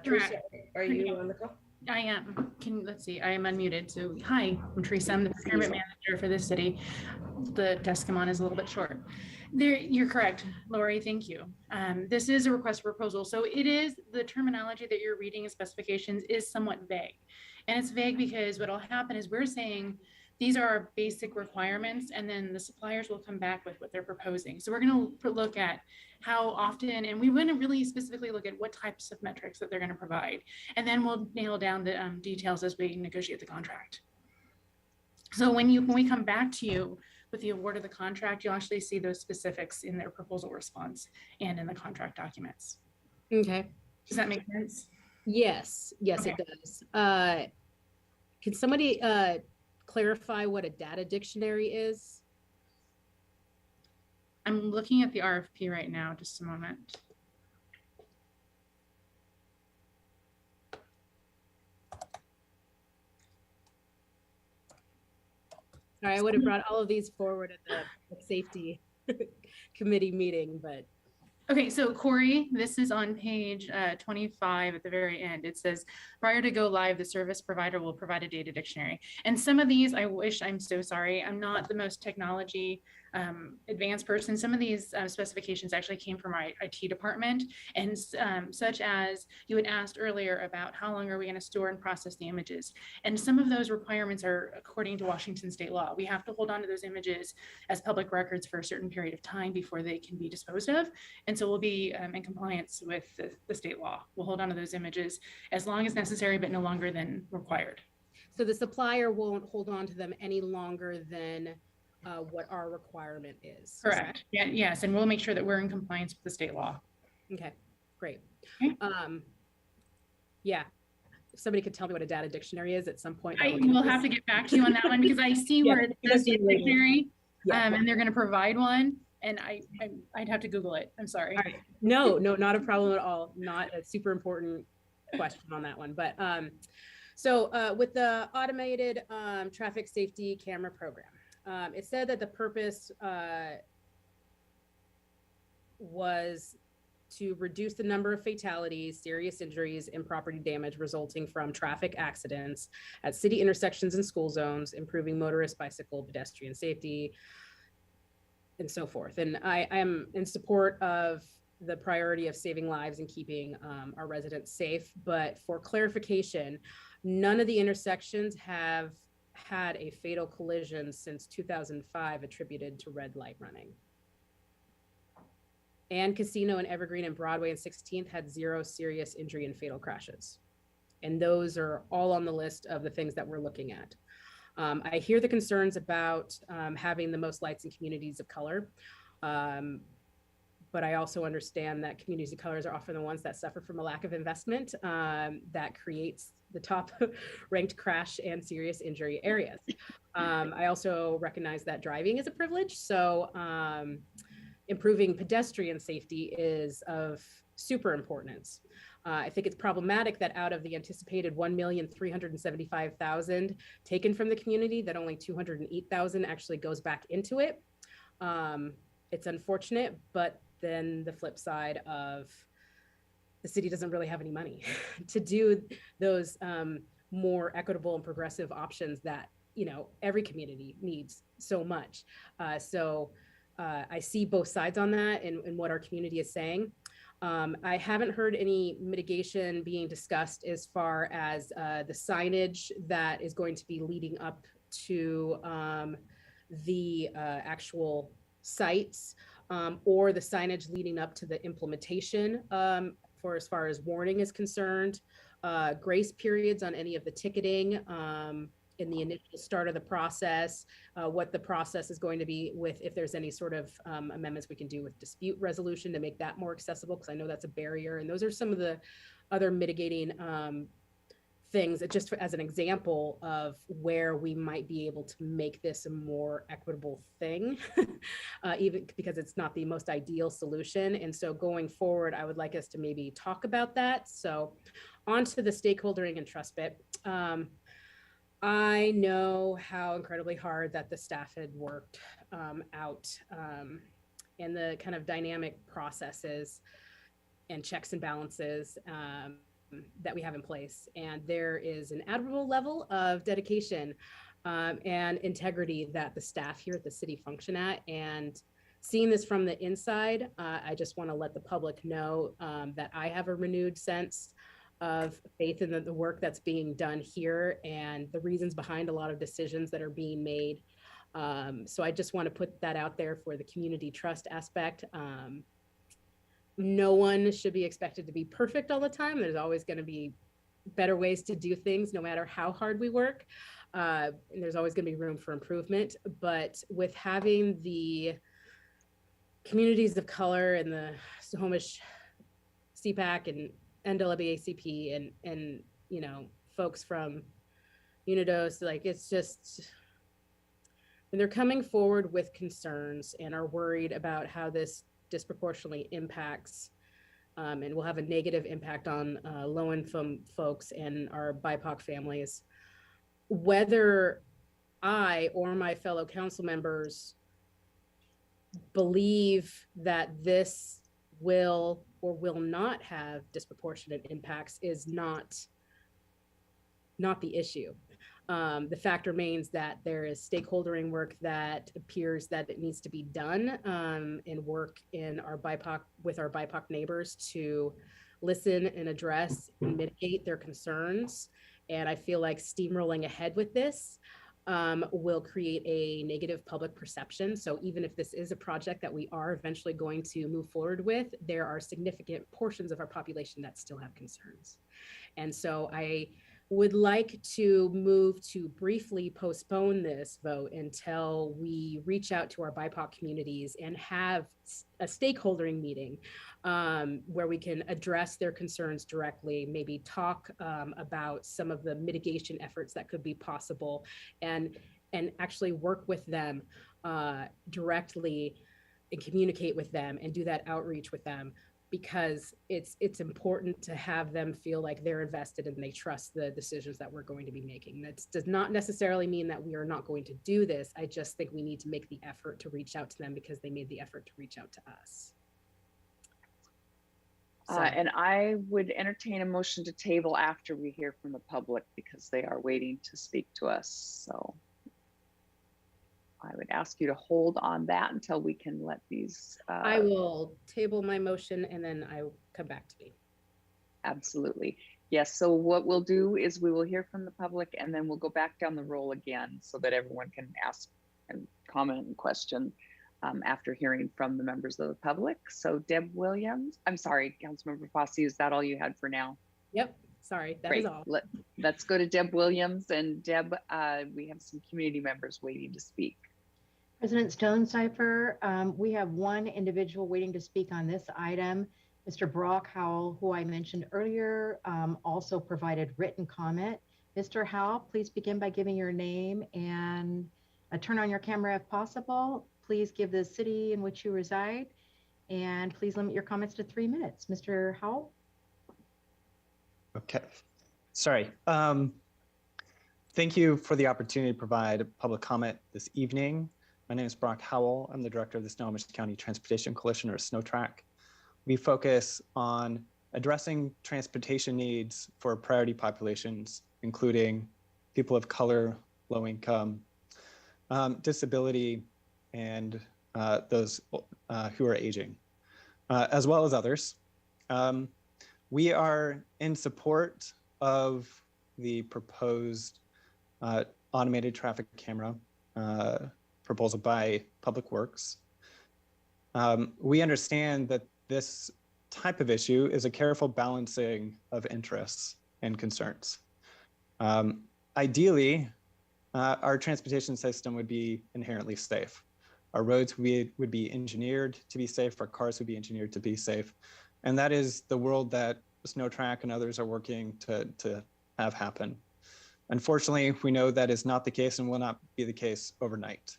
Teresa, are you on the call? I am. Let's see, I am unmuted. So hi, I'm Teresa. I'm the procurement manager for this city. The desk I'm on is a little bit short. You're correct, Lori, thank you. This is a request for proposal. So it is, the terminology that you're reading in specifications is somewhat vague. And it's vague because what'll happen is we're saying, these are our basic requirements, and then the suppliers will come back with what they're proposing. So we're going to look at how often, and we want to really specifically look at what types of metrics that they're going to provide. And then we'll nail down the details as we negotiate the contract. So when we come back to you with the award of the contract, you'll actually see those specifics in their proposal response and in the contract documents. Okay. Does that make sense? Yes, Okay. it does. Can somebody clarify what a data dictionary is? I'm looking at the RFP right now, just a moment. Sorry, I would have brought all of these forward at the safety committee meeting, but. Okay, so Corey, this is on page 25 at the very end. It says, prior to go live, the service provider will provide a data dictionary. And some of these, I'm so sorry, I'm not the most technology advanced person. Some of these specifications actually came from our IT department, and such as you had asked earlier about how long are we going to store and process the images. And some of those requirements are according to Washington state law. We have to hold on to those images as public records for a certain period of time before they can be disposed of. And so we'll be in compliance with the state law. We'll hold on to those images as long as necessary, but no longer than required. So the supplier won't hold on to them any longer than what our requirement is. Correct. Yeah, yes, and we'll make sure that we're in compliance with the state law. Okay, great. Okay. Yeah, if somebody could tell me what a data dictionary is at some point. I will have to get back to you on that one because I see where it says dictionary, and they're going to provide one, and I'd have to Google it. I'm sorry. All right. No, not a problem at all. Not a super important question on that one, but so with the automated traffic safety camera program. It said that the purpose was to reduce the number of fatalities, serious injuries, and property damage resulting from traffic accidents at city intersections and school zones, improving motorist, bicycle, pedestrian safety, and so forth. And I am in support of the priority of saving lives and keeping our residents safe. But for clarification, none of the intersections have had a fatal collision since 2005 attributed to red light running. And Casino and Evergreen and Broadway and 16th had 0 serious injury and fatal crashes. And those are all on the list of the things that we're looking at. I hear the concerns about having the most lights in communities of color. But I also understand that communities of colors are often the ones that suffer from a lack of investment that creates the top ranked crash and serious injury areas. I also recognize that driving is a privilege. So improving pedestrian safety is of super importance. I think it's problematic that out of the anticipated 1,375,000 taken from the community, that only 208,000 actually goes back into it. It's unfortunate, but then the flip side of the city doesn't really have any money to do those more equitable and progressive options that, you know, every community needs so much. So I see both sides on that and what our community is saying. I haven't heard any mitigation being discussed as far as the signage that is going to be leading up to the actual sites or the signage leading up to the implementation for as far as warning is concerned, grace periods on any of the ticketing in the initial start of the process, what the process is going to be with, if there's any sort of amendments we can do with dispute resolution to make that more accessible, because I know that's a barrier. And those are some of the other mitigating things, just as an example of where we might be able to make this a more equitable thing, even because it's not the most ideal solution. And so going forward, I would like us to maybe talk about that. So on to the stakeholdering and trust bit. I know how incredibly hard that the staff had worked out and the kind of dynamic processes and checks and balances that we have in place. And there is an admirable level of dedication and integrity that the staff here at the city function at. And seeing this from the inside, I just want to let the public know that I have a renewed sense of faith in the work that's being done here and the reasons behind a lot of decisions that are being made. So I just want to put that out there for the community trust aspect. No one should be expected to be perfect all the time. There's always going to be better ways to do things, no matter how hard we work. And there's always going to be room for improvement. But with having the communities of color and the Snohomish CPAC and NAACP and you know, folks from Unidos, like, it's just, when they're coming forward with concerns and are worried about how this disproportionately impacts and will have a negative impact on low-income folks and our BIPOC families, whether I or my fellow council members believe that this will or will not have disproportionate impacts is not the issue. The fact remains that there is stakeholdering work that appears that it needs to be done and work in our BIPOC with our BIPOC neighbors to listen and address and mitigate their concerns. And I feel like steamrolling ahead with this will create a negative public perception. So even if this is a project that we are eventually going to move forward with, there are significant portions of our population that still have concerns. And so I would like to move to briefly postpone this vote until we reach out to our BIPOC communities and have a stakeholdering meeting where we can address their concerns directly, maybe talk about some of the mitigation efforts that could be possible, and actually work with them directly and communicate with them and do that outreach with them, because it's important to have them feel like they're invested and they trust the decisions that we're going to be making. That does not necessarily mean that we are not going to do this. I just think we need to make the effort to reach out to them because they made the effort to reach out to us. So. And I would entertain a motion to table after we hear from the public, because they are waiting to speak to us. So I would ask you to hold on that until we can let these. I will table my motion and then I will come back to me. Absolutely. Yes. So what we'll do is we will hear from the public and then we'll go back down the roll again so that everyone can ask and comment and question after hearing from the members of the public. So Deb Williams, I'm sorry, Councilmember Fossey, is that all you had for now? Yep. Sorry, that Great. is all. Let's go to Deb Williams. And Deb, we have some community members waiting to speak. President Stonecipher, we have one individual waiting to speak on this item. Mr. Brock Howell, who I mentioned earlier, also provided written comment. Mr. Howell, please begin by giving your name and turn on your camera if possible. Please give the city in which you reside, and please limit your comments to 3 minutes. Mr. Howell? Okay, sorry. Thank you for the opportunity to provide public comment this evening. My name is Brock Howell. I'm the director of the Snohomish County Transportation Coalition, or SNOTRAC. We focus on addressing transportation needs for priority populations, including people of color, low income, disability, and those who are aging, as well as others. We are in support of the proposed automated traffic camera proposal by Public Works. We understand that this type of issue is a careful balancing of interests and concerns. Ideally, our transportation system would be inherently safe. Our roads would be engineered to be safe, our cars would be engineered to be safe. And that is the world that SNOTRAC and others are working to have happen. Unfortunately, we know that is not the case and will not be the case overnight.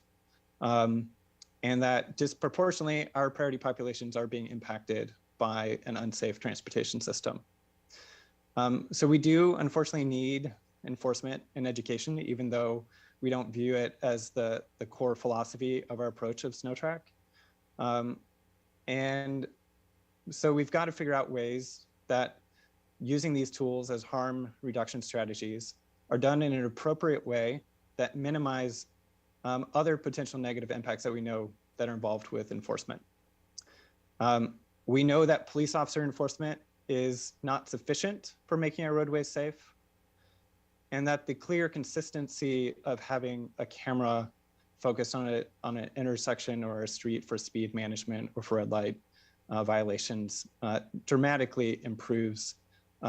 And that disproportionately, our priority populations are being impacted by an unsafe transportation system. So we do unfortunately need enforcement and education, even though we don't view it as the core philosophy of our approach of SNOTRAC. And so we've got to figure out ways that using these tools as harm reduction strategies are done in an appropriate way that minimize other potential negative impacts that we know that are involved with enforcement. We know that police officer enforcement is not sufficient for making our roadways safe, and that the clear consistency of having a camera focused on an intersection or a street for speed management or for red light violations dramatically improves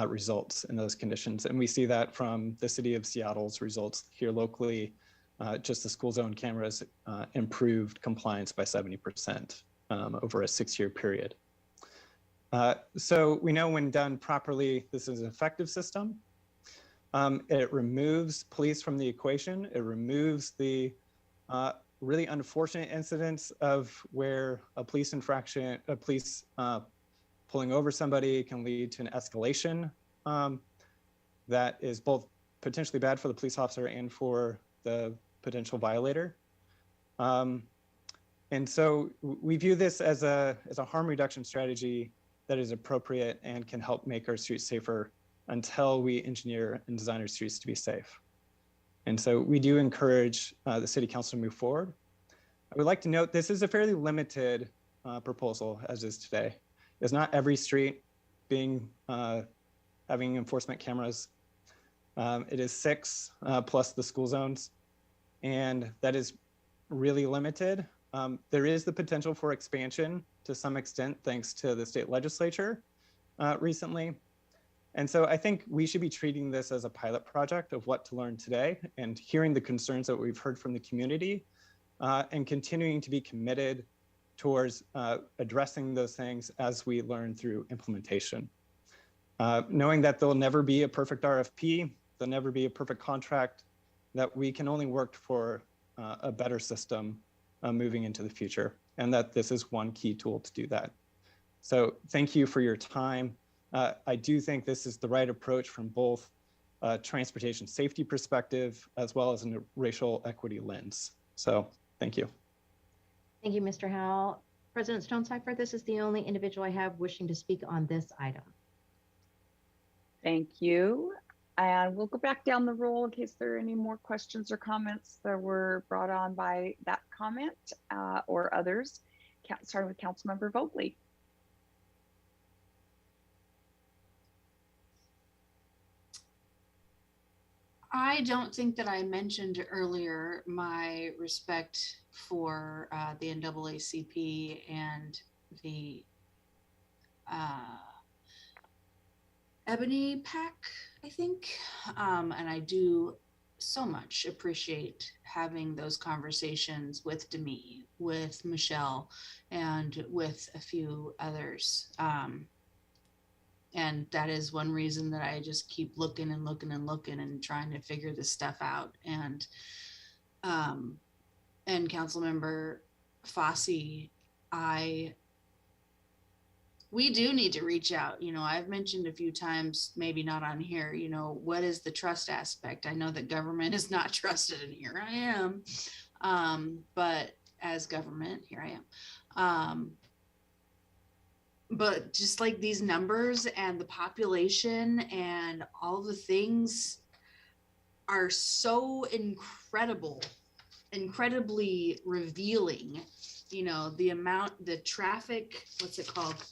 results in those conditions. And we see that from the city of Seattle's results here locally. Just the school zone cameras improved compliance by 70% over a 6-year period. So we know when done properly, this is an effective system. It removes police from the equation. It removes the really unfortunate incidents of where a police infraction, pulling over somebody can lead to an escalation that is both potentially bad for the police officer and for the potential violator. And so we view this as a harm reduction strategy that is appropriate and can help make our streets safer until we engineer and design our streets to be safe. And so we do encourage the City Council to move forward. I would like to note this is a fairly limited proposal as is today. There's not every street being having enforcement cameras. It is 6 plus the school zones, and that is really limited. There is the potential for expansion to some extent thanks to the state legislature recently. And so I think we should be treating this as a pilot project of what to learn today and hearing the concerns that we've heard from the community and continuing to be committed towards addressing those things as we learn through implementation. Knowing that there'll never be a perfect RFP, there'll never be a perfect contract, that we can only work for a better system moving into the future, and that this is one key tool to do that. So thank you for your time. I do think this is the right approach from both a transportation safety perspective as well as a racial equity lens. So thank you. Thank you, Mr. Howell. President Stonecipher, this is the only individual I have wishing to speak on this item. Thank you. And we'll go back down the roll in case there are any more questions or comments that were brought on by that comment or others. Starting with Councilmember Vogtley. I don't think that I mentioned earlier my respect for the NAACP and the Ebony PAC, I think. And I do so much appreciate having those conversations with Demi, with Michelle, and with a few others. And that is one reason that I just keep looking and looking and looking and trying to figure this stuff out. And Councilmember Fossey, we do need to reach out. You know, I've mentioned a few times, maybe not on here, you know, what is the trust aspect? I know that government is not trusted, and here I am. But as government, here I am. But just like these numbers and the population and all the things are so incredibly revealing. You know, the traffic, what's it called?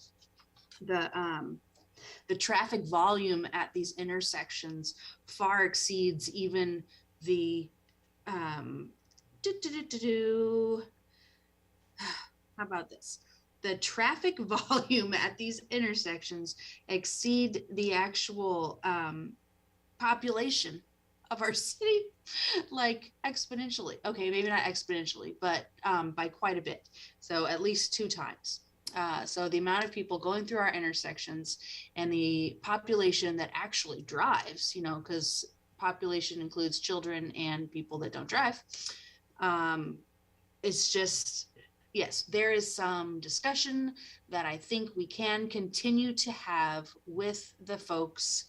The traffic volume at these intersections far exceeds even the how about this? The traffic volume at these intersections exceed the actual population of our city, like exponentially. Okay, maybe not exponentially, but by quite a bit. So at least 2 times. So the amount of people going through our intersections and the population that actually drives, you know, because population includes children and people that don't drive. It's just, yes, there is some discussion that I think we can continue to have with the folks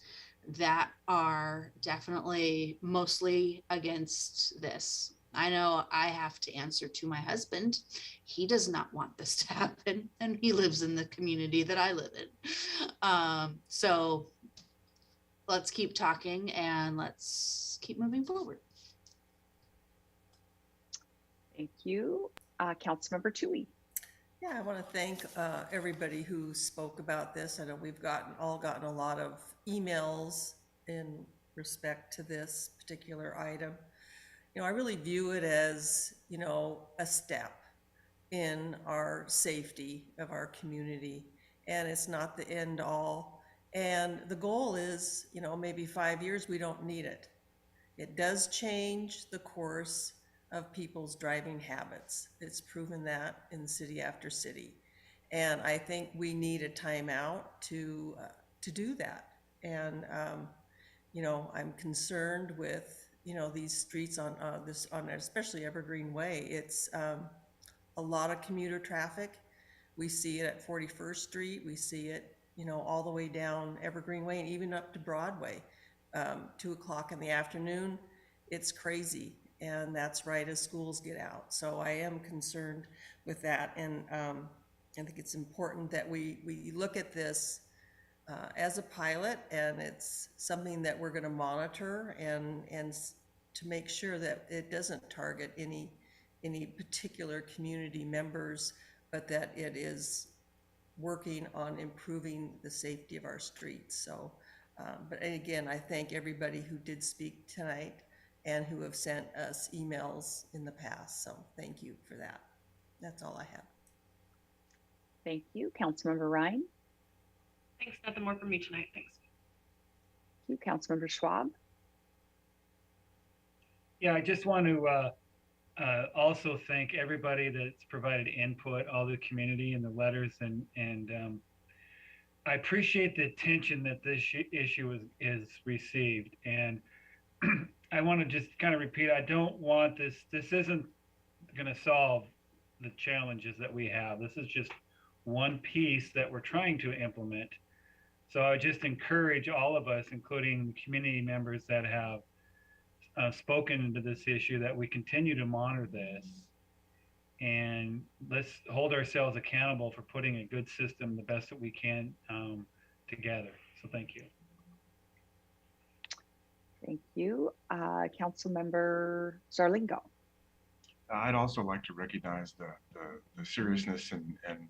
that are definitely mostly against this. I know I have to answer to my husband. He does not want this to happen, and he lives in the community that I live in. So let's keep talking and let's keep moving forward. Thank you. Councilmember Toohey. Yeah, I want to thank everybody who spoke about this. I know we've all gotten a lot of emails in respect to this particular item. You know, I really view it as, you know, a step in our safety of our community, and it's not the end all. And the goal is, you know, maybe 5 years, we don't need it. It does change the course of people's driving habits. It's proven that in city after city. And I think we need a timeout to do that. And, you know, I'm concerned with, you know, these streets on especially Evergreen Way. It's a lot of commuter traffic. We see it at 41st Street. We see it, you know, all the way down Evergreen Way and even up to Broadway. 2 o'clock in the afternoon, it's crazy. And that's right as schools get out. So I am concerned with that. And I think it's important that we look at this as a pilot, and it's something that we're going to monitor and to make sure that it doesn't target any particular community members, but that it is working on improving the safety of our streets. So, but again, I thank everybody who did speak tonight and who have sent us emails in the past. So thank you for that. That's all I have. Thank you. Councilmember Ryan. Thanks. Nothing more from me tonight. Thanks. Thank you. Councilmember Schwab. Yeah, I just want to also thank everybody that's provided input, all the community and the letters, and I appreciate the attention that this issue is received. And I want to just kind of repeat, I don't want this isn't going to solve the challenges that we have. This is just one piece that we're trying to implement. So I just encourage all of us, including community members that have spoken into this issue, that we continue to monitor this, and let's hold ourselves accountable for putting a good system the best that we can together. So thank you. Thank you. Councilmember Zarlingo. I'd also like to recognize the seriousness and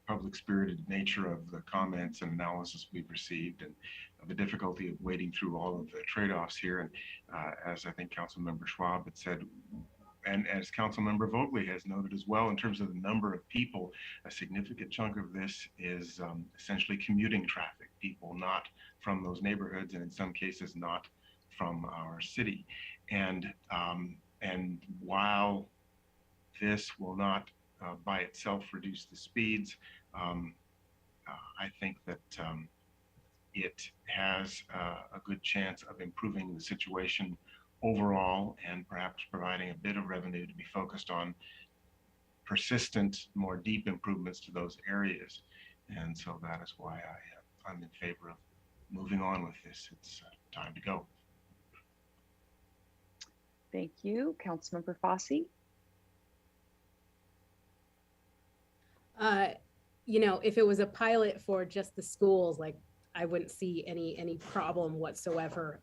public-spirited nature of the comments and analysis we've received, and the difficulty of wading through all of the trade-offs here. And as I think Councilmember Schwab had said, and as Councilmember Vogtley has noted as well, in terms of the number of people, a significant chunk of this is essentially commuting traffic, people not from those neighborhoods, and in some cases not from our city. And while this will not by itself reduce the speeds, I think that it has a good chance of improving the situation overall and perhaps providing a bit of revenue to be focused on persistent, more deep improvements to those areas. And so that is why I'm in favor of moving on with this. It's time to go. Thank you. Councilmember Fosse. You know, if it was a pilot for just the schools, like I wouldn't see any problem whatsoever.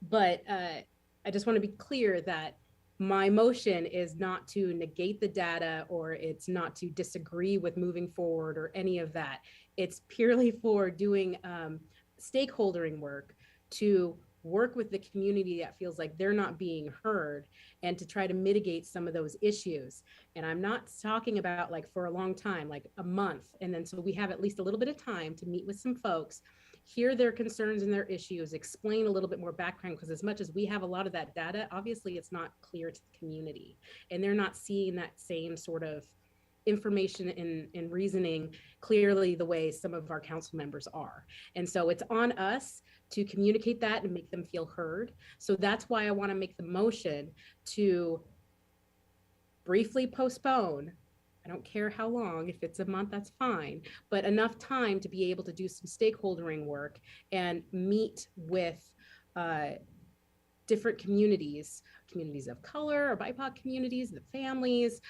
But I just want to be clear that my motion is not to negate the data, or it's not to disagree with moving forward or any of that. It's purely for doing stakeholdering work to work with the community that feels like they're not being heard, and to try to mitigate some of those issues. And I'm not talking about like for a long time, like a month. And then so we have at least a little bit of time to meet with some folks, hear their concerns and their issues, explain a little bit more background, because as much as we have a lot of that data, obviously it's not clear to the community, and they're not seeing that same sort of information and reasoning clearly the way some of our council members are. And so it's on us to communicate that and make them feel heard. So that's why I want to make the motion to briefly postpone. I don't care how long, if it's a month, that's fine, but enough time to be able to do some stakeholdering work and meet with different communities of color, or BIPOC communities, the families,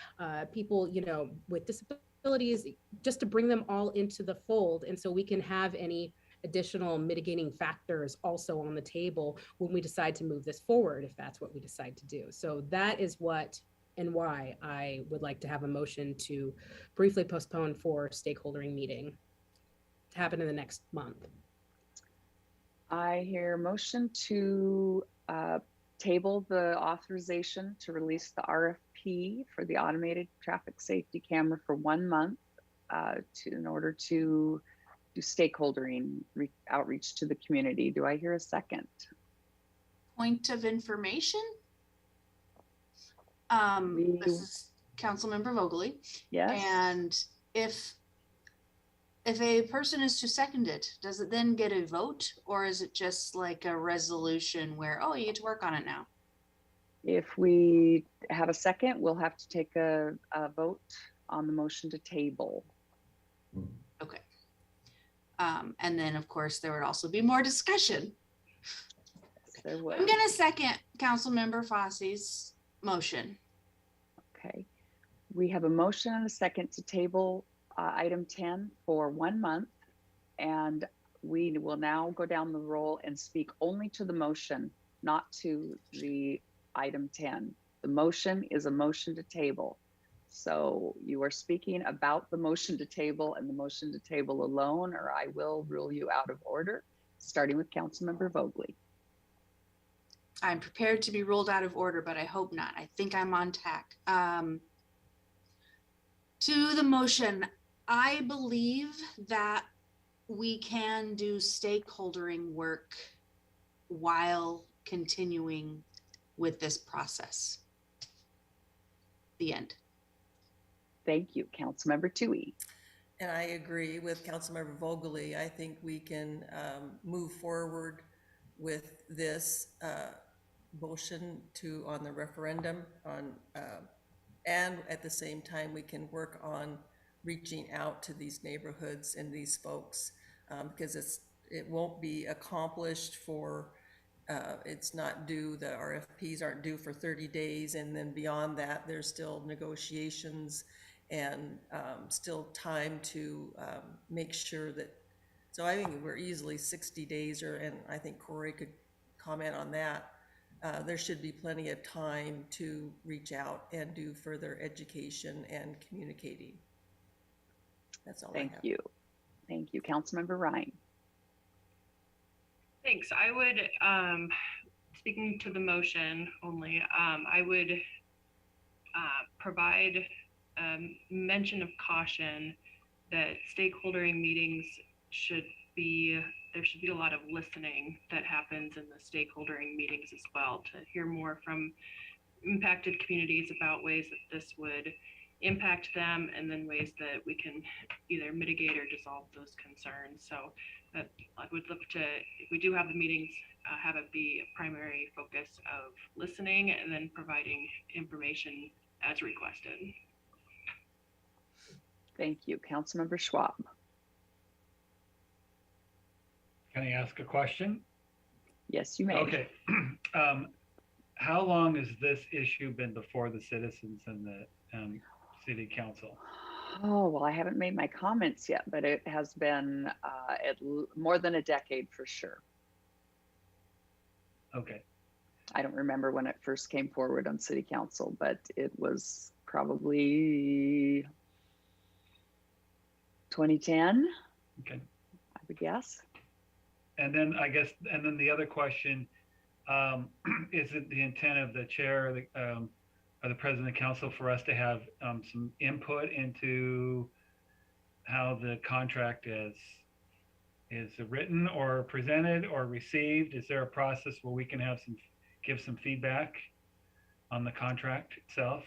people, you know, with disabilities, just to bring them all into the fold. And so we can have any additional mitigating factors also on the table when we decide to move this forward, if that's what we decide to do. So that is what and why I would like to have a motion to briefly postpone for stakeholdering meeting to happen in the next month. I hear motion to table the authorization to release the RFP for the automated traffic safety camera for 1 month in order to do stakeholdering outreach to the community. Do I hear a second? Point of information. This is Councilmember Vogely. Yes. And if a person is to second it, does it then get a vote, or is it just like a resolution where, oh, you get to work on it now? If we have a second, we'll have to take a vote on the motion to table. Okay. And then of course there would also be more discussion. Yes, there would. I'm gonna second Councilmember Fosse's motion. Okay. We have a motion and a second to table item 10 for 1 month, and we will now go down the roll and speak only to the motion, not to the item 10. The motion is a motion to table. So you are speaking about the motion to table and the motion to table alone, or I will rule you out of order, starting with Councilmember Vogely. I'm prepared to be ruled out of order, but I hope not. I think I'm on tack. To the motion, I believe that we can do stakeholdering work while continuing with this process. The end. Thank you, Councilmember Toohey. And I agree with Councilmember Vogely. I think we can move forward with this motion on the referendum and at the same time we can work on reaching out to these neighborhoods and these folks because it won't be accomplished for it's not due, the RFPs aren't due for 30 days, and then beyond that there's still negotiations and still time to make sure that, so I think we're easily 60 days, and I think Corey could comment on that. There should be plenty of time to reach out and do further education and communicating. That's all I have. Thank you. Thank you. Councilmember Ryan. Thanks. I would, speaking to the motion only, I would provide mention of caution that stakeholdering meetings there should be a lot of listening that happens in the stakeholdering meetings as well, to hear more from impacted communities about ways that this would impact them, and then ways that we can either mitigate or dissolve those concerns. So I would look to, if we do have the meetings, have it be a primary focus of listening and then providing information as requested. Thank you. Councilmember Schwab. Can I ask a question? Yes, you may. Okay. How long has this issue been before the citizens and the city council? Oh, well, I haven't made my comments yet, but it has been more than a decade for sure. Okay. I don't remember when it first came forward on city council, but it was probably 2010, Okay. I would guess. And then I guess, and then the other question, is it the intent of the chair or the president of council for us to have some input into how the contract is written or presented or received? Is there a process where we can have give some feedback on the contract itself?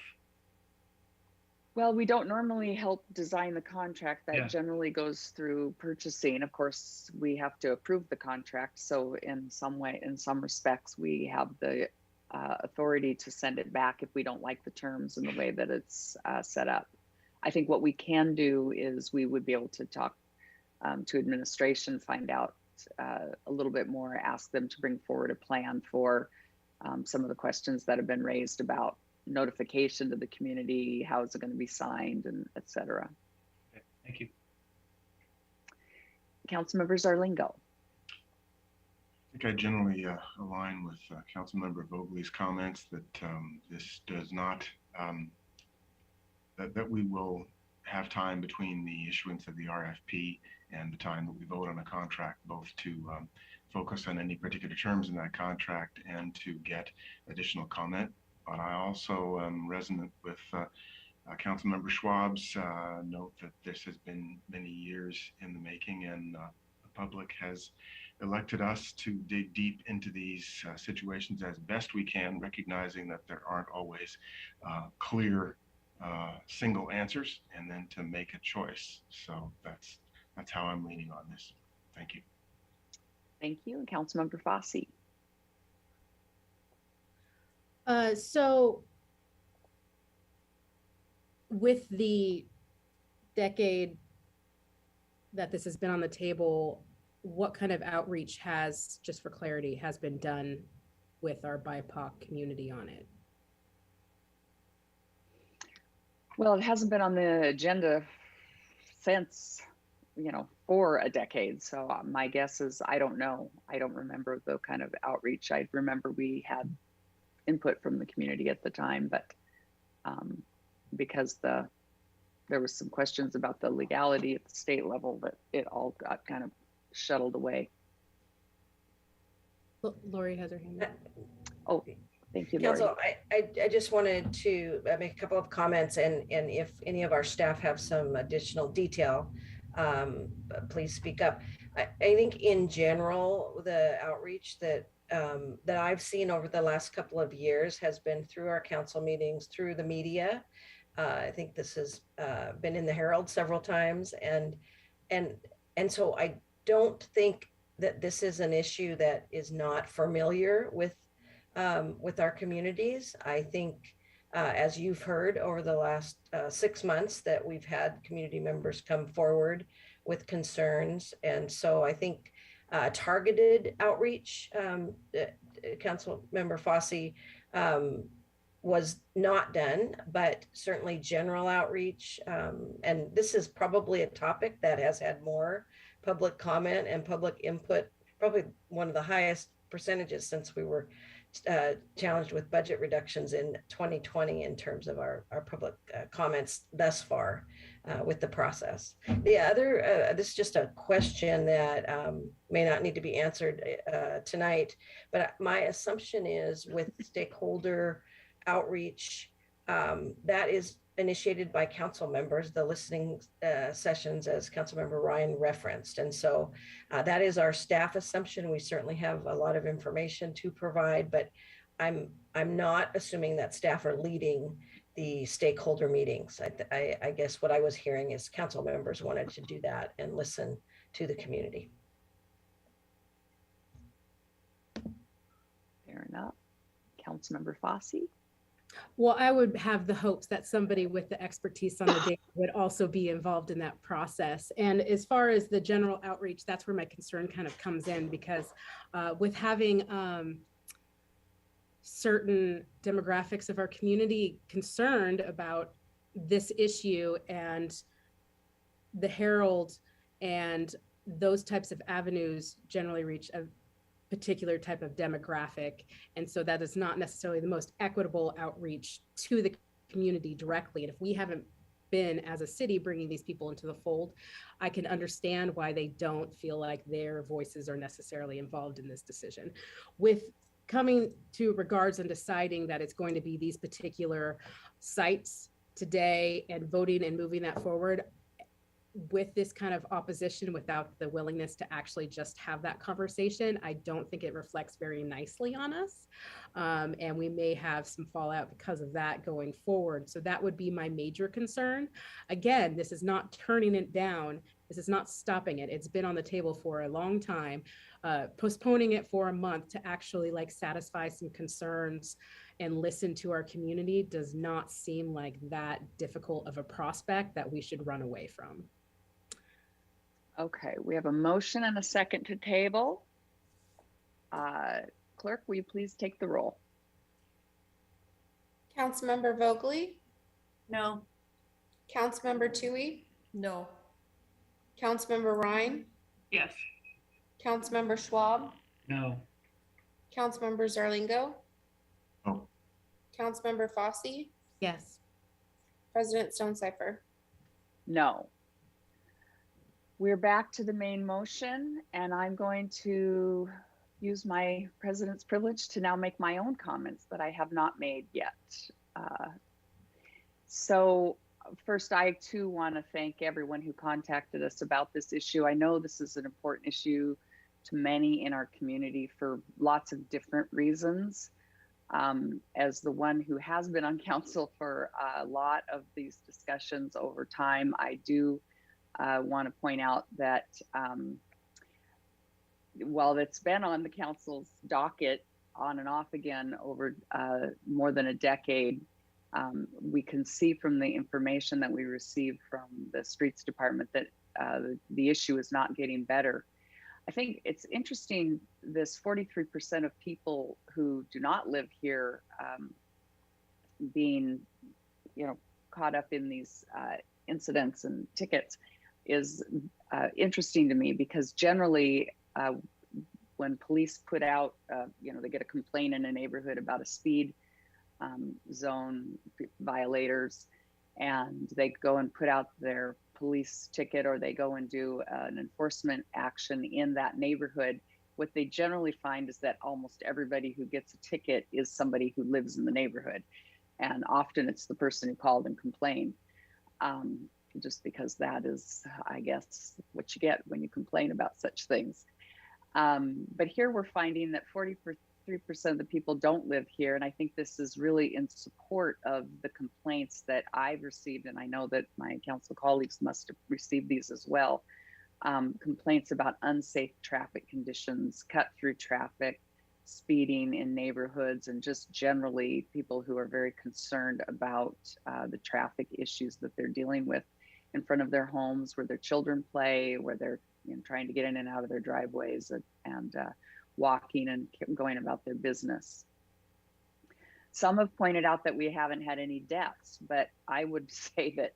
Well, we don't normally help design the contract. That Yeah. generally goes through purchasing. Of course, we have to approve the contract. So in some respects, we have the authority to send it back if we don't like the terms and the way that it's set up. I think what we can do is we would be able to talk to administration, find out a little bit more, ask them to bring forward a plan for some of the questions that have been raised about notification to the community, how is it going to be signed, and et cetera. Okay, thank you. Councilmember Zarlingo. I think I generally align with Councilmember Vogel's comments that this does not, that we will have time between the issuance of the RFP and the time that we vote on a contract, both to focus on any particular terms in that contract and to get additional comment. But I also am resonant with Councilmember Schwab's note that this has been many years in the making, and the public has elected us to dig deep into these situations as best we can, recognizing that there aren't always clear single answers, and then to make a choice. So that's how I'm leaning on this. Thank you. Thank you. And Councilmember Fossey. So with the decade that this has been on the table, what kind of outreach has, just for clarity, has been done with our BIPOC community on it? Well, it hasn't been on the agenda since, for a decade. So my guess is, I don't know. I don't remember the kind of outreach. I remember we had input from the community at the time, but because there was some questions about the legality at the state level, that it all got kind of shuttled away. Lori has her hand up. Oh, thank you, Lori. Council, I just wanted to make a couple of comments, and if any of our staff have some additional detail, please speak up. I think in general, the outreach that I've seen over the last couple of years has been through our council meetings, through the media. I think this has been in the Herald several times, and so I don't think that this is an issue that is not familiar with our communities. I think, as you've heard over the last 6 months, that we've had community members come forward with concerns, and so I think targeted outreach, Council Member Fossey, was not done, but certainly general outreach. And this is probably a topic that has had more public comment and public input, probably one of the highest percentages since we were challenged with budget reductions in 2020 in terms of our public comments thus far with the process. The other, this is just a question that may not need to be answered tonight, but my assumption is with stakeholder outreach, that is initiated by council members, the listening sessions, as Councilmember Ryan referenced. And so that is our staff assumption. We certainly have a lot of information to provide, but I'm not assuming that staff are leading the stakeholder meetings. I guess what I was hearing is council members wanted to do that and listen to the community. Fair enough. Councilmember Fossey? Well, I would have the hopes that somebody with the expertise on the data would also be involved in that process. And as far as the general outreach, that's where my concern kind of comes in, because with having certain demographics of our community concerned about this issue, and the Herald and those types of avenues generally reach a particular type of demographic. And so that is not necessarily the most equitable outreach to the community directly. And if we haven't been, as a city, bringing these people into the fold, I can understand why they don't feel like their voices are necessarily involved in this decision. With coming to regards and deciding that it's going to be these particular sites today and voting and moving that forward, with this kind of opposition, without the willingness to actually just have that conversation, I don't think it reflects very nicely on us. And we may have some fallout because of that going forward. So that would be my major concern. Again, this is not turning it down. This is not stopping it. It's been on the table for a long time. Postponing it for a month to actually satisfy some concerns and listen to our community does not seem like that difficult of a prospect that we should run away from. Okay, we have a motion and a second to table. Clerk, will you please take the roll? Councilmember Vogely, No. Councilmember Tui, No. Councilmember Ryan, Yes. Councilmember Schwab, No. Councilmember Zarlingo, No. Councilmember Fossey, Yes. President Stonecipher. No. We're back to the main motion, and I'm going to use my president's privilege to now make my own comments that I have not made yet. So first, I too want to thank everyone who contacted us about this issue. I know this is an important issue to many in our community for lots of different reasons. As the one who has been on council for a lot of these discussions over time, I do want to point out that while it's been on the council's docket on and off again over more than a decade, we can see from the information that we received from the streets department that the issue is not getting better. I think it's interesting, this 43% of people who do not live here being, caught up in these incidents and tickets is interesting to me, because generally when police put out, they get a complaint in a neighborhood about a speed zone violators, and they go and put out their police ticket, or they go and do an enforcement action in that neighborhood. What they generally find is that almost everybody who gets a ticket is somebody who lives in the neighborhood, and often it's the person who called and complained. Just because that is, I guess, what you get when you complain about such things. But here we're finding that 43% of the people don't live here. And I think this is really in support of the complaints that I've received. And I know that my council colleagues must have received these as well. Complaints about unsafe traffic conditions, cut through traffic, speeding in neighborhoods, and just generally people who are very concerned about the traffic issues that they're dealing with in front of their homes, where their children play, where they're trying to get in and out of their driveways, and walking and going about their business. Some have pointed out that we haven't had any deaths, but I would say that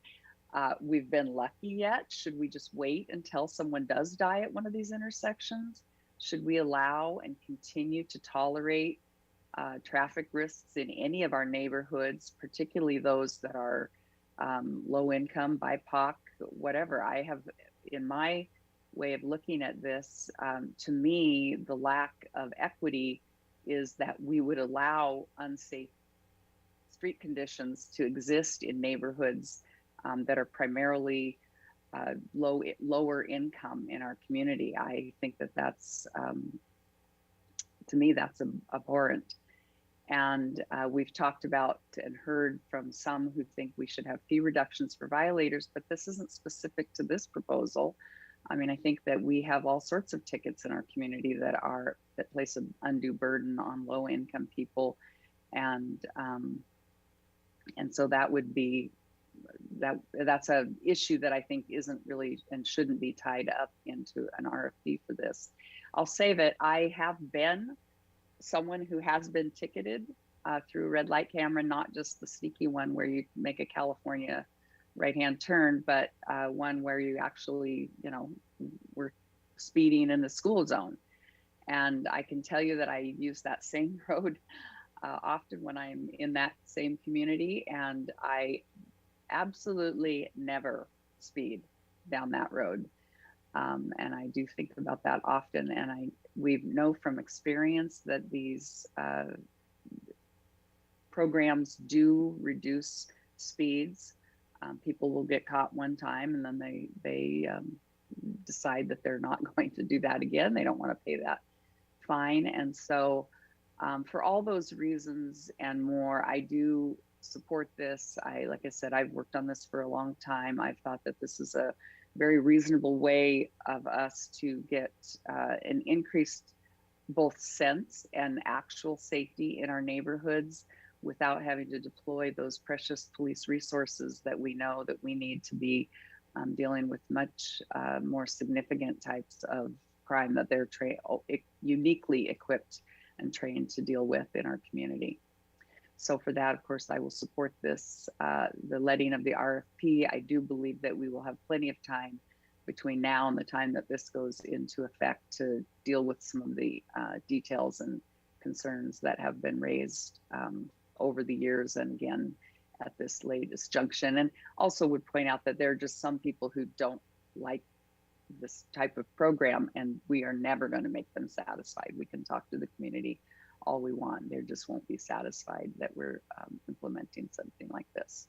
we've been lucky yet. Should we just wait until someone does die at one of these intersections? Should we allow and continue to tolerate traffic risks in any of our neighborhoods, particularly those that are low income, BIPOC, whatever? I have, in my way of looking at this, to me, the lack of equity is that we would allow unsafe street conditions to exist in neighborhoods that are primarily lower income in our community. I think that that's, to me, that's abhorrent. And we've talked about and heard from some who think we should have fee reductions for violators, but this isn't specific to this proposal. I mean, I think that we have all sorts of tickets in our community that place an undue burden on low income people. And so that would be, that's an issue that I think isn't really and shouldn't be tied up into an RFP for this. I'll say that I have been someone who has been ticketed through a red light camera, not just the sneaky one where you make a California right-hand turn, but one where you actually, were speeding in the school zone. And I can tell you that I use that same road often when I'm in that same community, and I absolutely never speed down that road. And I do think about that often, and we know from experience that these programs do reduce speeds. People will get caught one time, and then they decide that they're not going to do that again. They don't want to pay that fine. And so for all those reasons and more, I do support this. Like I said, I've worked on this for a long time. I've thought that this is a very reasonable way of us to get an increased both sense and actual safety in our neighborhoods without having to deploy those precious police resources that we know that we need to be dealing with much more significant types of crime that they're uniquely equipped and trained to deal with in our community. So for that, of course, I will support this, the letting of the RFP. I do believe that we will have plenty of time between now and the time that this goes into effect to deal with some of the details and concerns that have been raised over the years and again at this latest junction. And also would point out that there are just some people who don't like this type of program, and we are never going to make them satisfied. We can talk to the community all we want. They just won't be satisfied that we're implementing something like this.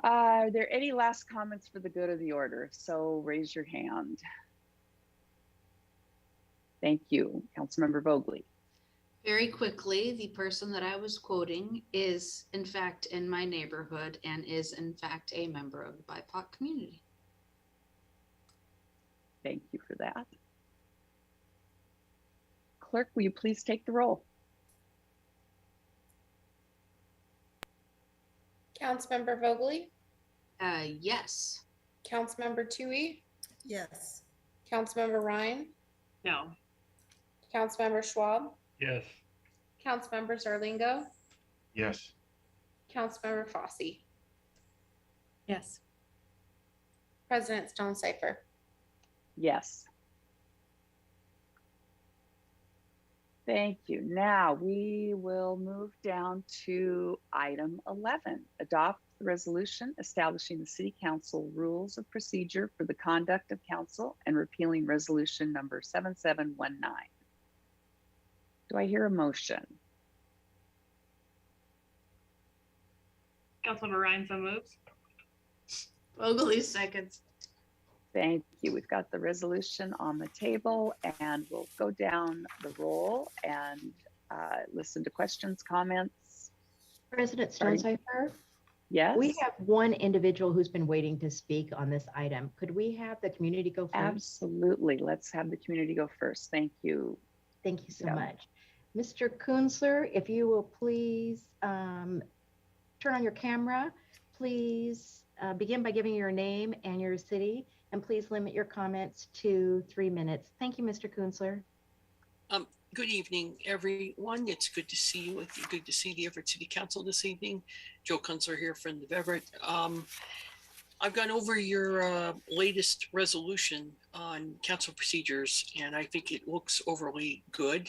Are there any last comments for the good of the order? So raise your hand. Thank you. Councilmember Vogely. Very quickly, the person that I was quoting is in fact in my neighborhood and is in fact a member of the BIPOC community. Thank you for that. Clerk, will you please take the roll? Councilmember Vogely, Yes. Councilmember Tui, Yes. Councilmember Ryan, No. Councilmember Schwab, Yes. Councilmember Zarlingo, Yes. Councilmember Fosse, Yes. President Stone Cipher. Yes. Thank you. Now we will move down to item 11, adopt the resolution establishing the City Council rules of procedure for the conduct of council and repealing resolution number 7719. Do I hear a motion? Councilmember Ryan, so moves. Vogely seconds. Thank you. We've got the resolution on the table, and we'll go down the roll and listen to questions, comments. President Stone Cipher, Yes? we have one individual who's been waiting to speak on this item. Could we have the community go first? Absolutely. Let's have the community go first. Thank you. Thank you so Yeah. much. Mr. Kunzler, if you will please turn on your camera, please begin by giving your name and your city, and please limit your comments to 3 minutes. Thank you, Mr. Kunzler. Good evening, everyone. It's good to see you. It's good to see the Everett City Council this evening. Joe Kunzler here, friend of Everett. I've gone over your latest resolution on council procedures, and I think it looks overly good.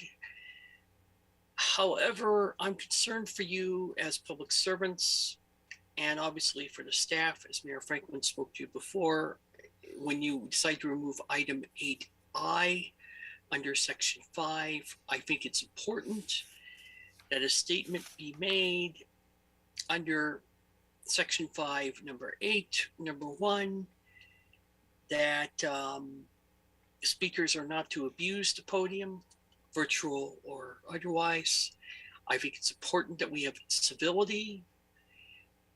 However, I'm concerned for you as public servants, and obviously for the staff, as Mayor Franklin spoke to you before, when you decide to remove item 8I under section 5, I think it's important that a statement be made under section 5, number 8, number 1, that speakers are not to abuse the podium virtual or otherwise. I think it's important that we have civility.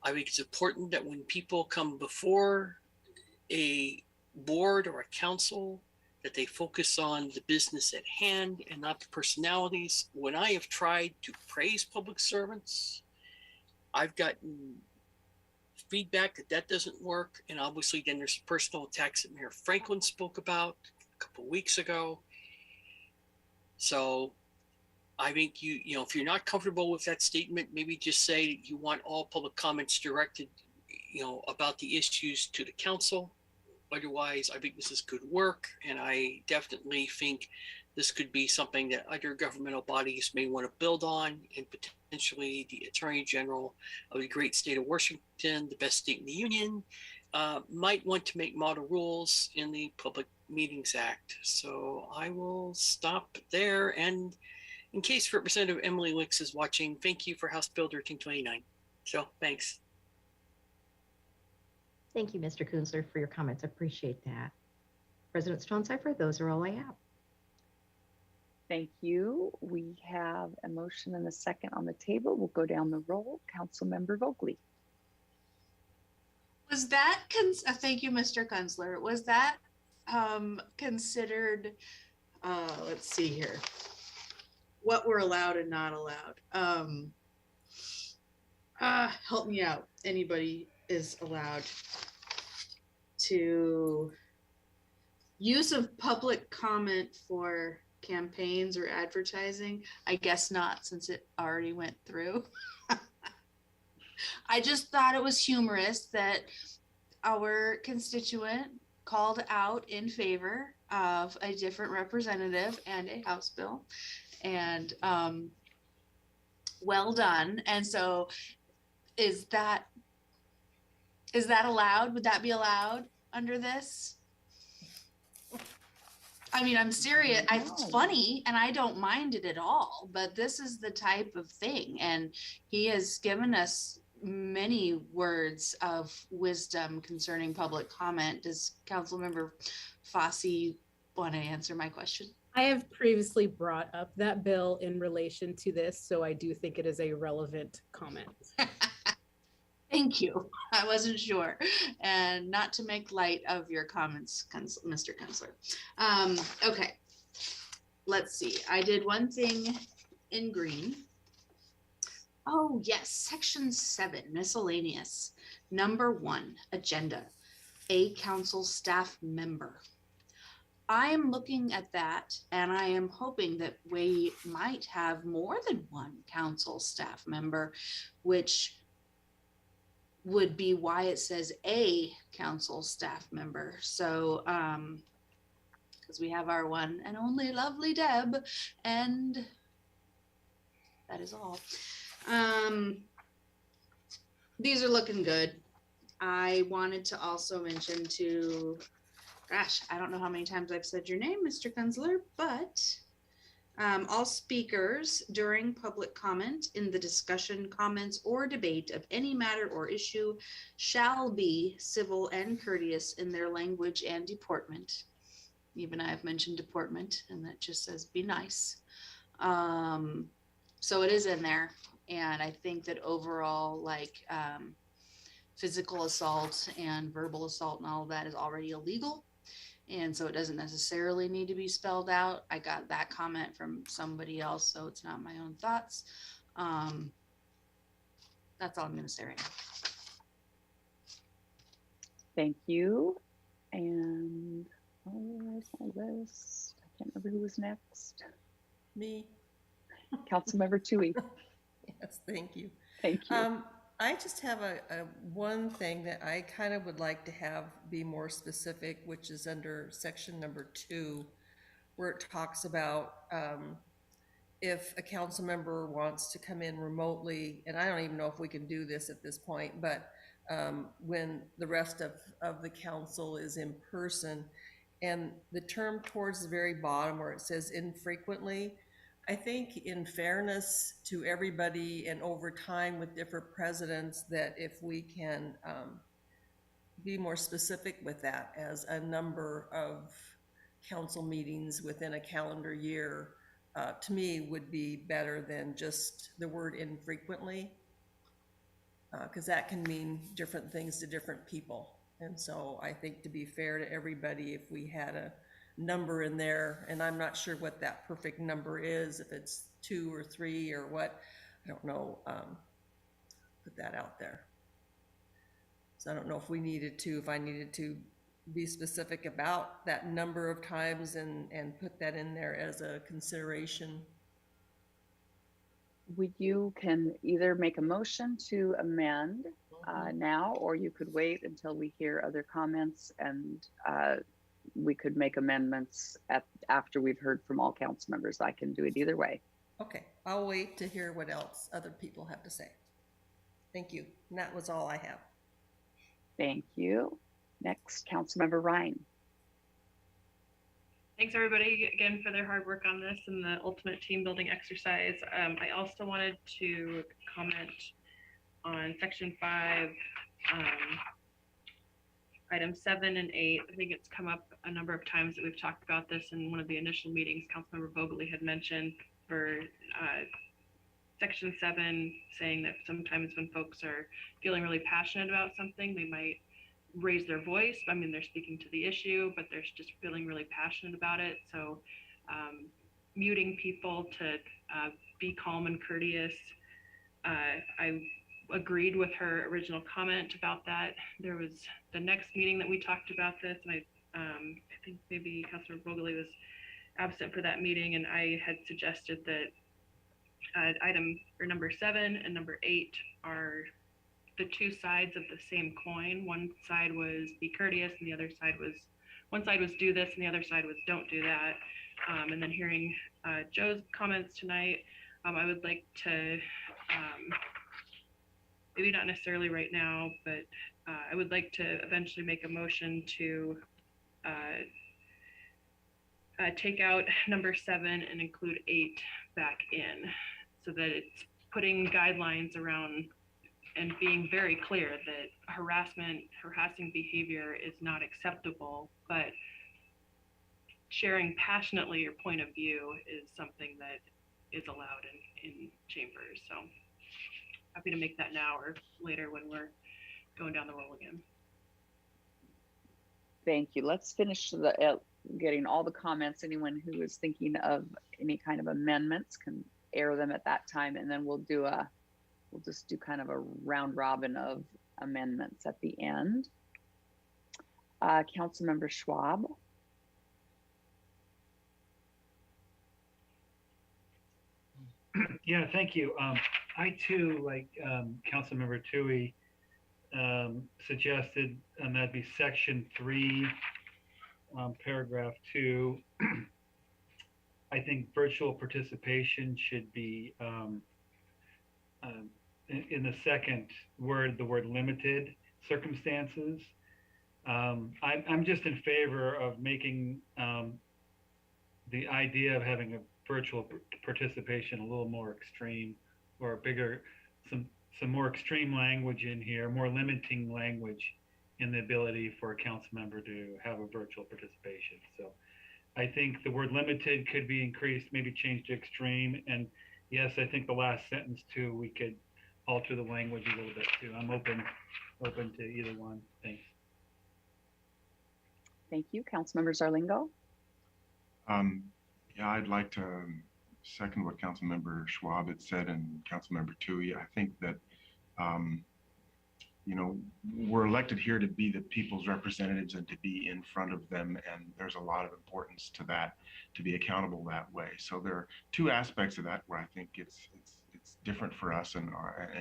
I think it's important that when people come before a board or a council, that they focus on the business at hand and not the personalities. When I have tried to praise public servants, I've gotten feedback that that doesn't work. And obviously then there's personal attacks that Mayor Franklin spoke about a couple of weeks ago. So I think you know, if you're not comfortable with that statement, maybe just say you want all public comments directed, you know, about the issues to the council. Otherwise, I think this is good work, and I definitely think this could be something that other governmental bodies may want to build on, and potentially the Attorney General of the great state of Washington, the best state in the union, might want to make model rules in the Public Meetings Act. So I will stop there. And in case Representative Emily Wicks is watching, thank you for House Bill 1329. So thanks. Thank you, Mr. Kunzler, for your comments. Appreciate that. President Stonecipher, those are all I have. Thank you. We have a motion and a second on the table. We'll go down the roll. Councilmember Vogely. Was that, thank you, Mr. Kunzler. Was that considered, let's see here, what we're allowed and not allowed? Help me out. Anybody is allowed to use of public comment for campaigns or advertising? I guess not, since it already went through. I just thought it was humorous that our constituent called out in favor of a different representative and a House bill, and well done. And so is that allowed? Would that be allowed under this? I mean, I'm serious. It's funny and I don't mind it at all, but this is the type of thing. And he has given us many words of wisdom concerning public comment. Does Councilmember Fossey want to answer my question? I have previously brought up that bill in relation to this, so I do think it is a relevant comment. Thank you. I wasn't sure. And not to make light of your comments, Mr. Kunzler. Okay, let's see. I did one thing in green. Oh, yes, section 7, miscellaneous. Number 1, agenda, a council staff member. I am looking at that and I am hoping that we might have more than one council staff member, which would be why it says a council staff member. So, because we have our one and only lovely Deb, and that is all. These are looking good. I wanted to also mention to, gosh, I don't know how many times I've said your name, Mr. Kunzler, but all speakers during public comment in the discussion, comments, or debate of any matter or issue shall be civil and courteous in their language and deportment. Even I have mentioned deportment, and that just says be nice. So it is in there. And I think that overall, like physical assault and verbal assault and all of that is already illegal. And so it doesn't necessarily need to be spelled out. I got that comment from somebody else, so it's not my own thoughts. That's all I'm going to say right now. Thank you. And where's my list? I can't remember who was next. Me. Councilmember Tui. Yes, thank you. Thank you. I just have a one thing that I kind of would like to have be more specific, which is under section number 2, where it talks about if a council member wants to come in remotely, and I don't even know if we can do this at this point, but when the rest of the council is in person, and the term towards the very bottom where it says infrequently, I think in fairness to everybody and over time with different presidents, that if we can be more specific with that as a number of council meetings within a calendar year, to me, would be better than just the word infrequently, because that can mean different things to different people. And so I think to be fair to everybody, if we had a number in there, and I'm not sure what that perfect number is, if it's 2 or 3 or what, I don't know, put that out there. So I don't know if we needed to, if I needed to be specific about that number of times and put that in there as a consideration. You can either make a motion to amend now, or you could wait until we hear other comments, and we could make amendments after we've heard from all council members. I can do it either way. Okay, I'll wait to hear what else other people have to say. Thank you. And that was all I have. Thank you. Next, Councilmember Ryan. Thanks everybody again for their hard work on this and the ultimate team building exercise. I also wanted to comment on section 5, items 7 and 8. I think it's come up a number of times that we've talked about this in one of the initial meetings. Councilmember Vogely had mentioned for section 7, saying that sometimes when folks are feeling really passionate about something, they might raise their voice. I mean, they're speaking to the issue, but they're just feeling really passionate about it. So muting people to be calm and courteous. I agreed with her original comment about that. There was the next meeting that we talked about this, and I think maybe Councilor Vogely was absent for that meeting, and I had suggested that item or number 7 and number 8 are the two sides of the same coin. One side was be courteous, and the other side was, one side was do this, and the other side was don't do that. And then hearing Joe's comments tonight, I would like to, maybe not necessarily right now, but I would like to eventually make a motion to take out number 7 and include 8 back in, so that it's putting guidelines around and being very clear that harassing behavior is not acceptable, but sharing passionately your point of view is something that is allowed in chambers. So happy to make that now or later when we're going down the roll again. Thank you. Let's finish getting all the comments. Anyone who is thinking of any kind of amendments can air them at that time, and then we'll just do kind of a round robin of amendments at the end. Councilmember Schwab. Yeah, thank you. I too, like Councilmember Tui, suggested, and that'd be section 3, paragraph 2. I think virtual participation should be in the second word, the word limited circumstances. I'm just in favor of making the idea of having a virtual participation a little more extreme, or bigger, some more extreme language in here, more limiting language in the ability for a council member to have a virtual participation. So I think the word limited could be increased, maybe changed to extreme. And yes, I think the last sentence too, we could alter the language a little bit too. I'm open to either one. Thanks. Thank you. Councilmember Zarlingo. Yeah, I'd like to second what Councilmember Schwab had said and Councilmember Tui. I think that, you know, we're elected here to be the people's representatives and to be in front of them. And there's a lot of importance to that, to be accountable that way. So there are two aspects of that where I think it's different for us and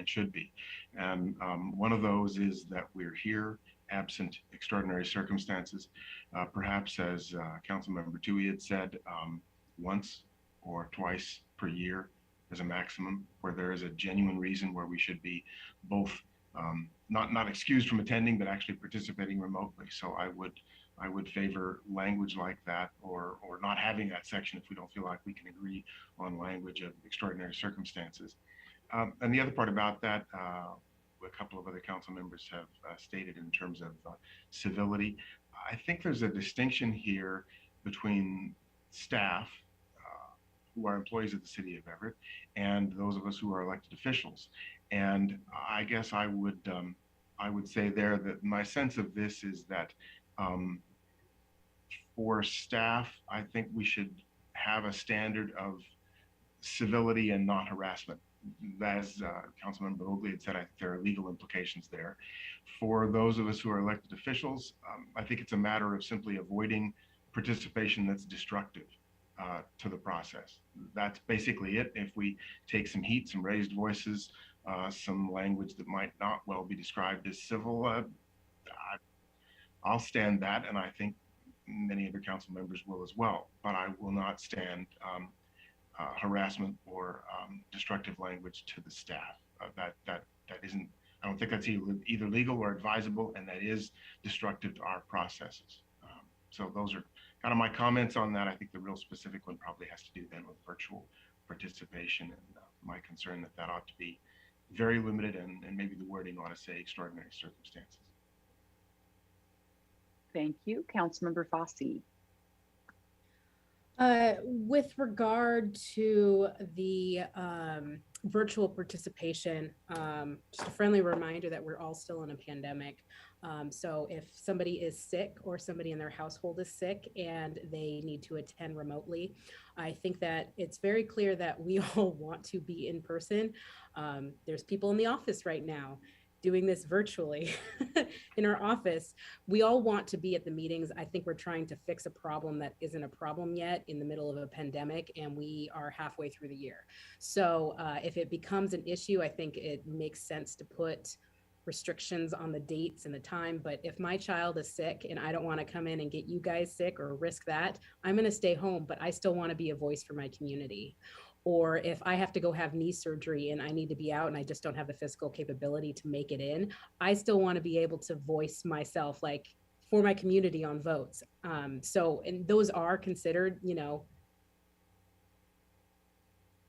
should be. And one of those is that we're here absent extraordinary circumstances, perhaps as Councilmember Tui had said, once or twice per year as a maximum, where there is a genuine reason where we should be both not excused from attending, but actually participating remotely. So I would favor language like that, or not having that section if we don't feel like we can agree on language of extraordinary circumstances. And the other part about that, a couple of other council members have stated in terms of civility. I think there's a distinction here between staff who are employees of the city of Everett, and those of us who are elected officials. And I guess I would say there that my sense of this is that for staff, I think we should have a standard of civility and not harassment. As Councilmember Oakley had said, I think there are legal implications there. For those of us who are elected officials, I think it's a matter of simply avoiding participation that's destructive to the process. That's basically it. If we take some heat, some raised voices, some language that might not well be described as civil, I'll stand that, and I think many of your council members will as well, but I will not stand harassment or destructive language to the staff. That isn't, I don't think that's either legal or advisable, and that is destructive to our processes. So those are kind of my comments on that. I think the real specific one probably has to do then with virtual participation, and my concern that that ought to be very limited, and maybe the wording ought to say extraordinary circumstances. Thank you. Councilmember Fosse. With regard to the virtual participation, just a friendly reminder that we're all still in a pandemic. So if somebody is sick or somebody in their household is sick and they need to attend remotely, I think that it's very clear that we all want to be in person. There's people in the office right now doing this virtually in our office. We all want to be at the meetings. I think we're trying to fix a problem that isn't a problem yet in the middle of a pandemic, and we are halfway through the year. So if it becomes an issue, I think it makes sense to put restrictions on the dates and the time. But if my child is sick and I don't want to come in and get you guys sick or risk that, I'm going to stay home, but I still want to be a voice for my community. Or if I have to go have knee surgery and I need to be out and I just don't have the physical capability to make it in, I still want to be able to voice myself, like, for my community on votes. So, and those are considered, you know,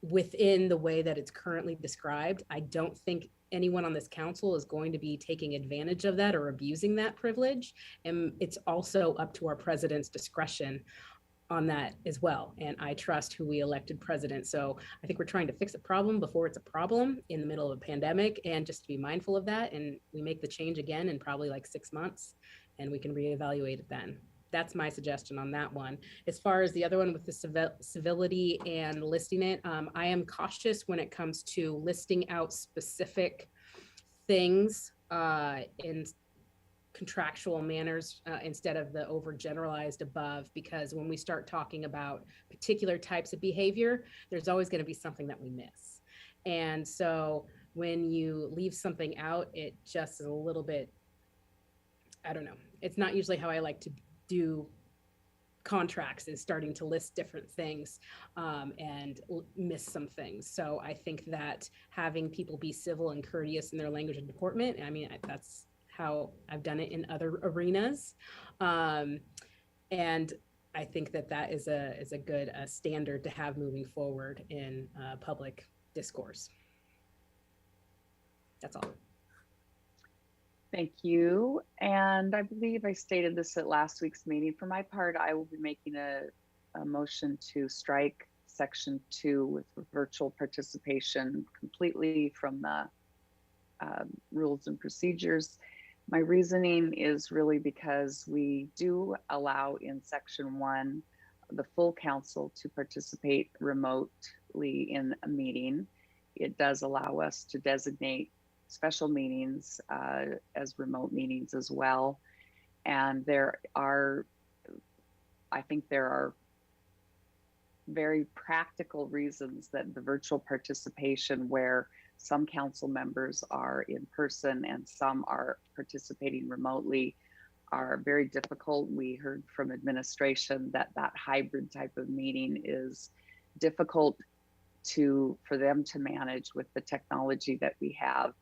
within the way that it's currently described. I don't think anyone on this council is going to be taking advantage of that or abusing that privilege. And it's also up to our president's discretion on that as well. And I trust who we elected president. So I think we're trying to fix a problem before it's a problem in the middle of a pandemic, and just to be mindful of that. And we make the change again in probably like 6 months, and we can reevaluate it then. That's my suggestion on that one. As far as the other one with the civility and listing it, I am cautious when it comes to listing out specific things in contractual manners instead of the overgeneralized above, because when we start talking about particular types of behavior, there's always going to be something that we miss. And so when you leave something out, it just is a little bit, I don't know. It's not usually how I like to do contracts, is starting to list different things and miss some things. So I think that having people be civil and courteous in their language and deportment, I mean, that's how I've done it in other arenas. And I think that that is a good standard to have moving forward in public discourse. That's all. Thank you. And I believe I stated this at last week's meeting. For my part, I will be making a motion to strike section 2 with virtual participation completely from the rules and procedures. My reasoning is really because we do allow in section 1 the full council to participate remotely in a meeting. It does allow us to designate special meetings as remote meetings as well. And I think there are very practical reasons that the virtual participation, where some council members are in person and some are participating remotely, are very difficult. We heard from administration that hybrid type of meeting is difficult for them to manage with the technology that we have.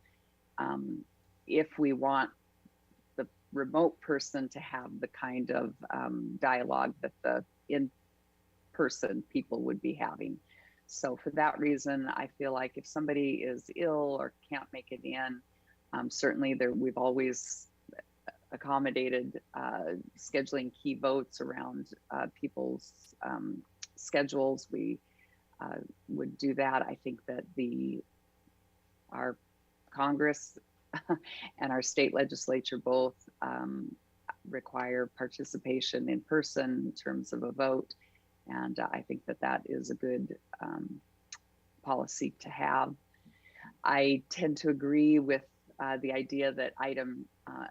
If we want the remote person to have the kind of dialogue that the in-person people would be having. So for that reason, I feel like if somebody is ill or can't make it in, certainly we've always accommodated scheduling key votes around people's schedules. We would do that. I think that our Congress and our state legislature both require participation in person in terms of a vote. And I think that that is a good policy to have. I tend to agree with the idea that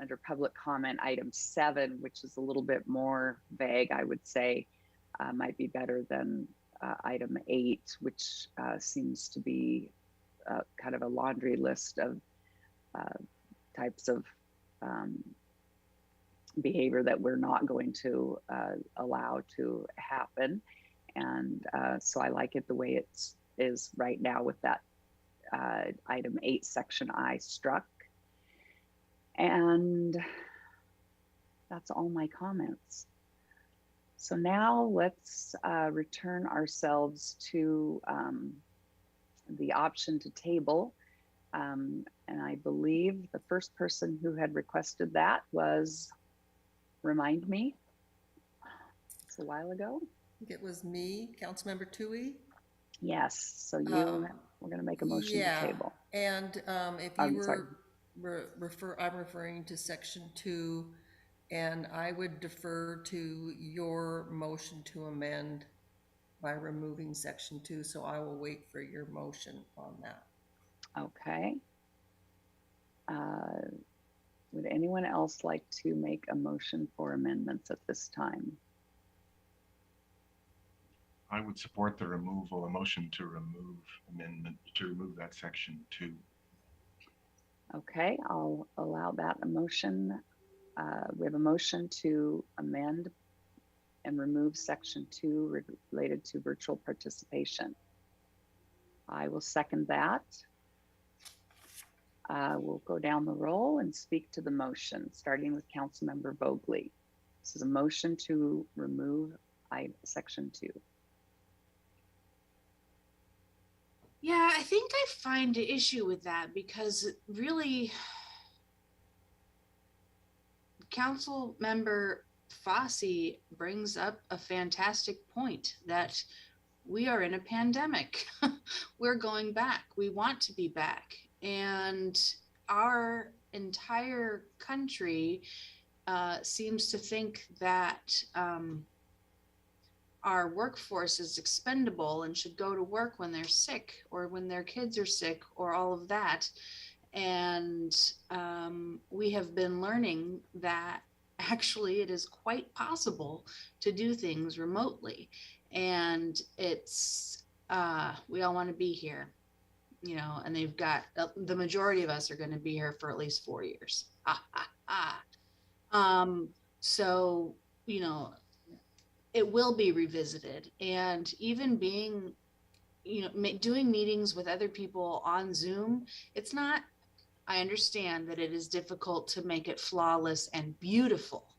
under public comment, item 7, which is a little bit more vague, I would say, might be better than item 8, which seems to be kind of a laundry list of types of behavior that we're not going to allow to happen. And so I like it the way it is right now with that item 8, section I struck. And that's all my comments. So now let's return ourselves to the option to table. And I believe the first person who had requested that was, remind me, it's a while ago. I think it was me, Councilmember Tui. Yes, so we're going to make a motion to table. And if you I'm referring to section 2, and I would defer to your motion to amend by removing section 2. So I will wait for your motion on that. Okay. Would anyone else like to make a motion for amendments at this time? I would support the removal, a motion to remove that section 2. Okay, I'll allow that a motion. We have a motion to amend and remove section 2 related to virtual participation. I will second that. We'll go down the roll and speak to the motion, starting with Councilmember Vogely. This is a motion to remove section 2. Yeah, I think I find an issue with that because really, Council Member Fossey brings up a fantastic point that we are in a pandemic. We're going back. We want to be back. And our entire country seems to think that our workforce is expendable and should go to work when they're sick or when their kids are sick or all of that. And we have been learning that actually it is quite possible to do things remotely. And it's, we all want to be here, you know, and they've got, the majority of us are going to be here for at least 4 years. So, you know, it will be revisited. And even being, you know, doing meetings with other people on Zoom, it's not, I understand that it is difficult to make it flawless and beautiful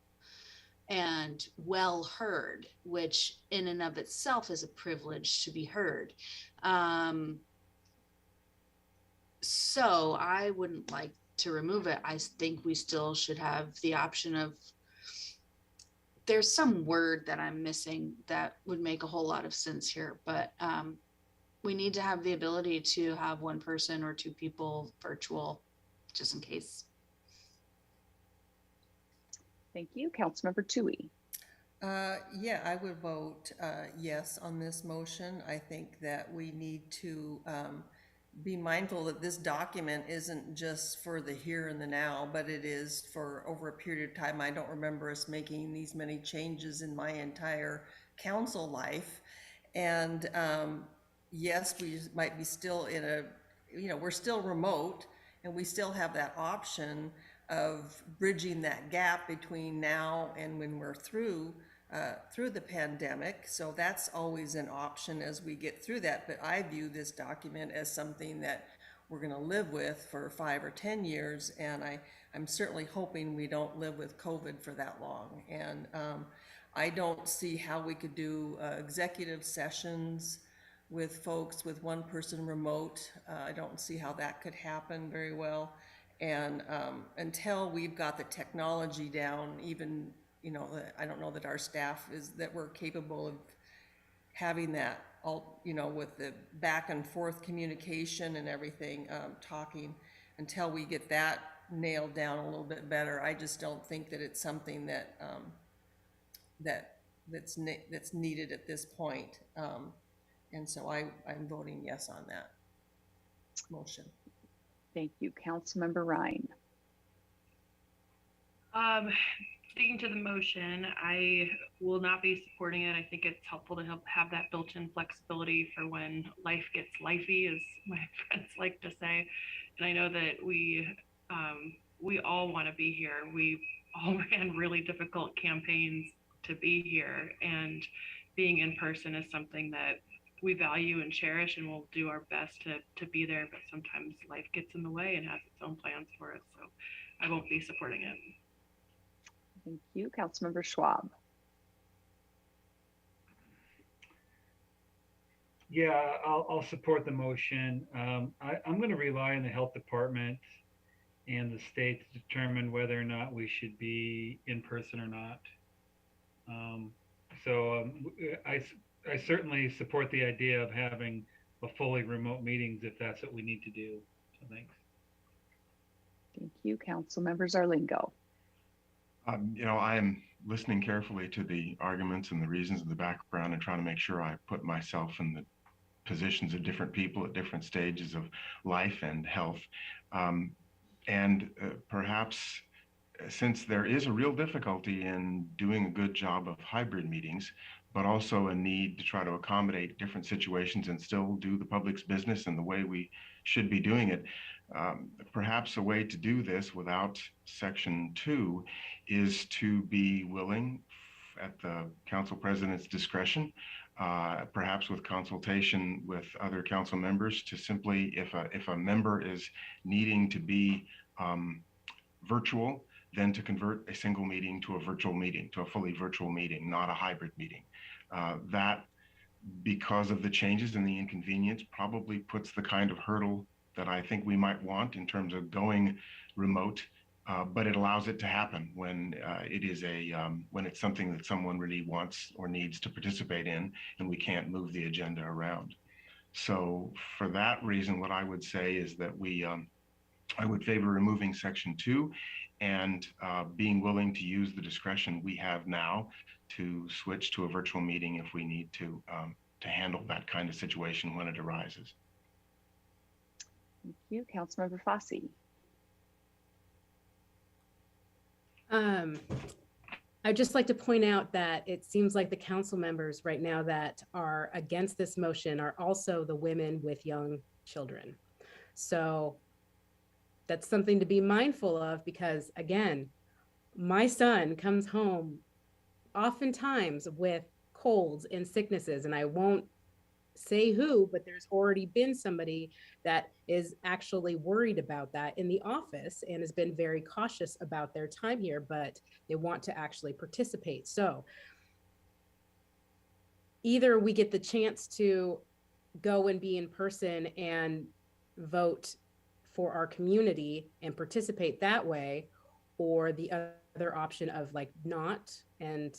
and well heard, which in and of itself is a privilege to be heard. So I wouldn't like to remove it. I think we still should have the option of, there's some word that I'm missing that would make a whole lot of sense here, but we need to have the ability to have one person or 2 people virtual, just in case. Thank you. Councilmember Tui. Yeah, I would vote yes on this motion. I think that we need to be mindful that this document isn't just for the here and the now, but it is for over a period of time. I don't remember us making these many changes in my entire council life. And yes, we might be still in a, you know, we're still remote and we still have that option of bridging that gap between now and when we're through the pandemic. So that's always an option as we get through that. But I view this document as something that we're going to live with for 5 or 10 years. And I'm certainly hoping we don't live with COVID for that long. And I don't see how we could do executive sessions with folks with one person remote. I don't see how that could happen very well. And until we've got the technology down, even, you know, I don't know that our staff is, that we're capable of having that all, with the back and forth communication and everything, talking until we get that nailed down a little bit better. I just don't think that it's something that that's needed at this point. And so I'm voting yes on that motion. Thank you. Councilmember Ryan. Sticking to the motion, I will not be supporting it. I think it's helpful to have that built-in flexibility for when life gets lifey, as my friends like to say. And I know that we all want to be here. We all ran really difficult campaigns to be here, and being in person is something that we value and cherish, and we'll do our best to be there. But sometimes life gets in the way and has its own plans for us. So I won't be supporting it. Thank you. Councilmember Schwab. Yeah, I'll support the motion. I'm going to rely on the health department and the state to determine whether or not we should be in person or not. I certainly support the idea of having a fully remote meetings if that's what we need to do. So thanks. Thank you. Councilmember Zarlingo. I am listening carefully to the arguments and the reasons in the background and trying to make sure I put myself in the positions of different people at different stages of life and health. Perhaps since there is a real difficulty in doing a good job of hybrid meetings, but also a need to try to accommodate different situations and still do the public's business in the way we should be doing it. Perhaps a way to do this without Section 2 is to be willing, at the council president's discretion, perhaps with consultation with other council members, to simply, if a member is needing to be virtual, then to convert a single meeting to a virtual meeting, to a fully virtual meeting, not a hybrid meeting. That, because of the changes and the inconvenience, probably puts the kind of hurdle that I think we might want in terms of going remote, but it allows it to happen when when it's something that someone really wants or needs to participate in, and we can't move the agenda around. So for that reason, what I would say is that I would favor removing Section 2 and being willing to use the discretion we have now to switch to a virtual meeting if we need to handle that kind of situation when it arises. Thank you. Councilmember Fossey. I'd just like to point out that it seems like the council members right now that are against this motion are also the women with young children. So that's something to be mindful of, because again, my son comes home oftentimes with colds and sicknesses, and I won't say who, but there's already been somebody that is actually worried about that in the office and has been very cautious about their time here, but they want to actually participate. So either we get the chance to go and be in person and vote for our community and participate that way, or the other option of like not. And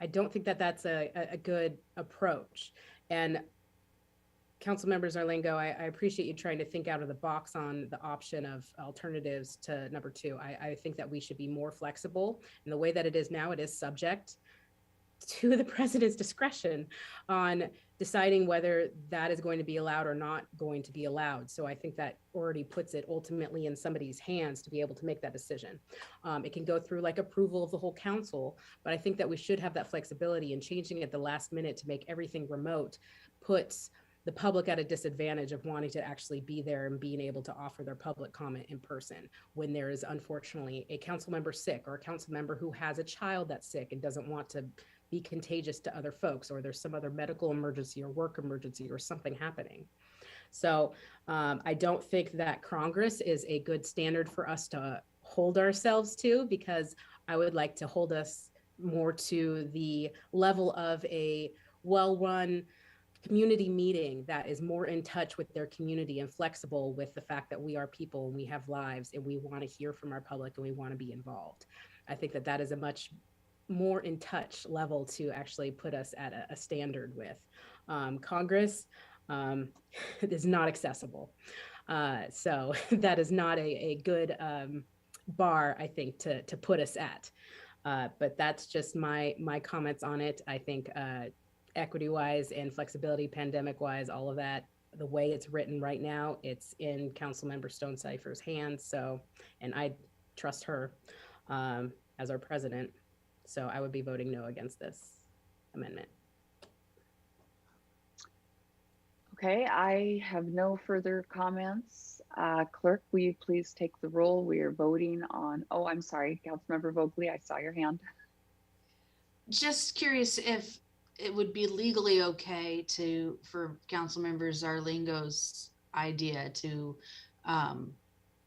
I don't think that that's a good approach. And Council Members Zarlingo, I appreciate you trying to think out of the box on the option of alternatives to number 2. I think that we should be more flexible. And the way that it is now, it is subject to the president's discretion on deciding whether that is going to be allowed or not going to be allowed. So I think that already puts it ultimately in somebody's hands to be able to make that decision. It can go through like approval of the whole council, but I think that we should have that flexibility, and changing at the last minute to make everything remote puts the public at a disadvantage of wanting to actually be there and being able to offer their public comment in person when there is unfortunately a council member sick, or a council member who has a child that's sick and doesn't want to be contagious to other folks, or there's some other medical emergency or work emergency or something happening. So I don't think that Congress is a good standard for us to hold ourselves to, because I would like to hold us more to the level of a well-run community meeting that is more in touch with their community and flexible with the fact that we are people and we have lives and we want to hear from our public and we want to be involved. I think that that is a much more in touch level to actually put us at a standard with. Congress is not accessible. So that is not a good bar, I think, to put us at. But that's just my comments on it. I think equity-wise and flexibility, pandemic-wise, all of that, the way it's written right now, it's in Councilmember Stonecipher's hands. So, and I trust her as our president. So I would be voting no against this amendment. Okay, I have no further comments. Clerk, will you please take the roll? We are voting on, oh, I'm sorry, Councilmember Vogely, I saw your hand. Just curious if it would be legally okay for Councilmember Zarlingo's idea to, and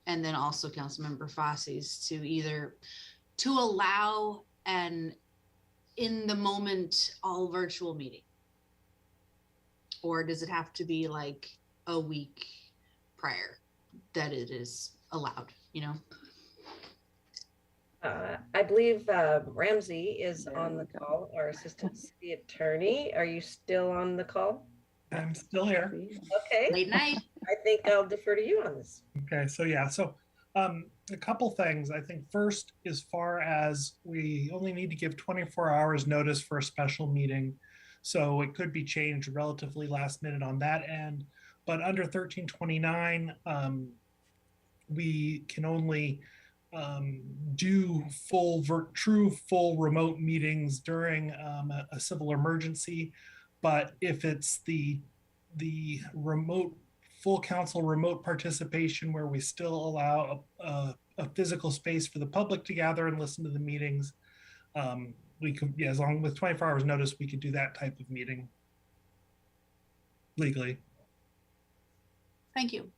then also Councilmember Fosse's to allow an in the moment all virtual meeting? Or does it have to be like a week prior that it is allowed, you know? I believe Ramsey is on the call, our assistant city attorney. Are you still on the call? I'm still here. Okay. Late night. I think I'll defer to you on this. Okay, so yeah, a couple things. I think first, as far as we only need to give 24 hours notice for a special meeting, so it could be changed relatively last minute on that end. But under 1329, we can only do true full remote meetings during a civil emergency. But if it's the remote full council remote participation where we still allow a physical space for the public to gather and listen to the meetings, we could, yeah, as long with 24 hours notice, we could do that type of meeting legally. Thank you.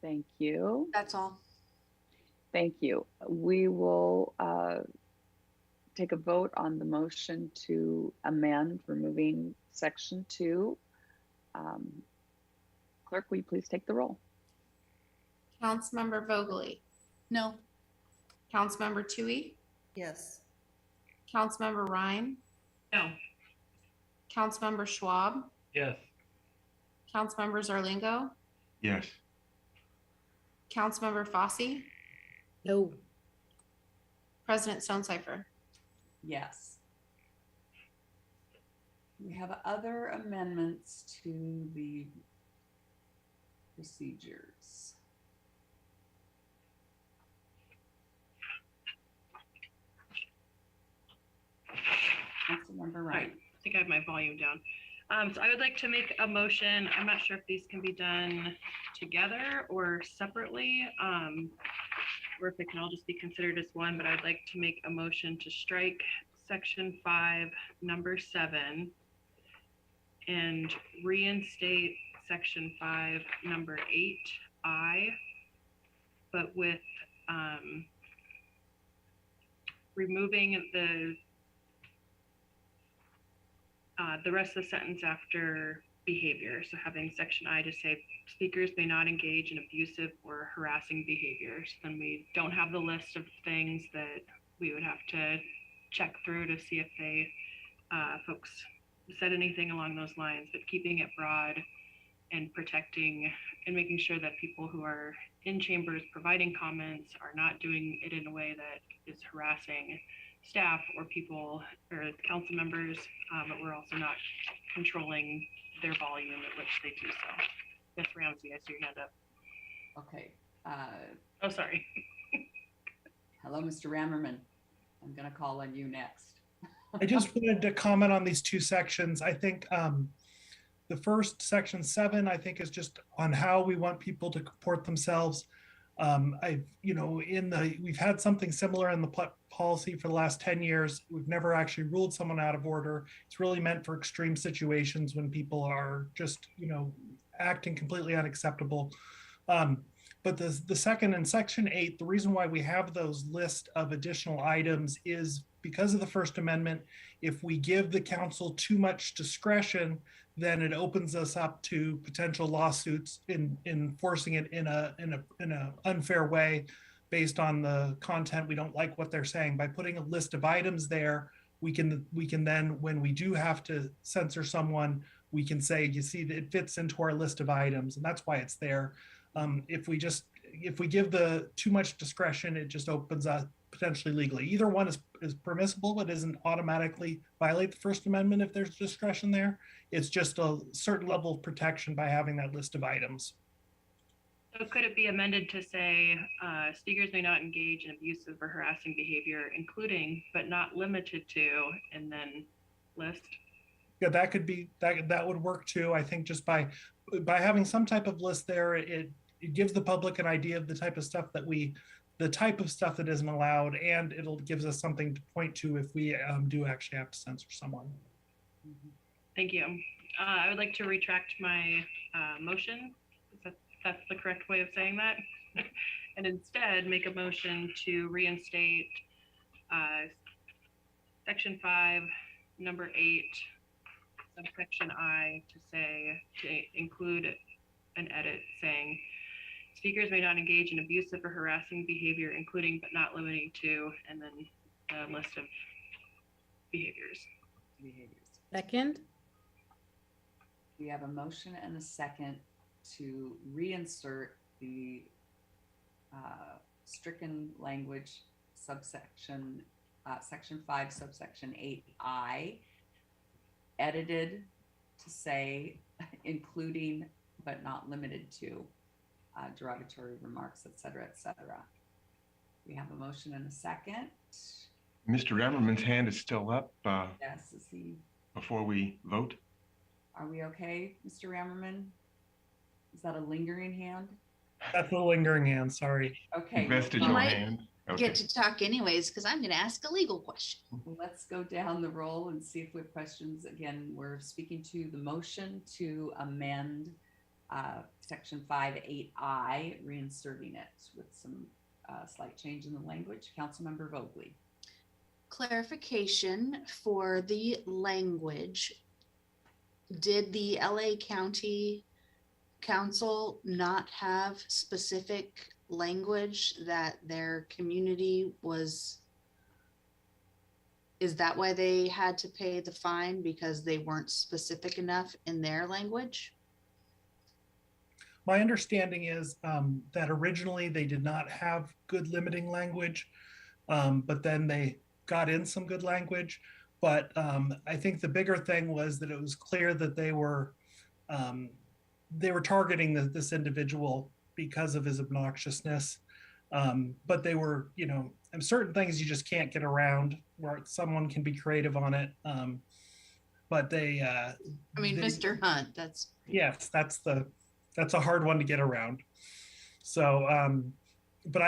Thank you. That's all. Thank you. We will take a vote on the motion to amend, removing section 2. Clerk, will you please take the roll? Councilmember Vogely, No. Councilmember Tui, Yes. Councilmember Ryan, No. Councilmember Schwab, Yes. Councilmember Zarlingo, Yes. Councilmember Fosse, No. President Stonecipher. Yes. We have other amendments to the procedures. Councilmember Wright. I think I have my volume down. So I would like to make a motion. I'm not sure if these can be done together or separately, or if it can all just be considered as one, but I'd like to make a motion to strike section 5, number 7, and reinstate section 5, number 8I, but with removing the rest of the sentence after behavior. So having section I to say speakers may not engage in abusive or harassing behaviors. Then we don't have the list of things that we would have to check through to see if they folks said anything along those lines, but keeping it broad and protecting and making sure that people who are in chambers providing comments are not doing it in a way that is harassing staff or people or council members, but we're also not controlling their volume at which they do so. Yes, Ramsey, I see your hand up. Okay. Oh, sorry. Hello, Mr. Rammerman. I'm going to call on you next. I just wanted to comment on these two sections. I think the first section 7, I think, is just on how we want people to comport themselves. We've had something similar in the policy for the last 10 years. We've never actually ruled someone out of order. It's really meant for extreme situations when people are just, acting completely unacceptable. But the second in section 8, the reason why we have those list of additional items is because of the First Amendment. If we give the council too much discretion, then it opens us up to potential lawsuits in enforcing it in a unfair way. based on the content, we don't like what they're saying. By putting a list of items there, we can then, when we do have to censor someone, we can say, you see, it fits into our list of items, and that's why it's there. If we give the too much discretion, it just opens up potentially legally. Either one is permissible, but isn't automatically violate the First Amendment if there's discretion there. It's just a certain level of protection by having that list of items. So could it be amended to say, speakers may not engage in abusive or harassing behavior, including but not limited to, and then list? Yeah, that could be, that would work too. I think just by having some type of list there, it gives the public an idea of the type of stuff that isn't allowed, and it'll gives us something to point to if we do actually have to censor someone. Thank you. I would like to retract my motion. That's the correct way of saying that. And instead make a motion to reinstate section 5, number 8, subsection I, to include an edit saying speakers may not engage in abusive or harassing behavior, including but not limiting to, and then a list of behaviors. Second. We have a motion and a second to reinsert the stricken language subsection, section 5, subsection 8I, edited to say including but not limited to derogatory remarks, et cetera, et cetera. We have a motion and a second. Mr. Emmerman's hand is still up. Yes, is he? Before we vote. Are we okay, Mr. Rammerman? Is that a lingering hand? That's a lingering hand, sorry. Okay. Vestigial hand. Okay. Get to talk anyways, because I'm going to ask a legal question. Let's go down the roll and see if we have questions. Again, we're speaking to the motion to amend section 5.8I, reinserting it with some slight change in the language. Councilmember Vogely. Clarification for the language. Did the LA County Council not have specific language that their community was? Is that why they had to pay the fine, because they weren't specific enough in their language? My understanding is that originally they did not have good limiting language, but then they got in some good language. But I think the bigger thing was that it was clear that they were targeting this individual because of his obnoxiousness. But they were, and certain things you just can't get around, where someone can be creative on it. But they, Mr. Hunt, that's. Yes, that's a hard one to get around. So, but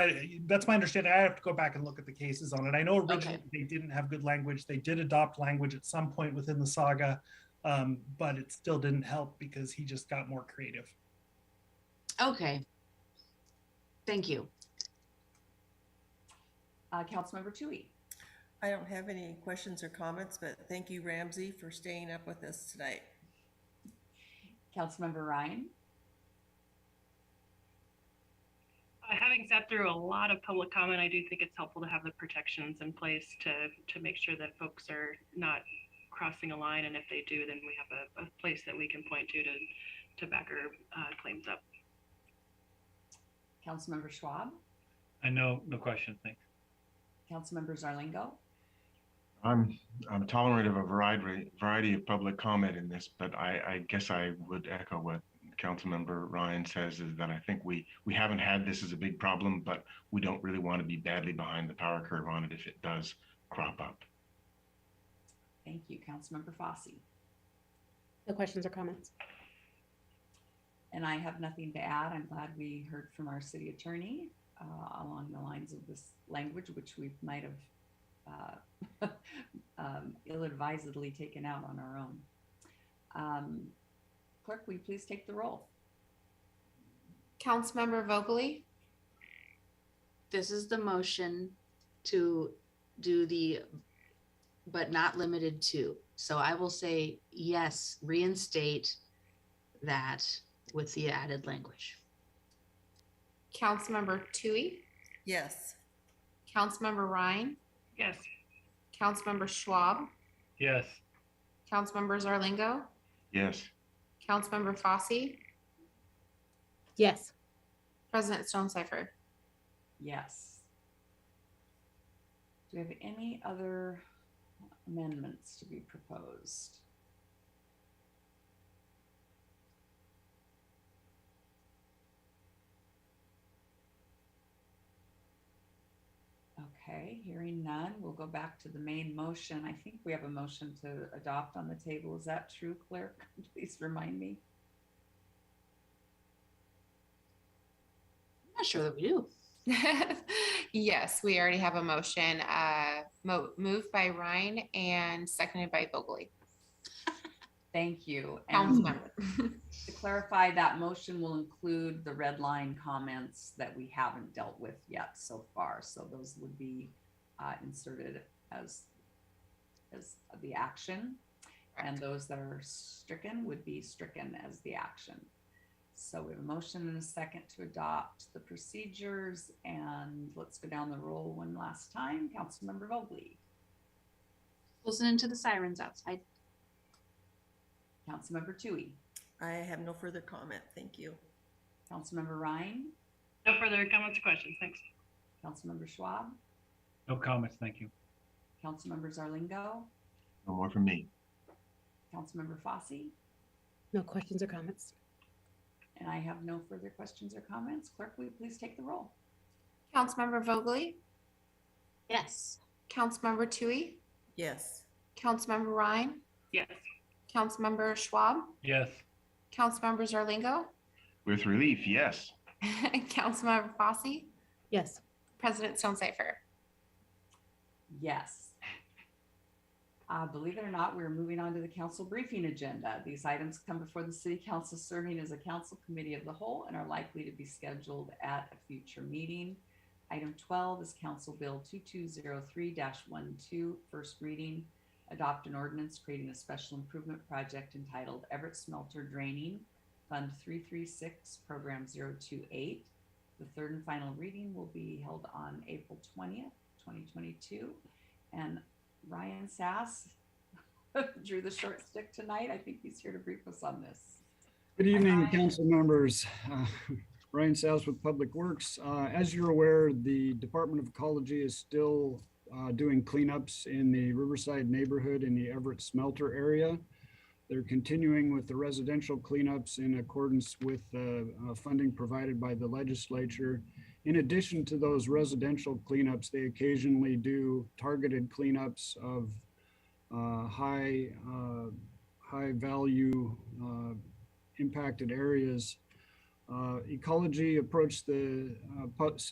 that's my understanding. I have to go back and look at the cases on it. I know originally they didn't have good language. They did adopt language at some point within the saga, but it still didn't help because he just got more creative. Okay. Thank you. Councilmember Toohey. I don't have any questions or comments, but thank you, Ramsey, for staying up with us tonight. Councilmember Ryan. Having sat through a lot of public comment, I do think it's helpful to have the protections in place to make sure that folks are not crossing a line, and if they do, then we have a place that we can point to back our claims up. Councilmember Schwab. No question, thanks. Councilmember Zarlingo. I'm tolerant of a variety of public comment in this, but I guess I would echo what Councilmember Ryan says, is that I think we haven't had this as a big problem, but we don't really want to be badly behind the power curve on it if it does crop up. Thank you. Councilmember Fossey. No questions or comments. And I have nothing to add. I'm glad we heard from our city attorney along the lines of this language, which we might have ill-advisedly taken out on our own. Clerk, will you please take the roll? Councilmember Vogely. This is the motion to do the but not limited to. So I will say yes, reinstate that with the added language. Councilmember Toohey. Yes. Councilmember Ryan, Yes. Councilmember Schwab, Yes. Councilmember Zarlingo, Yes. Councilmember Fosse, Yes. President Stonecipher. Yes. Do we have any other amendments to be proposed? Okay, hearing none, we'll go back to the main motion. I think we have a motion to adopt on the table. Is that true, clerk? Please remind me. I'm not sure that we do. Yes, we already have a motion, moved by Ryan and seconded by Vogely. Thank you. And Councilmember. to clarify, that motion will include the red line comments that we haven't dealt with yet so far. So those would be inserted as the action, and those that are stricken would be stricken as the action. So we have a motion and a second to adopt the procedures, and let's go down the roll one last time. Councilmember Vogely, Listening to the sirens outside. Councilmember Toohey, I have no further comment. Thank you. Councilmember Ryan, No further comments or questions. Thanks. Councilmember Schwab, No comments, thank you. Councilmember Zarlingo, No more from me. Councilmember Fosse, No questions or comments. and I have no further questions or comments. Clerk, will you please take the roll? Councilmember Vogely, Yes. Councilmember Toohey, Yes. Councilmember Ryan, Yes. Councilmember Schwab, Yes. Councilmember Zarlingo, With relief, yes. Councilmember Fosse, Yes. President Stonecipher. Yes. Believe it or not, we're moving on to the council briefing agenda. These items come before the city council serving as a council committee of the whole and are likely to be scheduled at a future meeting. Item 12 is Council Bill 2203-12, first reading. Adopt an ordinance creating a special improvement project entitled Everett Smelter Draining, Fund 336, Program 028. The third and final reading will be held on April 20th, 2022. And Ryan Sass drew the short stick tonight. I think he's here to brief us on this. Good evening, Hi. council members. Ryan Sass with Public Works. As you're aware, the Department of Ecology is still doing cleanups in the Riverside neighborhood in the Everett Smelter area. They're continuing with the residential cleanups in accordance with funding provided by the legislature. In addition to those residential cleanups, they occasionally do targeted cleanups of high value impacted areas. Ecology approached the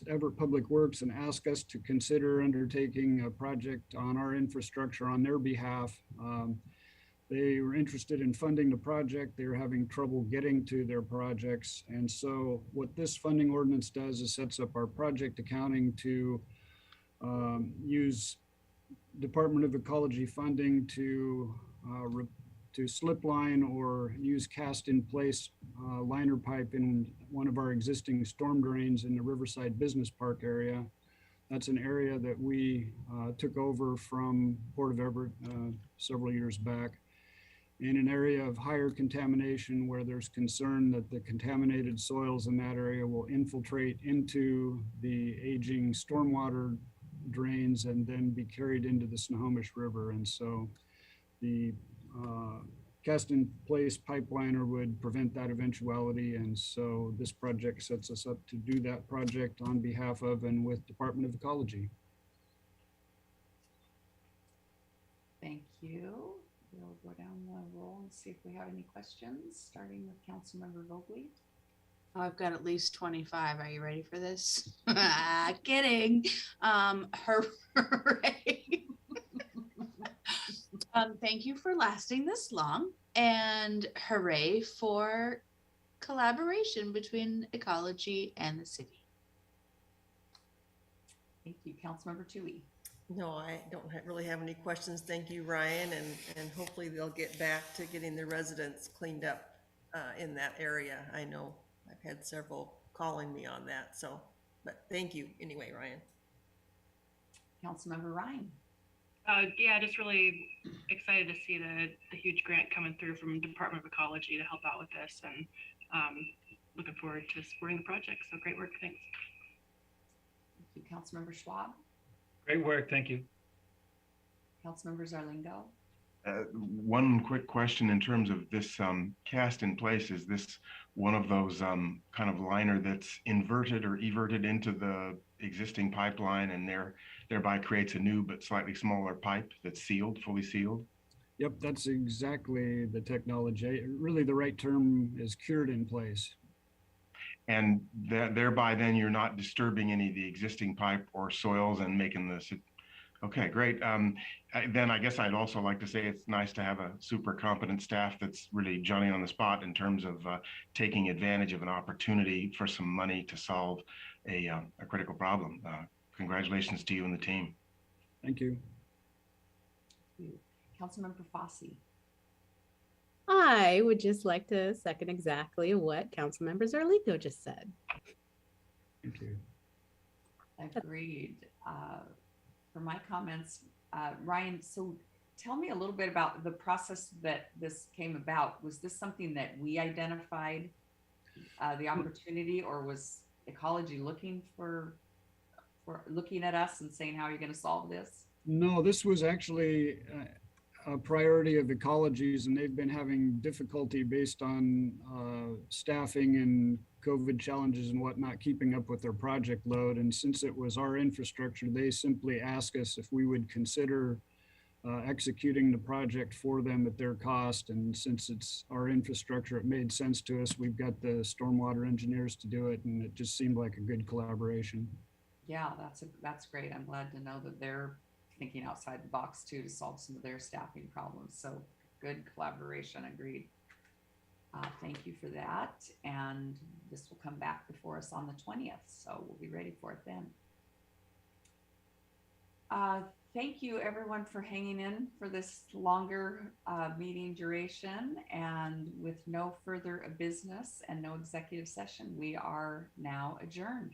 Everett Public Works and asked us to consider undertaking a project on our infrastructure on their behalf. They were interested in funding the project. They were having trouble getting to their projects. And so what this funding ordinance does is sets up our project accounting to use Department of Ecology funding to slip line or use cast in place liner pipe in one of our existing storm drains in the Riverside Business Park area. That's an area that we took over from Port of Everett several years back, in an area of higher contamination where there's concern that the contaminated soils in that area will infiltrate into the aging stormwater drains and then be carried into the Snohomish River. And so the cast in place pipeliner would prevent that eventuality. And so this project sets us up to do that project on behalf of and with Department of Ecology. Thank you. We'll go down the roll and see if we have any questions, starting with Councilmember Vogely. Oh, I've got at least 25. Are you ready for this? Kidding. Hooray. Thank you for lasting this long, and hooray for collaboration between ecology and the city. Thank you. Councilmember Toohey. No, I don't really have any questions. Thank you, Ryan, and hopefully they'll get back to getting the residents cleaned up in that area. I know I've had several calling me on that, so But thank you anyway, Ryan. Councilmember Ryan. Yeah, just really excited to see the huge grant coming through from Department of Ecology to help out with this, and looking forward to supporting the project. So great work. Thanks. Thank you, Councilmember Schwab. Great work. Thank you. Councilmember Zarlingo. One quick question in terms of this cast in place. Is this one of those kind of liner that's inverted or everted into the existing pipeline and thereby creates a new but slightly smaller pipe that's sealed, fully sealed? Yep, that's exactly the technology. Really, the right term is cured in place. And thereby then you're not disturbing any of the existing pipe or soils and making this. Okay, great. Then I guess I'd also like to say it's nice to have a super competent staff that's really Johnny on the spot in terms of taking advantage of an opportunity for some money to solve a critical problem. Congratulations to you and the team. Thank you. Councilmember Fossey. I would just like to second exactly what Councilmember Zarlingo just said. Thank you. Agreed. For my comments, Ryan, so tell me a little bit about the process that this came about. Was this something that we identified the opportunity, or was ecology looking for looking at us and saying, how are you going to solve this? No, this was actually a priority of ecologies, and they've been having difficulty based on staffing and COVID challenges and whatnot, keeping up with their project load. And since it was our infrastructure, they simply asked us if we would consider executing the project for them at their cost. And since it's our infrastructure, it made sense to us. We've got the stormwater engineers to do it, and it just seemed like a good collaboration. Yeah, that's great. I'm glad to know that they're thinking outside the box too to solve some of their staffing problems. So good collaboration, agreed. Thank you for that. And this will come back before us on the 20th. So we'll be ready for it then. Thank you everyone for hanging in for this longer meeting duration. And with no further business and no executive session, we are now adjourned.